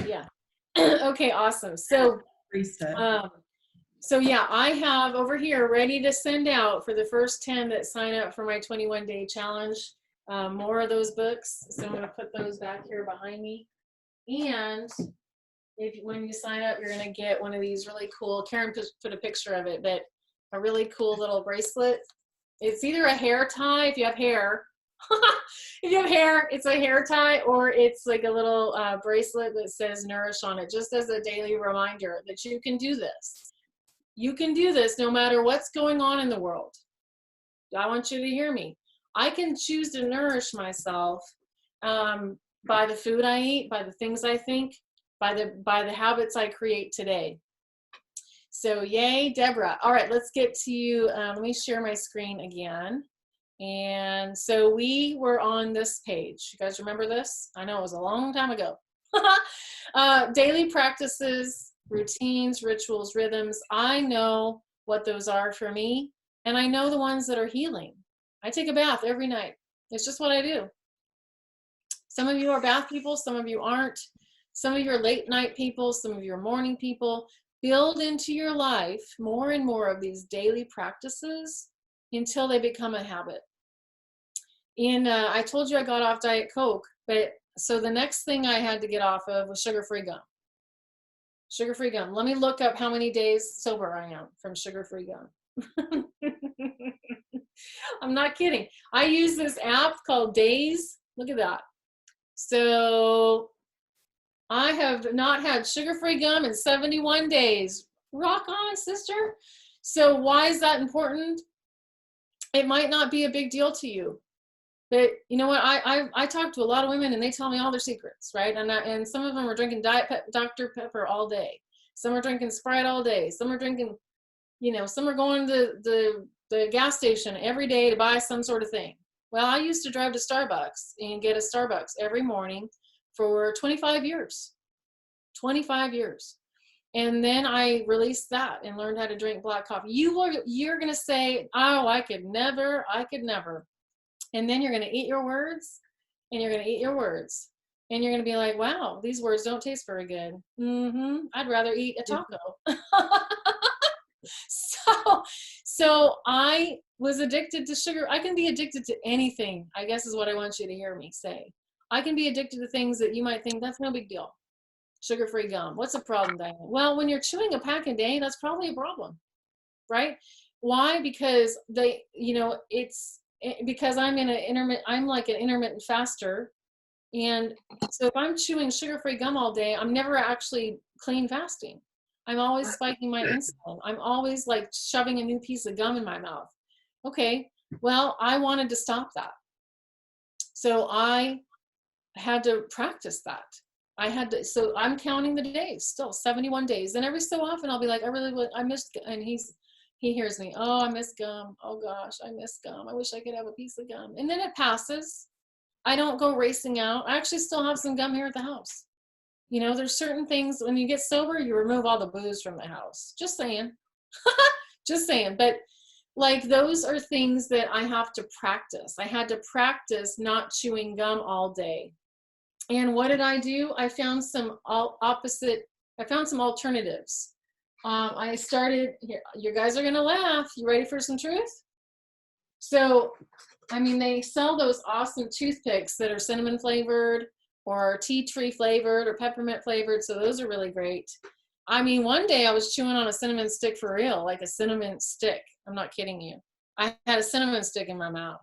Yeah. Okay, awesome. So, free stuff. So yeah, I have over here ready to send out for the first 10 that sign up for my 21-day challenge. More of those books. So I'm going to put those back here behind me. And when you sign up, you're going to get one of these really cool, Karen put a picture of it, but a really cool little bracelet. It's either a hair tie, if you have hair. If you have hair, it's a hair tie, or it's like a little bracelet that says Nourish on it, just as a daily reminder that you can do this. You can do this no matter what's going on in the world. I want you to hear me. I can choose to nourish myself by the food I eat, by the things I think, by the habits I create today. So yay, Deborah. All right, let's get to you. Let me share my screen again. And so we were on this page. You guys remember this? I know it was a long time ago. Daily practices, routines, rituals, rhythms. I know what those are for me, and I know the ones that are healing. I take a bath every night. It's just what I do. Some of you are bath people, some of you aren't. Some of you are late night people, some of you are morning people. Build into your life more and more of these daily practices until they become a habit. I told you I got off Diet Coke, but so the next thing I had to get off of was sugar-free gum. Sugar-free gum. Let me look up how many days sober I am from sugar-free gum. I'm not kidding. I use this app called Days. Look at that. So I have not had sugar-free gum in 71 days. Rock on, sister. So why is that important? It might not be a big deal to you, but you know what? I talk to a lot of women and they tell me all their secrets, right? And some of them are drinking Dr. Pepper all day. Some are drinking Sprite all day. Some are drinking, you know, some are going to the gas station every day to buy some sort of thing. Well, I used to drive to Starbucks and get a Starbucks every morning for 25 years. 25 years. And then I released that and learned how to drink black coffee. You're going to say, oh, I could never. And then you're going to eat your words, and you're going to eat your words. And you're going to be like, wow, these words don't taste very good. I'd rather eat a taco. So I was addicted to sugar. I can be addicted to anything, I guess is what I want you to hear me say. I can be addicted to things that you might think that's no big deal. Sugar-free gum. What's the problem, Diane? Well, when you're chewing a pack a day, that's probably a problem, right? Why? Because because I'm like an intermittent faster. And so if I'm chewing sugar-free gum all day, I'm never actually clean fasting. I'm always spiking my insulin. I'm always like shoving a new piece of gum in my mouth. Okay, well, I wanted to stop that. So I had to practice that. So I'm counting the days, still 71 days. And every so often I'll be like, I miss, and he hears me, oh, I miss gum. Oh gosh, I miss gum. I wish I could have a piece of gum. And then it passes. I don't go racing out. I actually still have some gum here at the house. You know, there's certain things when you get sober, you remove all the booze from the house. Just saying. Just saying. But like those are things that I have to practice. I had to practice not chewing gum all day. And what did I do? I found some alternatives. I started, here, you guys are gonna laugh. You ready for some truth? So, I mean, they sell those awesome toothpicks that are cinnamon flavored or tea tree flavored or peppermint flavored. So those are really great. I mean, one day I was chewing on a cinnamon stick for real, like a cinnamon stick. I'm not kidding you. I had a cinnamon stick in my mouth.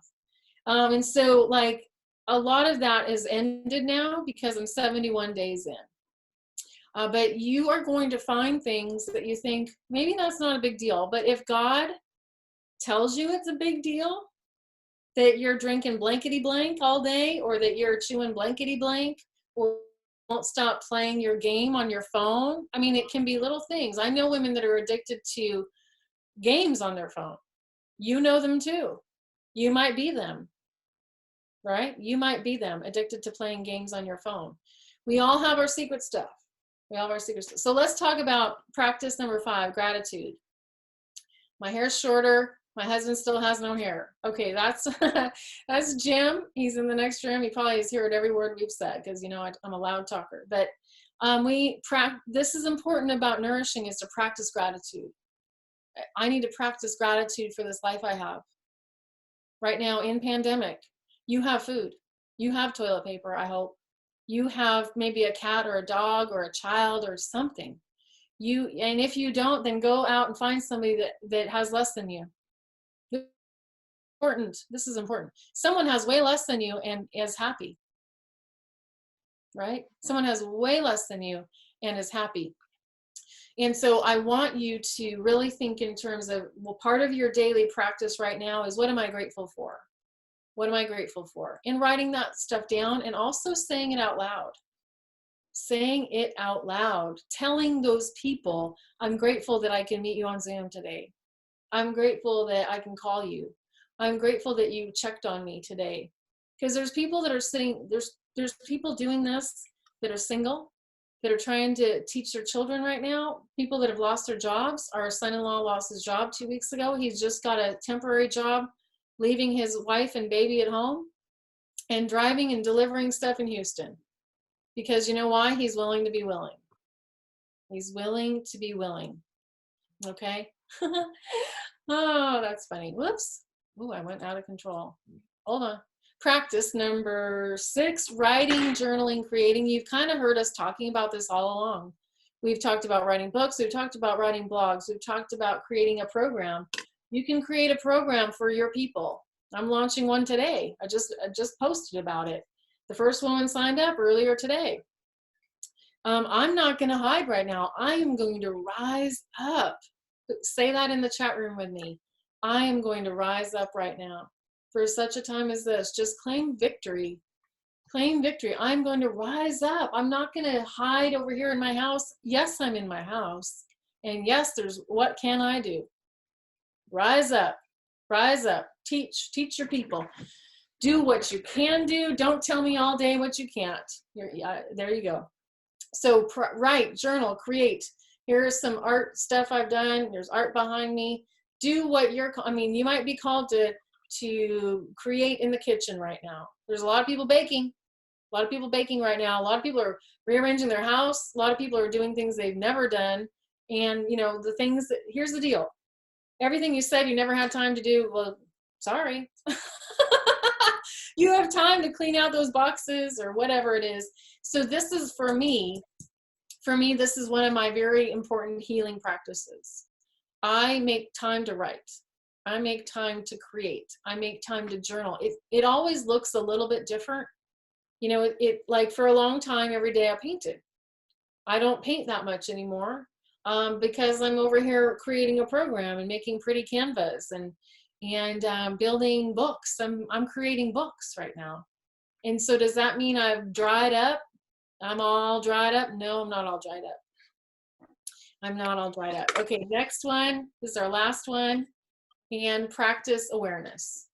And so like, a lot of that is ended now because I'm 71 days in. But you are going to find things that you think, maybe that's not a big deal. But if God tells you it's a big deal, that you're drinking blankety blank all day, or that you're chewing blankety blank, or won't stop playing your game on your phone. I mean, it can be little things. I know women that are addicted to games on their phone. You know them too. You might be them. Right? You might be them, addicted to playing games on your phone. We all have our secret stuff. We all have our secret stuff. So let's talk about practice number 5, gratitude. My hair's shorter. My husband still has no hair. Okay, that's Jim. He's in the next room. He probably has heard every word we've said because, you know, I'm a loud talker. But this is important about nourishing, is to practice gratitude. I need to practice gratitude for this life I have. Right now in pandemic, you have food, you have toilet paper, I hope. You have maybe a cat or a dog or a child or something. And if you don't, then go out and find somebody that has less than you. This is important. Someone has way less than you and is happy, right? Someone has way less than you and is happy. And so I want you to really think in terms of, well, part of your daily practice right now is, what am I grateful for? What am I grateful for? And writing that stuff down, and also saying it out loud. Saying it out loud. Telling those people, I'm grateful that I can meet you on Zoom today. I'm grateful that I can call you. I'm grateful that you checked on me today. Because there's people that are sitting, there's people doing this that are single, that are trying to teach their children right now. People that have lost their jobs. Our son-in-law lost his job 2 weeks ago. He's just got a temporary job, leaving his wife and baby at home and driving and delivering stuff in Houston. Because you know why? He's willing to be willing. He's willing to be willing. Okay? Oh, that's funny. Whoops. Oh, I went out of control. Hold on. Practice number 6, writing, journaling, creating. You've kind of heard us talking about this all along. We've talked about writing books. We've talked about writing blogs. We've talked about creating a program. You can create a program for your people. I'm launching one today. I just posted about it. The first woman signed up earlier today. I'm not going to hide right now. I am going to rise up. Say that in the chat room with me. I am going to rise up right now for such a time as this. Just claim victory. Claim victory. I'm going to rise up. I'm not going to hide over here in my house. Yes, I'm in my house. And yes, what can I do? Rise up. Rise up. Teach your people. Do what you can do. Don't tell me all day what you can't. There you go. So write, journal, create. Here's some art stuff I've done. There's art behind me. Do what you might be called to create in the kitchen right now. There's a lot of people baking. A lot of people baking right now. A lot of people are rearranging their house. A lot of people are doing things they've never done. And here's the deal. Everything you said you never had time to do, well, sorry. You have time to clean out those boxes or whatever it is. So this is for me, this is one of my very important healing practices. I make time to write. I make time to create. I make time to journal. It always looks a little bit different. Like for a long time, every day I painted. I don't paint that much anymore because I'm over here creating a program and making pretty canvas and building books. I'm creating books right now. And so does that mean I've dried up? I'm all dried up? No, I'm not all dried up. I'm not all dried up. Okay, next one. This is our last one. And practice awareness.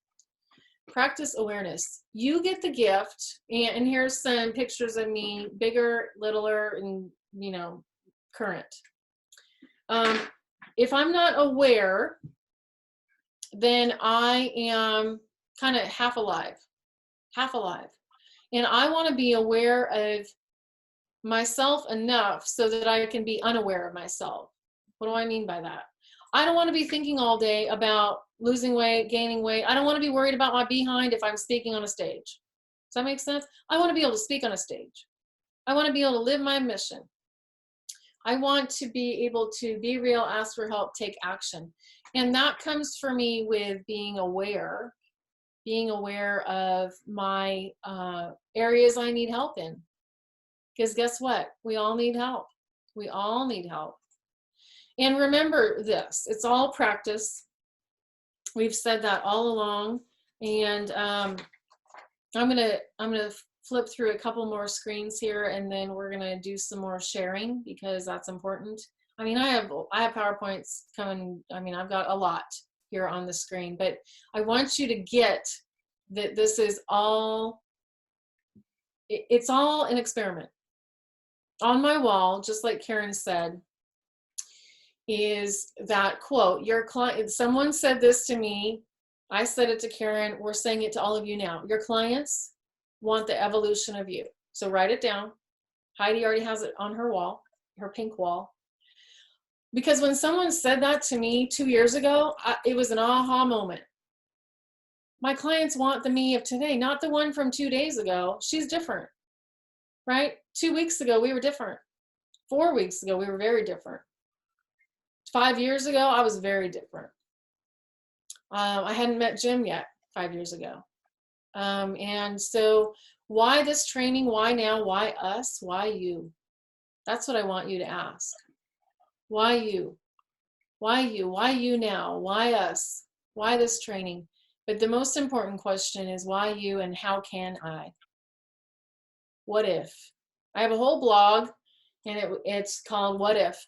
Practice awareness. You get the gift, and here's some pictures of me, bigger, littler, and current. If I'm not aware, then I am kind of half alive. And I want to be aware of myself enough so that I can be unaware of myself. What do I mean by that? I don't want to be thinking all day about losing weight, gaining weight. I don't want to be worried about my behind if I'm speaking on a stage. Does that make sense? I want to be able to speak on a stage. I want to be able to live my mission. I want to be able to be real, ask for help, take action. And that comes for me with being aware of my areas I need help in. Because guess what? We all need help. We all need help. And remember this, it's all practice. We've said that all along. And I'm gonna flip through a couple more screens here, and then we're gonna do some more sharing because that's important. I mean, I have PowerPoints coming. I mean, I've got a lot here on the screen, but I want you to get that this is all, it's all an experiment. On my wall, just like Karen said, is that quote, your client, someone said this to me, I said it to Karen, we're saying it to all of you now. Your clients want the evolution of you. So write it down. Heidi already has it on her wall, her pink wall. Because when someone said that to me 2 years ago, it was an aha moment. My clients want the me of today, not the one from 2 days ago. She's different, right? 2 weeks ago, we were different. 4 weeks ago, we were very different. 5 years ago, I was very different. I hadn't met Jim yet 5 years ago. And so why this training? Why now? Why us? Why you? That's what I want you to ask. Why you? Why you? Why you now? Why us? Why this training? But the most important question is why you and how can I? What if? I have a whole blog and it's called What If?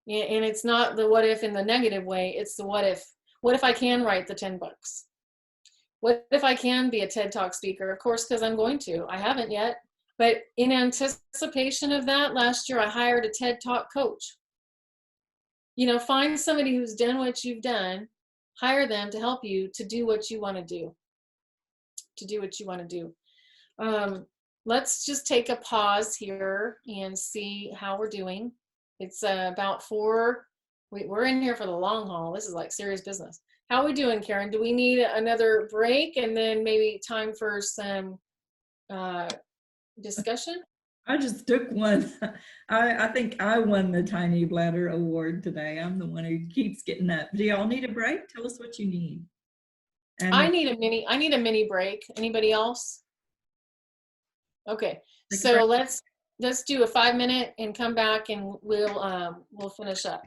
And it's not the what if in the negative way, it's the what if. What if I can write the 10 books? What if I can be a TED Talk speaker? Of course, because I'm going to. I haven't yet. But in anticipation of that, last year I hired a TED Talk coach. Find somebody who's done what you've done, hire them to help you to do what you want to do. To do what you want to do. Let's just take a pause here and see how we're doing. It's about 4. We're in here for the long haul. This is like serious business. How are we doing, Karen? Do we need another break and then maybe time for some discussion? I just took one. I think I won the Tiny Bladder Award today. I'm the one who keeps getting up. Do y'all need a break? Tell us what you need. And I need a mini break. Anybody else? Okay. So let's let's do a 5-minute and come back and we'll finish up.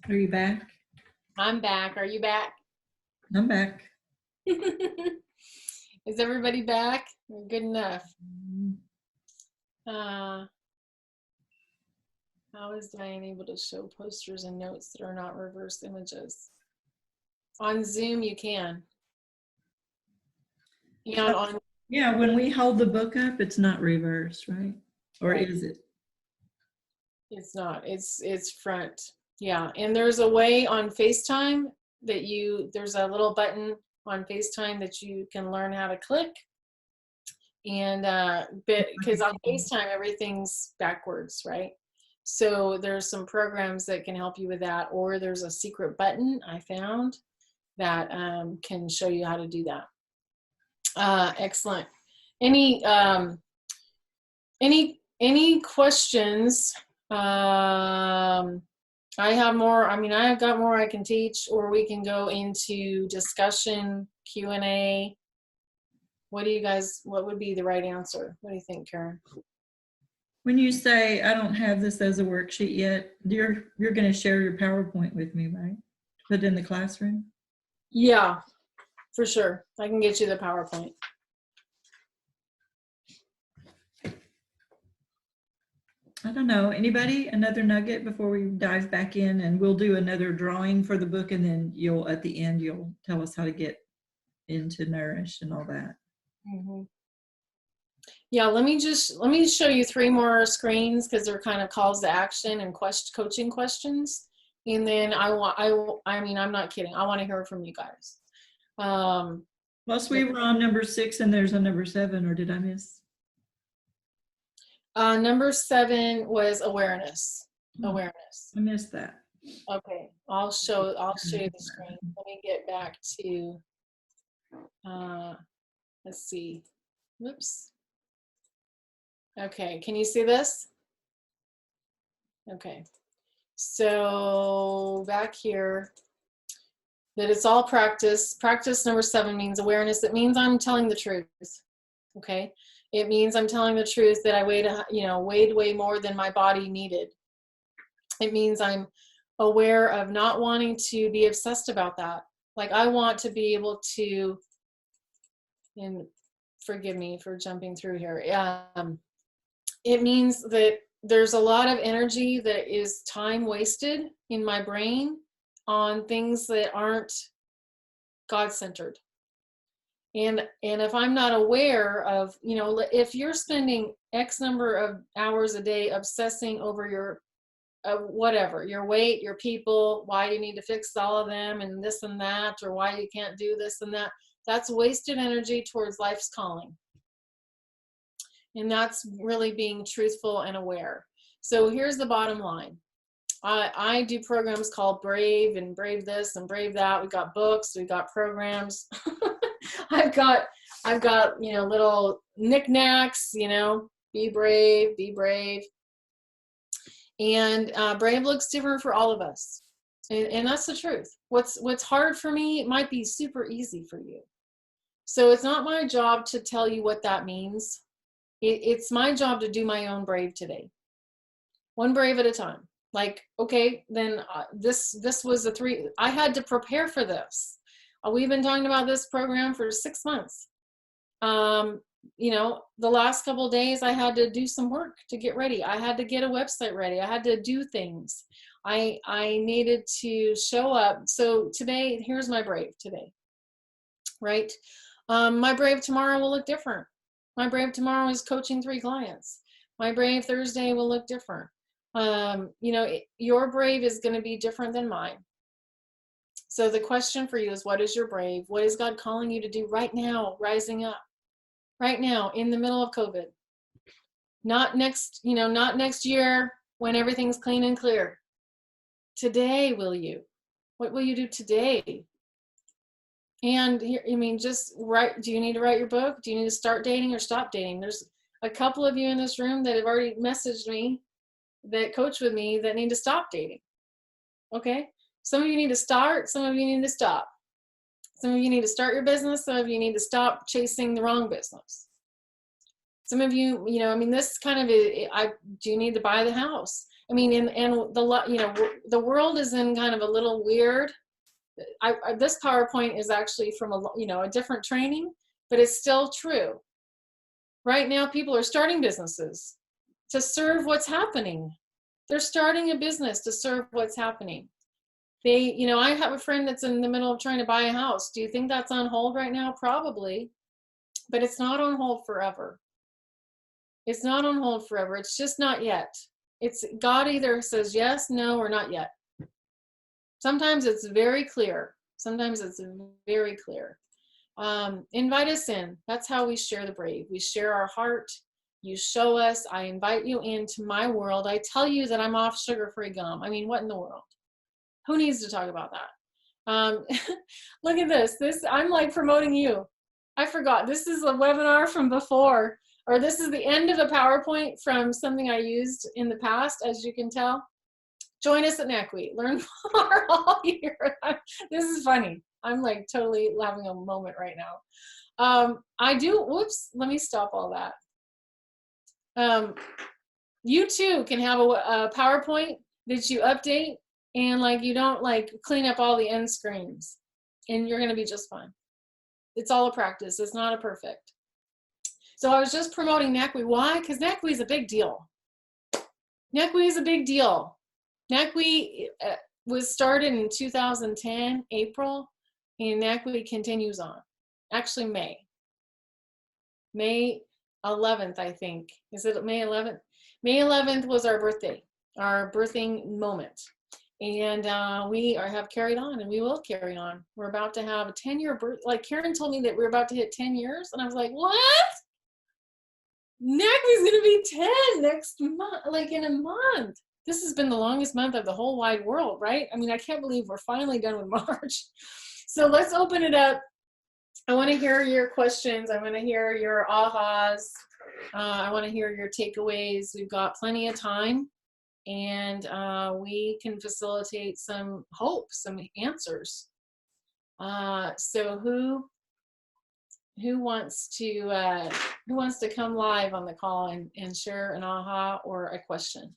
Are you back? I'm back. Are you back? I'm back. Is everybody back? Good enough. How is Diane able to show posters and notes that are not reverse images? On Zoom, you can. Yeah, Yeah, when we hold the book up, it's not reversed, right? Or right. is it? It's not. It's front. Yeah, and there's a way on FaceTime that there's a little button on FaceTime that you can learn how to click. And because on FaceTime everything's backwards, right? So there's some programs that can help you with that, or there's a secret button I found that can show you how to do that. Excellent. Any questions? I have more. I mean, I've got more I can teach, or we can go into discussion, Q&A. What would be the right answer? What do you think, Karen? When you say, I don't have this as a worksheet yet, you're going to share your PowerPoint with me, right? Put it in the classroom? Yeah, for sure. I can get you the PowerPoint. I don't know. Anybody? Another nugget before we dive back in, and we'll do another drawing for the book, and then at the end, you'll tell us how to get into Nourish and all that. Mm-hmm. Yeah, let me show you 3 more screens because they're kind of calls to action and coaching questions. And then I mean, I'm not kidding. I want to hear from you guys. Plus, we were on number 6, and there's a number 7, or did I miss? Number 7 was awareness. Awareness. I missed that. Okay, I'll show you the screen. Let me get back to. Let's see. Whoops. Okay, can you see this? Okay, so back here, that it's all practice. Practice number 7 means awareness. It means I'm telling the truth. Okay, it means I'm telling the truth that I weighed way more than my body needed. It means I'm aware of not wanting to be obsessed about that. Like I want to be able to, and forgive me for jumping through here. It means that there's a lot of energy that is time wasted in my brain on things that aren't God-centered. And if I'm not aware of, if you're spending X number of hours a day obsessing over your whatever, your weight, your people, why you need to fix all of them and this and that, or why you can't do this and that, that's wasted energy towards life's calling. And that's really being truthful and aware. So here's the bottom line. I do programs called Brave and Brave this and Brave that. We've got books, we've got programs. I've got little knickknacks, be brave, be brave. And brave looks different for all of us. And that's the truth. What's hard for me might be super easy for you. So it's not my job to tell you what that means. It's my job to do my own brave today. One brave at a time. Like, okay, then this was the 3, I had to prepare for this. We've been talking about this program for 6 months. The last couple of days I had to do some work to get ready. I had to get a website ready. I had to do things. I needed to show up. So today, here's my brave today, right? My brave tomorrow will look different. My brave tomorrow is coaching 3 clients. My brave Thursday will look different. Your brave is going to be different than mine. So the question for you is, what is your brave? What is God calling you to do right now, rising up? Right now, in the middle of COVID. Not next year when everything's clean and clear. Today, will you? What will you do today? And here, just write. Do you need to write your book? Do you need to start dating or stop dating? There's a couple of you in this room that have already messaged me, that coach with me, that need to stop dating. Okay? Some of you need to start, some of you need to stop. Some of you need to start your business, some of you need to stop chasing the wrong business. Some of you, this kind of, do you need to buy the house? The world is in kind of a little weird. This PowerPoint is actually from a different training, but it's still true. Right now, people are starting businesses to serve what's happening. They're starting a business to serve what's happening. They, you know, I have a friend that's in the middle of trying to buy a house. Do you think that's on hold right now? Probably, but it's not on hold forever. It's not on hold forever. It's just not yet. It's God either says yes, no, or not yet. Sometimes it's very clear. Sometimes it's very clear. Invite us in. That's how we share the brave. We share our heart. You show us. I invite you into my world. I tell you that I'm off sugar-free gum. I mean, what in the world? Who needs to talk about that? Look at this. I'm like promoting you. I forgot. This is a webinar from before, or this is the end of a PowerPoint from something I used in the past, as you can tell. Join us at NACWE. Learn more all year. This is funny. I'm like totally having a moment right now. Whoops, let me stop all that. You too can have a PowerPoint that you update, and like you don't like clean up all the end screens, and you're gonna be just fine. It's all a practice. It's not a perfect. So I was just promoting NACWE. Why? Because NACWE is a big deal. NACWE is a big deal. NACWE was started in 2010, April, and NACWE continues on. Actually, May 11th, I think. Is it May 11th? May 11th was our birthday, our birthing moment. And we have carried on, and we will carry on. We're about to have a 10-year birth. Like Karen told me that we're about to hit 10 years, and I was like, what? NACWE's gonna be 10 next month, like in a month. This has been the longest month of the whole wide world, right? I mean, I can't believe we're finally done with March. So let's open it up. I want to hear your questions. I want to hear your ahas. I want to hear your takeaways. We've got plenty of time, and we can facilitate some hope, some answers. So who wants to come live on the call and share an aha or a question?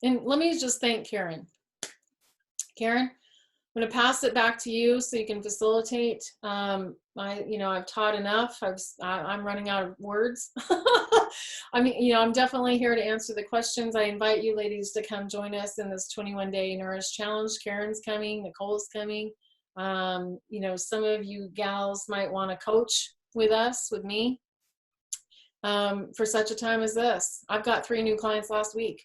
And let me just thank Karen. Karen, I'm going to pass it back to you so you can facilitate. I've taught enough. I'm running out of words. I mean, I'm definitely here to answer the questions. I invite you ladies to come join us in this 21-day Nourish Challenge. Karen's coming, Nicole's coming. Some of you gals might want to coach with us, with me, for such a time as this. I've got 3 new clients last week.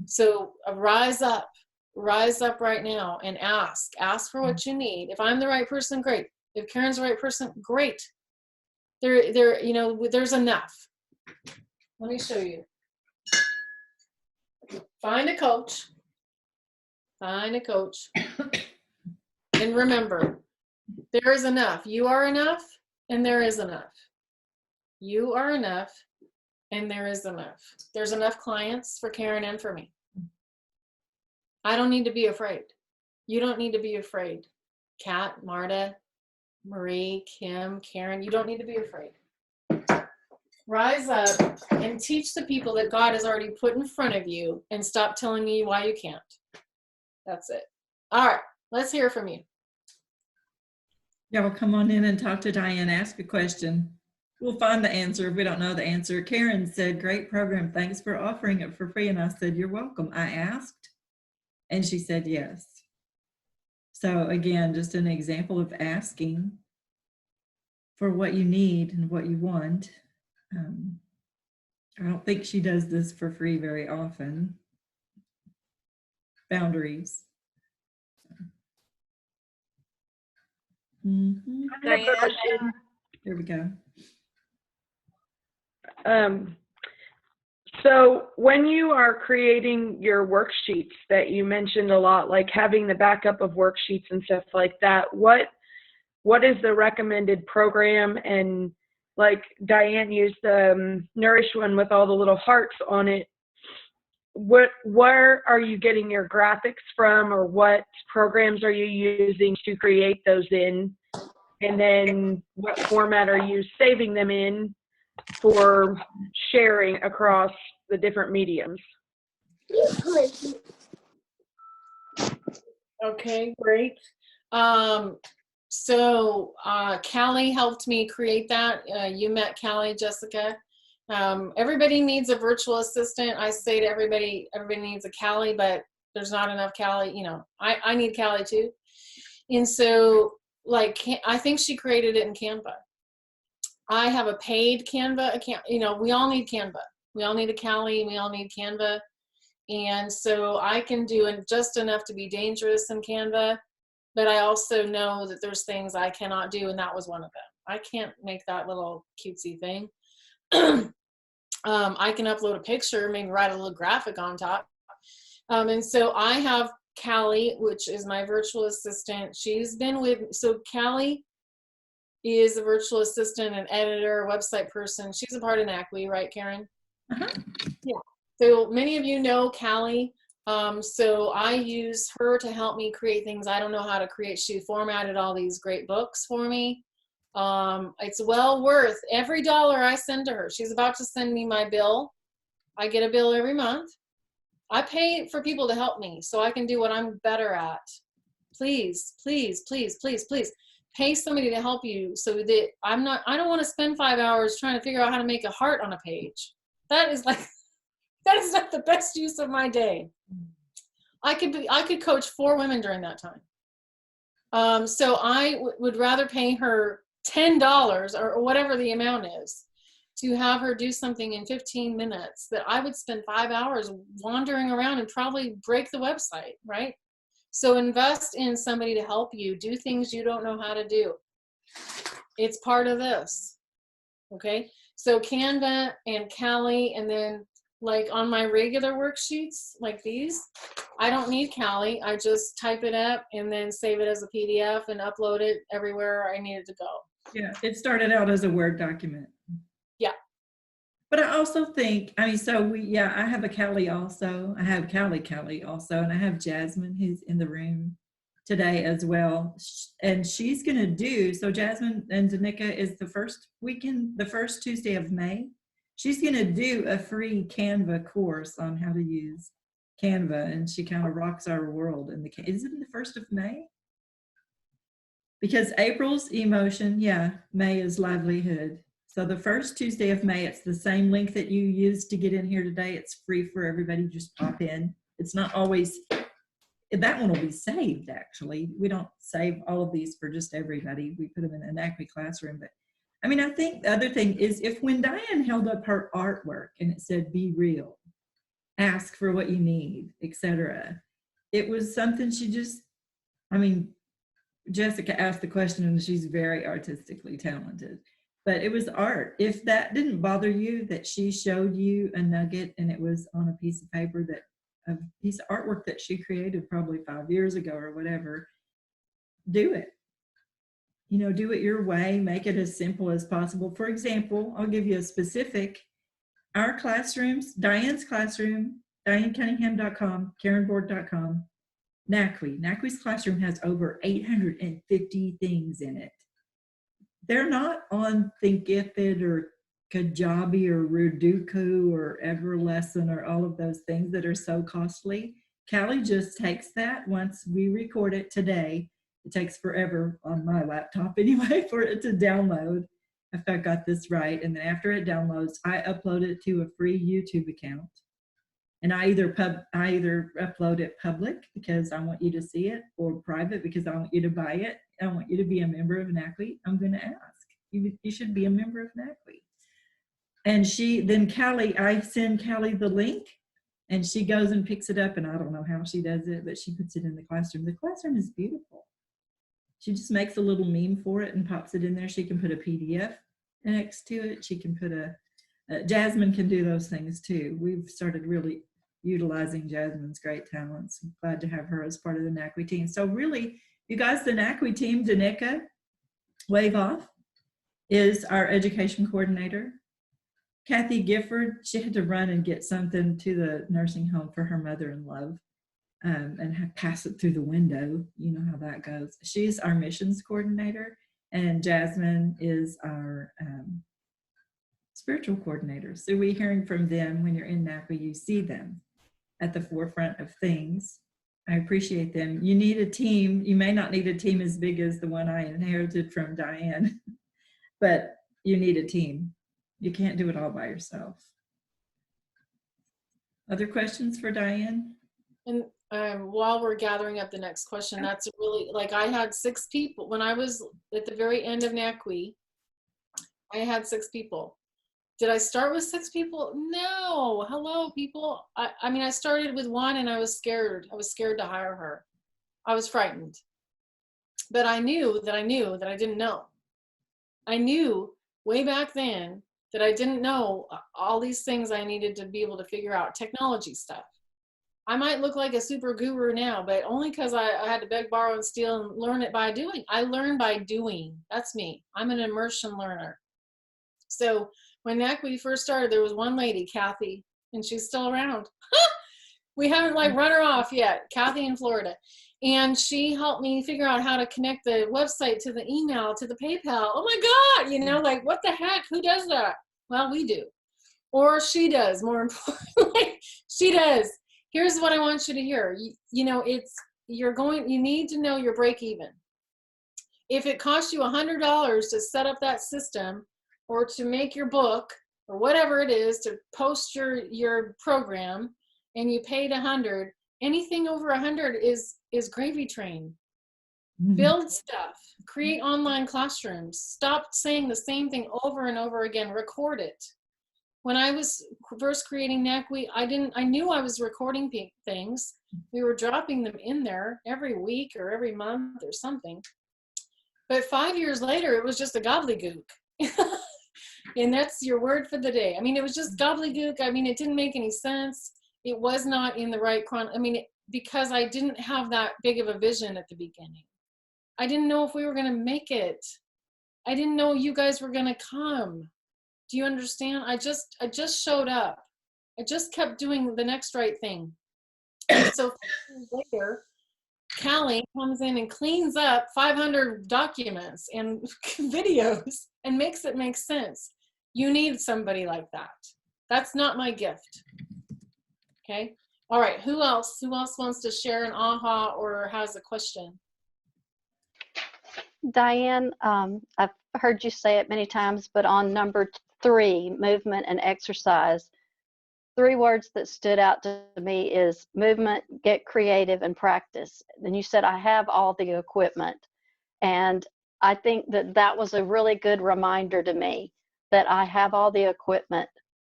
So rise up right now and ask for what you need. If I'm the right person, great. If Karen's the right person, great. There's enough. Let me show you. Find a coach. And remember, there is enough. You are enough, and there is enough. You are enough, and there is enough. There's enough clients for Karen and for me. I don't need to be afraid. You don't need to be afraid. Kat, Marta, Marie, Kim, Karen, you don't need to be afraid. Rise up and teach the people that God has already put in front of you, and stop telling me why you can't. That's it. All right, let's hear from you. Yeah, well, come on in and talk to Diane. Ask a question. We'll find the answer if we don't know the answer. Karen said, great program. Thanks for offering it for free. And I said, you're welcome. I asked, and she said yes. So again, just an example of asking for what you need and what you want. I don't think she does this for free very often. Boundaries. Mm-hmm. Diane. Here we go. So when you are creating your worksheets that you mentioned a lot, like having the backup of worksheets and stuff like that, what is the recommended program? And like Diane used the Nourish one with all the little hearts on it. Where are you getting your graphics from, or what programs are you using to create those in? And then what format are you saving them in for sharing across the different mediums? Okay, great. So Callie helped me create that. You met Callie, Jessica. Everybody needs a virtual assistant. I say to everybody needs a Callie, but there's not enough Callie. You know, I need Callie too. And so, like, I think she created it in Canva. I have a paid Canva account. You know, we all need Canva. We all need a Callie. We all need Canva. And so I can do just enough to be dangerous in Canva, but I also know that there's things I cannot do, and that was one of them. I can't make that little cutesy thing. I can upload a picture, maybe write a little graphic on top. And so I have Callie, which is my virtual assistant. She's been so Callie is a virtual assistant, an editor, website person. She's a part of NACWE, right, Karen? Uh-huh. Yeah. So many of you know Callie. So I use her to help me create things I don't know how to create. She formatted all these great books for me. It's well worth every dollar I send to her. She's about to send me my bill. I get a bill every month. I pay for people to help me so I can do what I'm better at. Please, please, please, please, please pay somebody to help you so that I don't want to spend 5 hours trying to figure out how to make a heart on a page. That is not the best use of my day. I could coach 4 women during that time. So I would rather pay her $10 or whatever the amount is to have her do something in 15 minutes that I would spend 5 hours wandering around and probably break the website, right? So invest in somebody to help you do things you don't know how to do. It's part of this, okay? So Canva and Callie, and then like on my regular worksheets like these, I don't need Callie. I just type it up and then save it as a PDF and upload it everywhere I need it to go. Yeah, it started out as a Word document. Yeah. But I also think, I have a Callie also. I have Callie also, and I have Jasmine who's in the room today as well. And she's going to do, so Jasmine and Danica is the first Tuesday of May. She's going to do a free Canva course on how to use Canva, and she kind of rocks our world. Is it the 1st of May? Because April's emotion, May is livelihood. So the first Tuesday of May, it's the same link that you used to get in here today. It's free for everybody. Just pop in. It's not always, that one will be saved, actually. We don't save all of these for just everybody. We put them in an NACWE classroom. But I mean, I think the other thing is when Diane held up her artwork and it said, be real, ask for what you need, etc. It was something Jessica asked the question and she's very artistically talented. But it was art. If that didn't bother you, that she showed you a nugget and it was on a piece of paper, a piece of artwork that she created probably 5 years ago or whatever, do it. Do it your way. Make it as simple as possible. For example, I'll give you a specific. Our classrooms, Diane's classroom, DianeCunningham.com, KarenBoard.com, NACWE. NACWE's classroom has over 850 things in it. They're not on Thinkific or Kajabi or Ruduku or Everlesson or all of those things that are so costly. Callie just takes that once we record it today. It takes forever on my laptop anyway for it to download, if I got this right. And then after it downloads, I upload it to a free YouTube account. And I either upload it public because I want you to see it, or private because I want you to buy it. I want you to be a member of NACWE. I'm going to ask. You should be a member of NACWE. And I send Callie the link, and she goes and picks it up, and I don't know how she does it, but she puts it in the classroom. The classroom is beautiful. She just makes a little meme for it and pops it in there. She can put a PDF next to it. She can put Jasmine can do those things too. We've started really utilizing Jasmine's great talents. I'm glad to have her as part of the NACWE team. So really, you guys, the NACWE team, Danica, wave off, is our education coordinator. Kathy Gifford, she had to run and get something to the nursing home for her mother-in-law and pass it through the window. You know how that goes. She's our missions coordinator, and Jasmine is our spiritual coordinator. So we're hearing from them. When you're in NACWE, you see them at the forefront of things. I appreciate them. You need a team. You may not need a team as big as the one I inherited from Diane, but you need a team. You can't do it all by yourself. Other questions for Diane? And while we're gathering up the next question, that's really, like, I had 6 people when I was at the very end of NACWE. I had 6 people. Did I start with 6 people? No. Hello, people. I mean, I started with 1 and I was scared. I was scared to hire her. I was frightened. But I knew that I didn't know. I knew way back then that I didn't know all these things I needed to be able to figure out, technology stuff. I might look like a super guru now, but only because I had to beg, borrow, and steal and learn it by doing. I learn by doing. That's me. I'm an immersion learner. So when NACWE first started, there was one lady, Kathy, and she's still around. We haven't like run her off yet, Kathy in Florida. And she helped me figure out how to connect the website to the email, to the PayPal. Oh my God, you know, like what the heck, who does that? Well, we do. Or she does, more importantly, she does. Here's what I want you to hear. You know, you need to know your break even. If it costs you $100 to set up that system or to make your book or whatever it is to post your program and you paid $100, anything over $100 is gravy train. Build stuff, create online classrooms, stop saying the same thing over and over again, record it. When I was first creating NACWE, I knew I was recording things. We were dropping them in there every week or every month or something. But 5 years later, it was just a gobbledygook. And that's your word for the day. I mean, it was just gobbledygook. I mean, it didn't make any sense. It was not in the right because I didn't have that big of a vision at the beginning. I didn't know if we were going to make it. I didn't know you guys were going to come. Do you understand? I just showed up. I just kept doing the next right thing. And so 5 years later, Callie comes in and cleans up 500 documents and videos and makes it make sense. You need somebody like that. That's not my gift. Okay. All right. Who else wants to share an aha or has a question? Diane, I've heard you say it many times, but on number 3, movement and exercise, 3 words that stood out to me is movement, get creative, and practice. And you said, I have all the equipment. And I think that was a really good reminder to me that I have all the equipment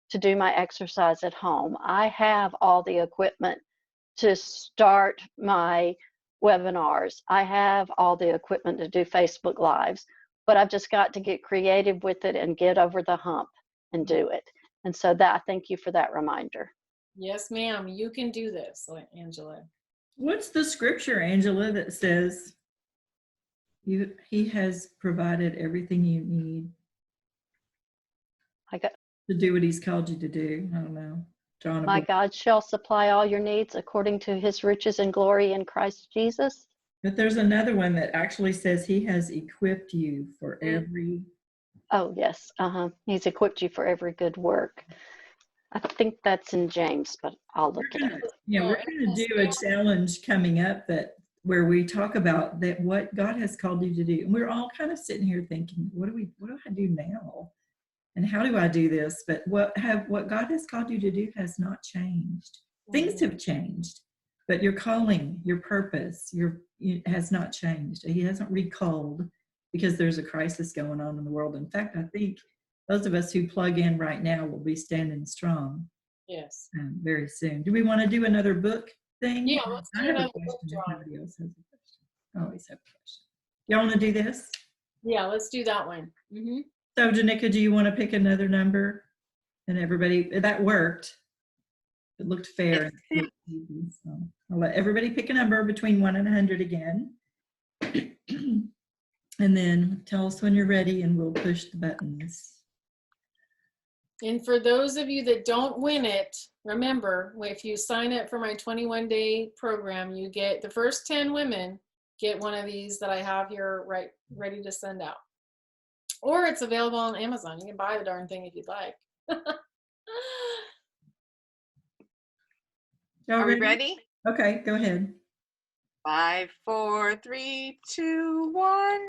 to do my exercise at home. I have all the equipment to start my webinars. I have all the equipment to do Facebook Lives, but I've just got to get creative with it and get over the hump and do it. And so I thank you for that reminder. Yes, ma'am. You can do this, Angela. What's the scripture, Angela, that says he has provided everything you need to do what he's called you to do? I don't know. John. My God shall supply all your needs according to his riches and glory in Christ Jesus. But there's another one that actually says he has equipped you for every. Oh, yes. He's equipped you for every good work. I think that's in James, but I'll look it up. Yeah, we're going to do a challenge coming up where we talk about that what God has called you to do. And we're all kind of sitting here thinking, what do I do now? And how do I do this? But what God has called you to do has not changed. Things have changed, but your calling, your purpose, has not changed. He hasn't recalled because there's a crisis going on in the world. In fact, I think those of us who plug in right now will be standing strong. Yes. Very soon. Do we want to do another book thing? Yeah, let's do another book draw. Nobody else has a question. I always have a question. Y'all want to do this? Yeah, let's do that one. Mm-hmm. So, Janika, do you want to pick another number? And everybody, that worked. It looked fair. So I'll let everybody pick a number between 1 and 100 again. And then tell us when you're ready and we'll push the buttons. And for those of you that don't win it, remember, if you sign up for my 21-day program, you get the first 10 women get one of these that I have here ready to send out. Or it's available on Amazon. You can buy the darn thing if you'd like. Are we ready? Okay, go ahead. 5, 4, 3, 2, 1.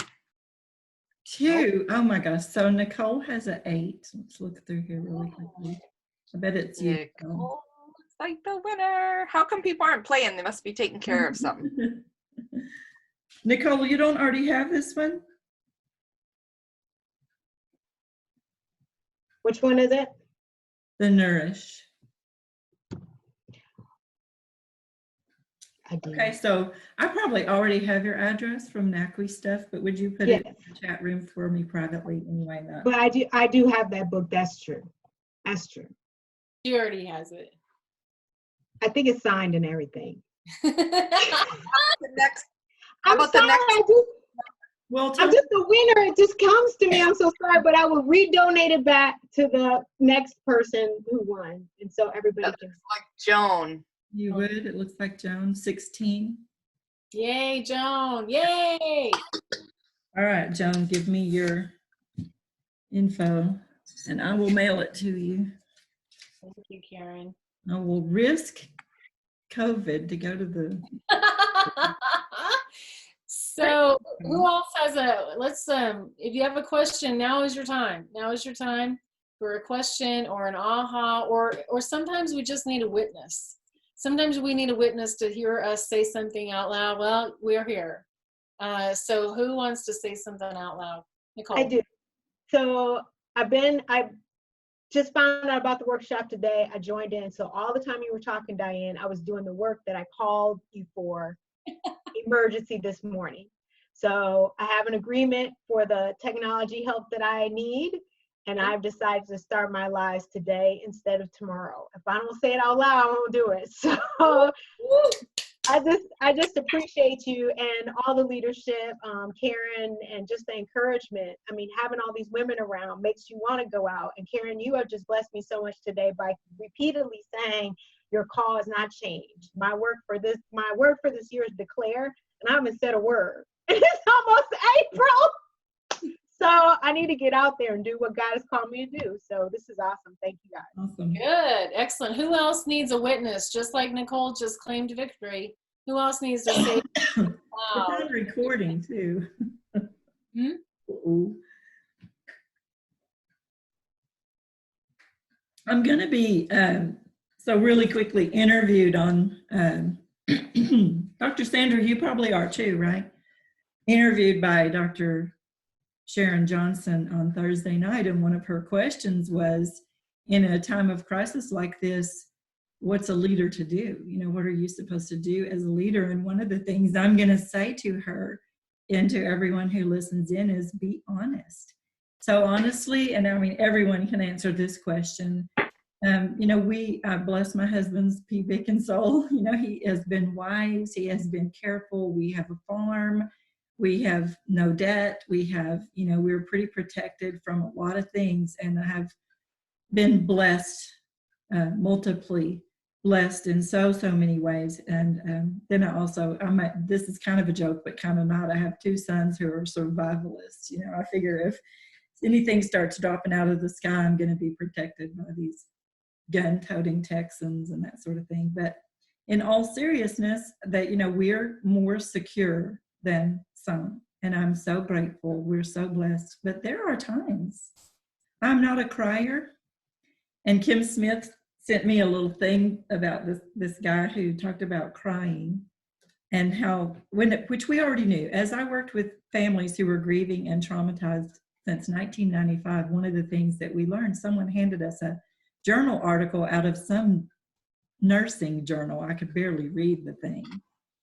2. Oh my gosh. So Nicole has an 8. Let's look through here really quickly. I bet it's you. Nicole looks like the winner. How come people aren't playing? They must be taking care of something. Nicole, you don't already have this one? Which one is it? The Nourish. I do. Okay, so I probably already have your address from NACWI stuff, but would you put it in the chat room for me privately anyway? Not. But I do have that book. That's true. That's true. She already has it. I think it's signed and everything. The next. I'm about sorry. the next? I'm just a winner. It just comes to me. I'm so sorry, but I will redonate it back to the next person who won, and so everybody can. Like Joan. You would. It looks like Joan, 16. Yay, Joan. Yay. All right, Joan, give me your info and I will mail it to you. Thank you, Karen. I will risk COVID to go to the. So who else has if you have a question, now is your time. Now is your time for a question or an aha, or sometimes we just need a witness. Sometimes we need a witness to hear us say something out loud. Well, we're here. So who wants to say something out loud? Nicole. I do. So I just found out about the workshop today. I joined in. So all the time you were talking, Diane, I was doing the work that I called you for emergency this morning. So I have an agreement for the technology help that I need. And I've decided to start my lives today instead of tomorrow. If I don't say it out loud, I won't do it. So I just appreciate you and all the leadership, Karen, and just the encouragement. I mean, having all these women around makes you want to go out. And Karen, you have just blessed me so much today by repeatedly saying your call has not changed. My word for this year is declare, and I haven't said a word. It's almost April. So I need to get out there and do what God has called me to do. So this is awesome. Thank you, guys. Awesome. Good. Excellent. Who else needs a witness? Just like Nicole just claimed victory. Who else needs to say, wow. It's on recording too. I'm going to be, so really quickly, interviewed on, Dr. Sandra, you probably are too, right? Interviewed by Dr. Sharon Johnson on Thursday night, and one of her questions was, in a time of crisis like this, what's a leader to do? You know, what are you supposed to do as a leader? And one of the things I'm going to say to her and to everyone who listens in is be honest. So honestly, and I mean, everyone can answer this question. You know, I bless my husband's Beck and soul. You know, he has been wise. He has been careful. We have a farm. We have no debt. We have, you know, we're pretty protected from a lot of things, and I have been blessed, multiply blessed in so many ways. And then I also, this is kind of a joke, but kind of not. I have 2 sons who are survivalists. You know, I figure if anything starts dropping out of the sky, I'm going to be protected by these gun-toting Texans and that sort of thing. But in all seriousness, that, you know, we're more secure than some, and I'm so grateful. We're so blessed. But there are times I'm not a crier, and Kim Smith sent me a little thing about this guy who talked about crying and how, which we already knew. As I worked with families who were grieving and traumatized since 1995, one of the things that we learned, someone handed us a journal article out of some nursing journal. I could barely read the thing.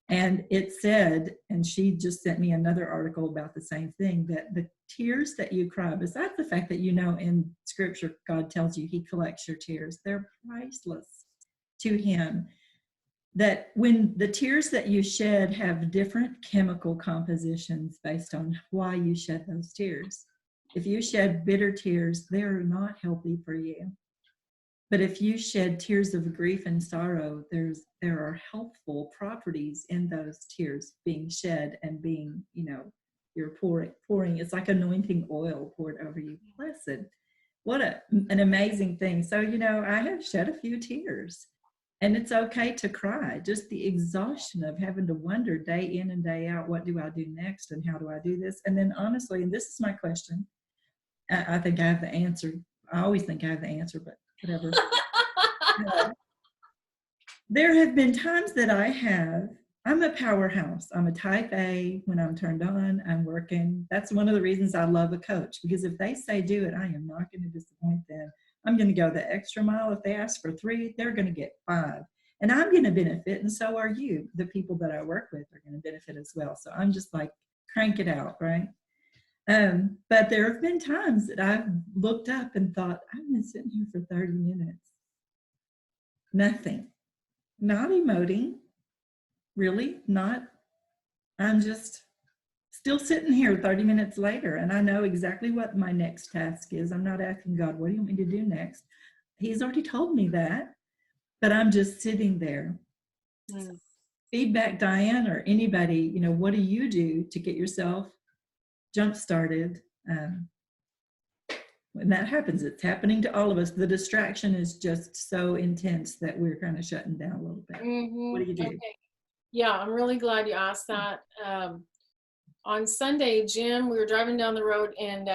And it said, and she just sent me another article about the same thing, that the tears that you cry, besides the fact that, you know, in scripture, God tells you he collects your tears, they're priceless to him. That when the tears that you shed have different chemical compositions based on why you shed those tears. If you shed bitter tears, they're not healthy for you. But if you shed tears of grief and sorrow, there are helpful properties in those tears being shed and being, you know, you're pouring. It's like anointing oil poured over you. Blessed. What an amazing thing. So, you know, I have shed a few tears. And it's okay to cry, just the exhaustion of having to wonder day in and day out, what do I do next and how do I do this? And then honestly, and this is my question, I think I have the answer. I always think I have the answer, but whatever. There have been times that I'm a powerhouse. I'm a type A. When I'm turned on, I'm working. That's one of the reasons I love a coach, because if they say do it, I am not going to disappoint them. I'm going to go the extra mile. If they ask for 3, they're going to get 5. And I'm going to benefit, and so are you. The people that I work with are going to benefit as well. So I'm just like, crank it out, right? But there have been times that I've looked up and thought, I've been sitting here for 30 minutes. Nothing. Not emoting. Really, not. I'm just still sitting here 30 minutes later, and I know exactly what my next task is. I'm not asking God, what do you want me to do next? He's already told me that, but I'm just sitting there. Feedback, Diane, or anybody, what do you do to get yourself jump-started? When that happens, it's happening to all of us. The distraction is just so intense that we're kind of shutting down a little bit. What do you do? Okay. Yeah, I'm really glad you asked that. On Sunday, Jim, we were driving down the road, and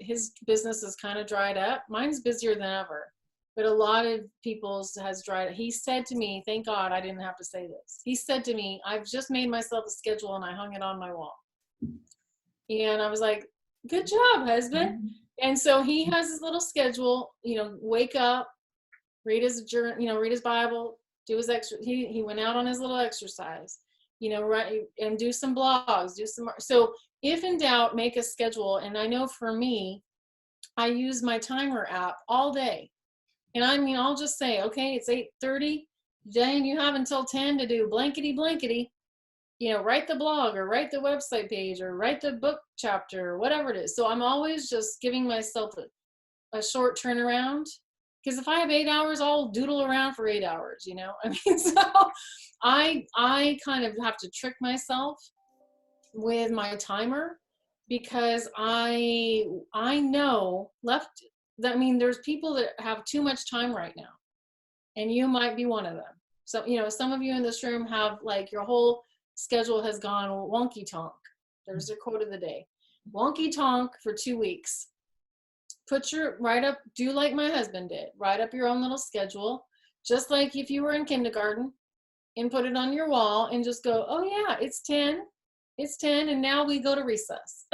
his business is kind of dried up. Mine's busier than ever, but a lot of people's has dried up. He said to me, thank God I didn't have to say this. He said to me, I've just made myself a schedule and I hung it on my wall. And I was like, good job, husband. And so he has his little schedule, wake up, read his journal, read his Bible, do his he went out on his little exercise, write and do some blogs, so if in doubt, make a schedule. And I know for me, I use my timer app all day. And I'll just say, okay, it's 8:30. Diane, you have until 10 to do blankety blankety, write the blog or write the website page or write the book chapter or whatever it is. So I'm always just giving myself a short turnaround. Because if I have 8 hours, I'll doodle around for 8 hours, so I kind of have to trick myself with my timer, because I know there's people that have too much time right now, and you might be one of them. So, some of you in this room have your whole schedule has gone wonky tonk. There's the quote of the day. Wonky tonk for 2 weeks. Do like my husband did. Write up your own little schedule, just like if you were in kindergarten, and put it on your wall and just go, oh yeah, it's 10, and now we go to recess.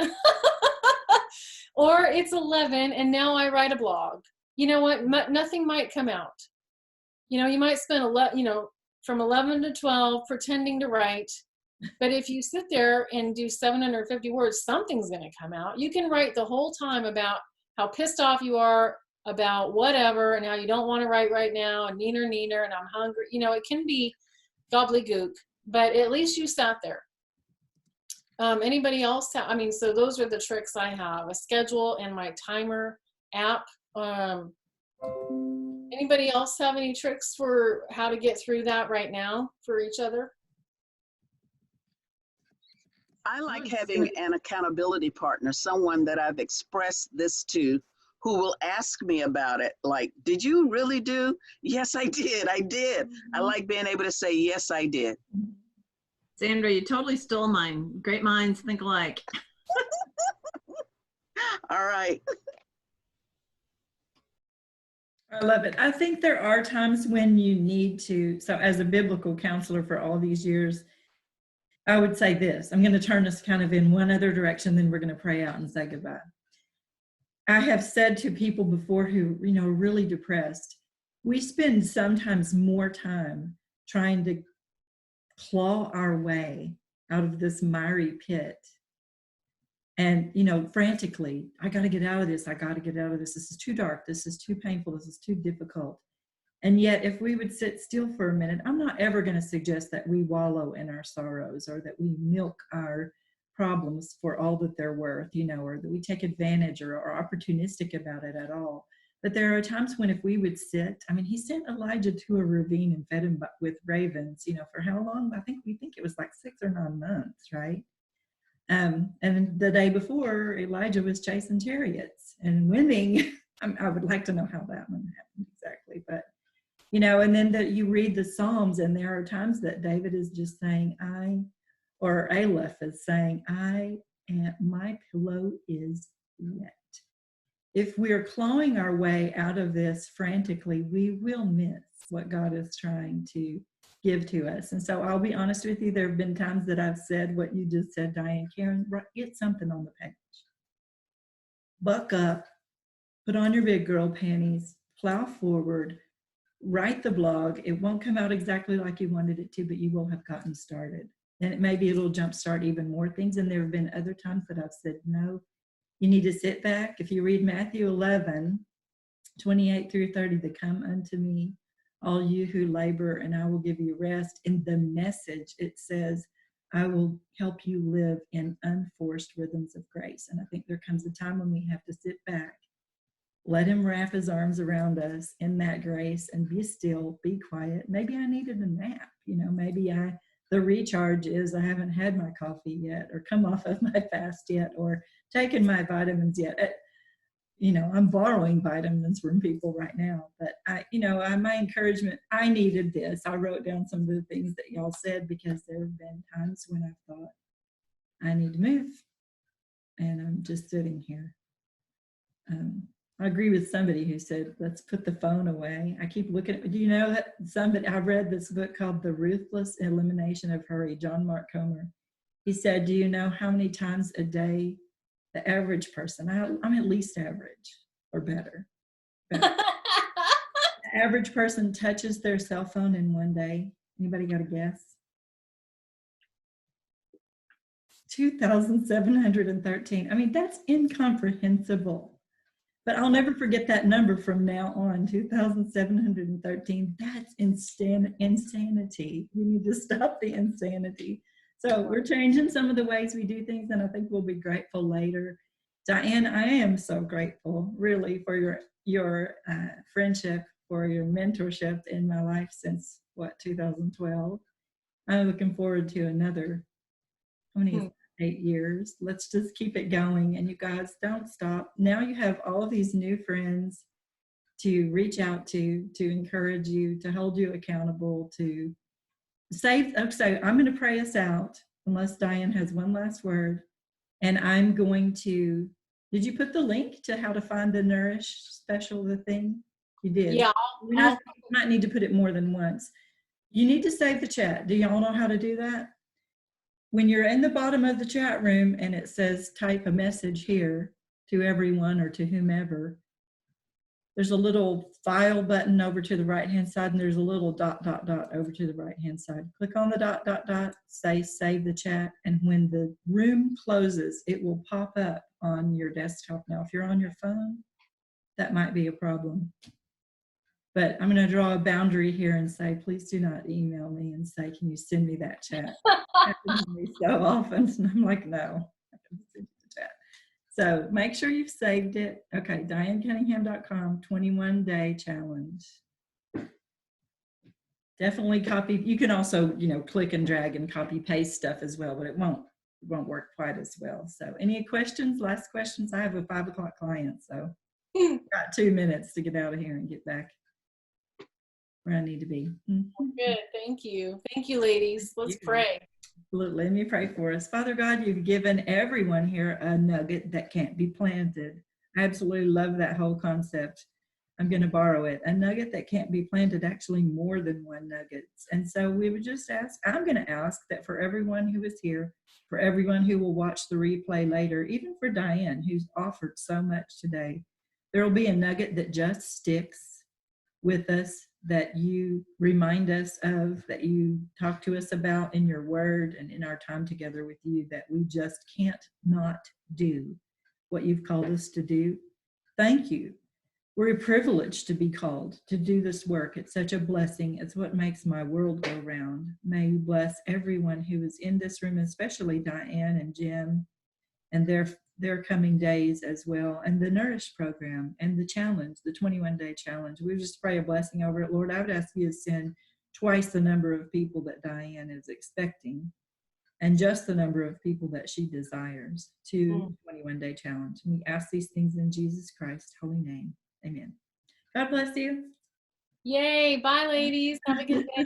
Or it's 11, and now I write a blog. You know what? Nothing might come out. You might spend from 11 to 12 pretending to write. But if you sit there and do 750 words, something's going to come out. You can write the whole time about how pissed off you are about whatever, and how you don't want to write right now, and neener, and I'm hungry. It can be gobbledygook, but at least you sat there. Anybody else? So those are the tricks I have: a schedule and my timer app. Anybody else have any tricks for how to get through that right now for each other? I like having an accountability partner, someone that I've expressed this to, who will ask me about it. Like, did you really do? Yes, I did. I did. I like being able to say, yes, I did. Sandra, you totally stole mine. Great minds think alike. All right. I love it. I think there are times when you need to, so as a biblical counselor for all these years, I would say this. I'm going to turn us kind of in one other direction, then we're going to pray out and say goodbye. I have said to people before who, are really depressed, we spend sometimes more time trying to claw our way out of this miry pit. And, frantically, I got to get out of this. I got to get out of this. This is too dark. This is too painful. This is too difficult. And yet, if we would sit still for a minute, I'm not ever going to suggest that we wallow in our sorrows, or that we milk our problems for all that they're worth, or that we take advantage or are opportunistic about it at all. But there are times when if we would sit, he sent Elijah to a ravine and fed him with ravens, for how long? We think it was like 6 or 9 months, right? And the day before, Elijah was chasing chariots and winning. I would like to know how that one happened exactly, but You know, and then that you read the Psalms, and there are times that David is just saying, or Aleph is saying, my pillow is wet. If we're clawing our way out of this frantically, we will miss what God is trying to give to us. And so I'll be honest with you, there have been times that I've said what you just said, Diane. Karen, get something on the page. Buck up, put on your big girl panties, plow forward, write the blog. It won't come out exactly like you wanted it to, but you will have gotten started. And it maybe it'll jumpstart even more things. And there have been other times that I've said, no, you need to sit back. If you read Matthew 11:28-30, to come unto me, all you who labor, and I will give you rest. In the Message, it says, I will help you live in unforced rhythms of grace. And I think there comes a time when we have to sit back, let him wrap his arms around us in that grace, and be still, be quiet. Maybe I needed a nap. You know, maybe the recharge is I haven't had my coffee yet, or come off of my fast yet, or taken my vitamins yet. You know, I'm borrowing vitamins from people right now, but my encouragement, I needed this. I wrote down some of the things that y'all said, because there have been times when I thought I need to move, and I'm just sitting here. I agree with somebody who said, let's put the phone away. I keep looking at, do you know that I read this book called The Ruthless Elimination of Hurry, John Mark Comer. He said, do you know how many times a day the average person, I'm at least average or better. The average person touches their cell phone in one day? Anybody got a guess? 2,713. I mean, that's incomprehensible. But I'll never forget that number from now on, 2,713. That's insanity. We need to stop the insanity. So we're changing some of the ways we do things, and I think we'll be grateful later. Diane, I am so grateful, really, for your friendship, for your mentorship in my life since, 2012. I'm looking forward to another, how many is that? 8 years. Let's just keep it going. And you guys, don't stop. Now you have all of these new friends to reach out to encourage you, to hold you accountable, to save. So I'm going to pray us out, unless Diane has one last word. And I'm going to, did you put the link to how to find the Nourish special, the thing? You did. Yeah. You might need to put it more than once. You need to save the chat. Do y'all know how to do that? When you're in the bottom of the chat room and it says type a message here to everyone or to whomever, there's a little file button over to the right hand side, and there's a little ... over to the right hand side. Click on the ... say save the chat, and when the room closes, it will pop up on your desktop. Now, if you're on your phone, that might be a problem. But I'm going to draw a boundary here and say, please do not email me and say, can you send me that chat? It happens to me so often, and I'm like, no, I can send you the chat. So make sure you've saved it. Okay, DianeCunningham.com, 21-day challenge. Definitely copy. You can also, click and drag and copy paste stuff as well, but it won't work quite as well. So any questions, last questions? I have a 5 o'clock client, so got 2 minutes to get out of here and get back where I need to be. Good. Thank you. Thank you, ladies. Let's pray. Let me pray for us. Father God, you've given everyone here a nugget that can't be planted. I absolutely love that whole concept. I'm going to borrow it. A nugget that can't be planted, actually more than one nugget. And so we would just ask, I'm going to ask that for everyone who is here, for everyone who will watch the replay later, even for Diane, who's offered so much today, there will be a nugget that just sticks with us, that you remind us of, that you talk to us about in your word and in our time together with you, that we just can't not do what you've called us to do. Thank you. We're privileged to be called to do this work. It's such a blessing. It's what makes my world go round. May you bless everyone who is in this room, especially Diane and Jim and their coming days as well, and the Nourish program and the challenge, the 21-day challenge. We just pray a blessing over it. Lord, I would ask you to send twice the number of people that Diane is expecting, and just the number of people that she desires to 21-day challenge. And we ask these things in Jesus Christ's holy name. Amen. God bless you. Yay. Bye, ladies. Have a good day.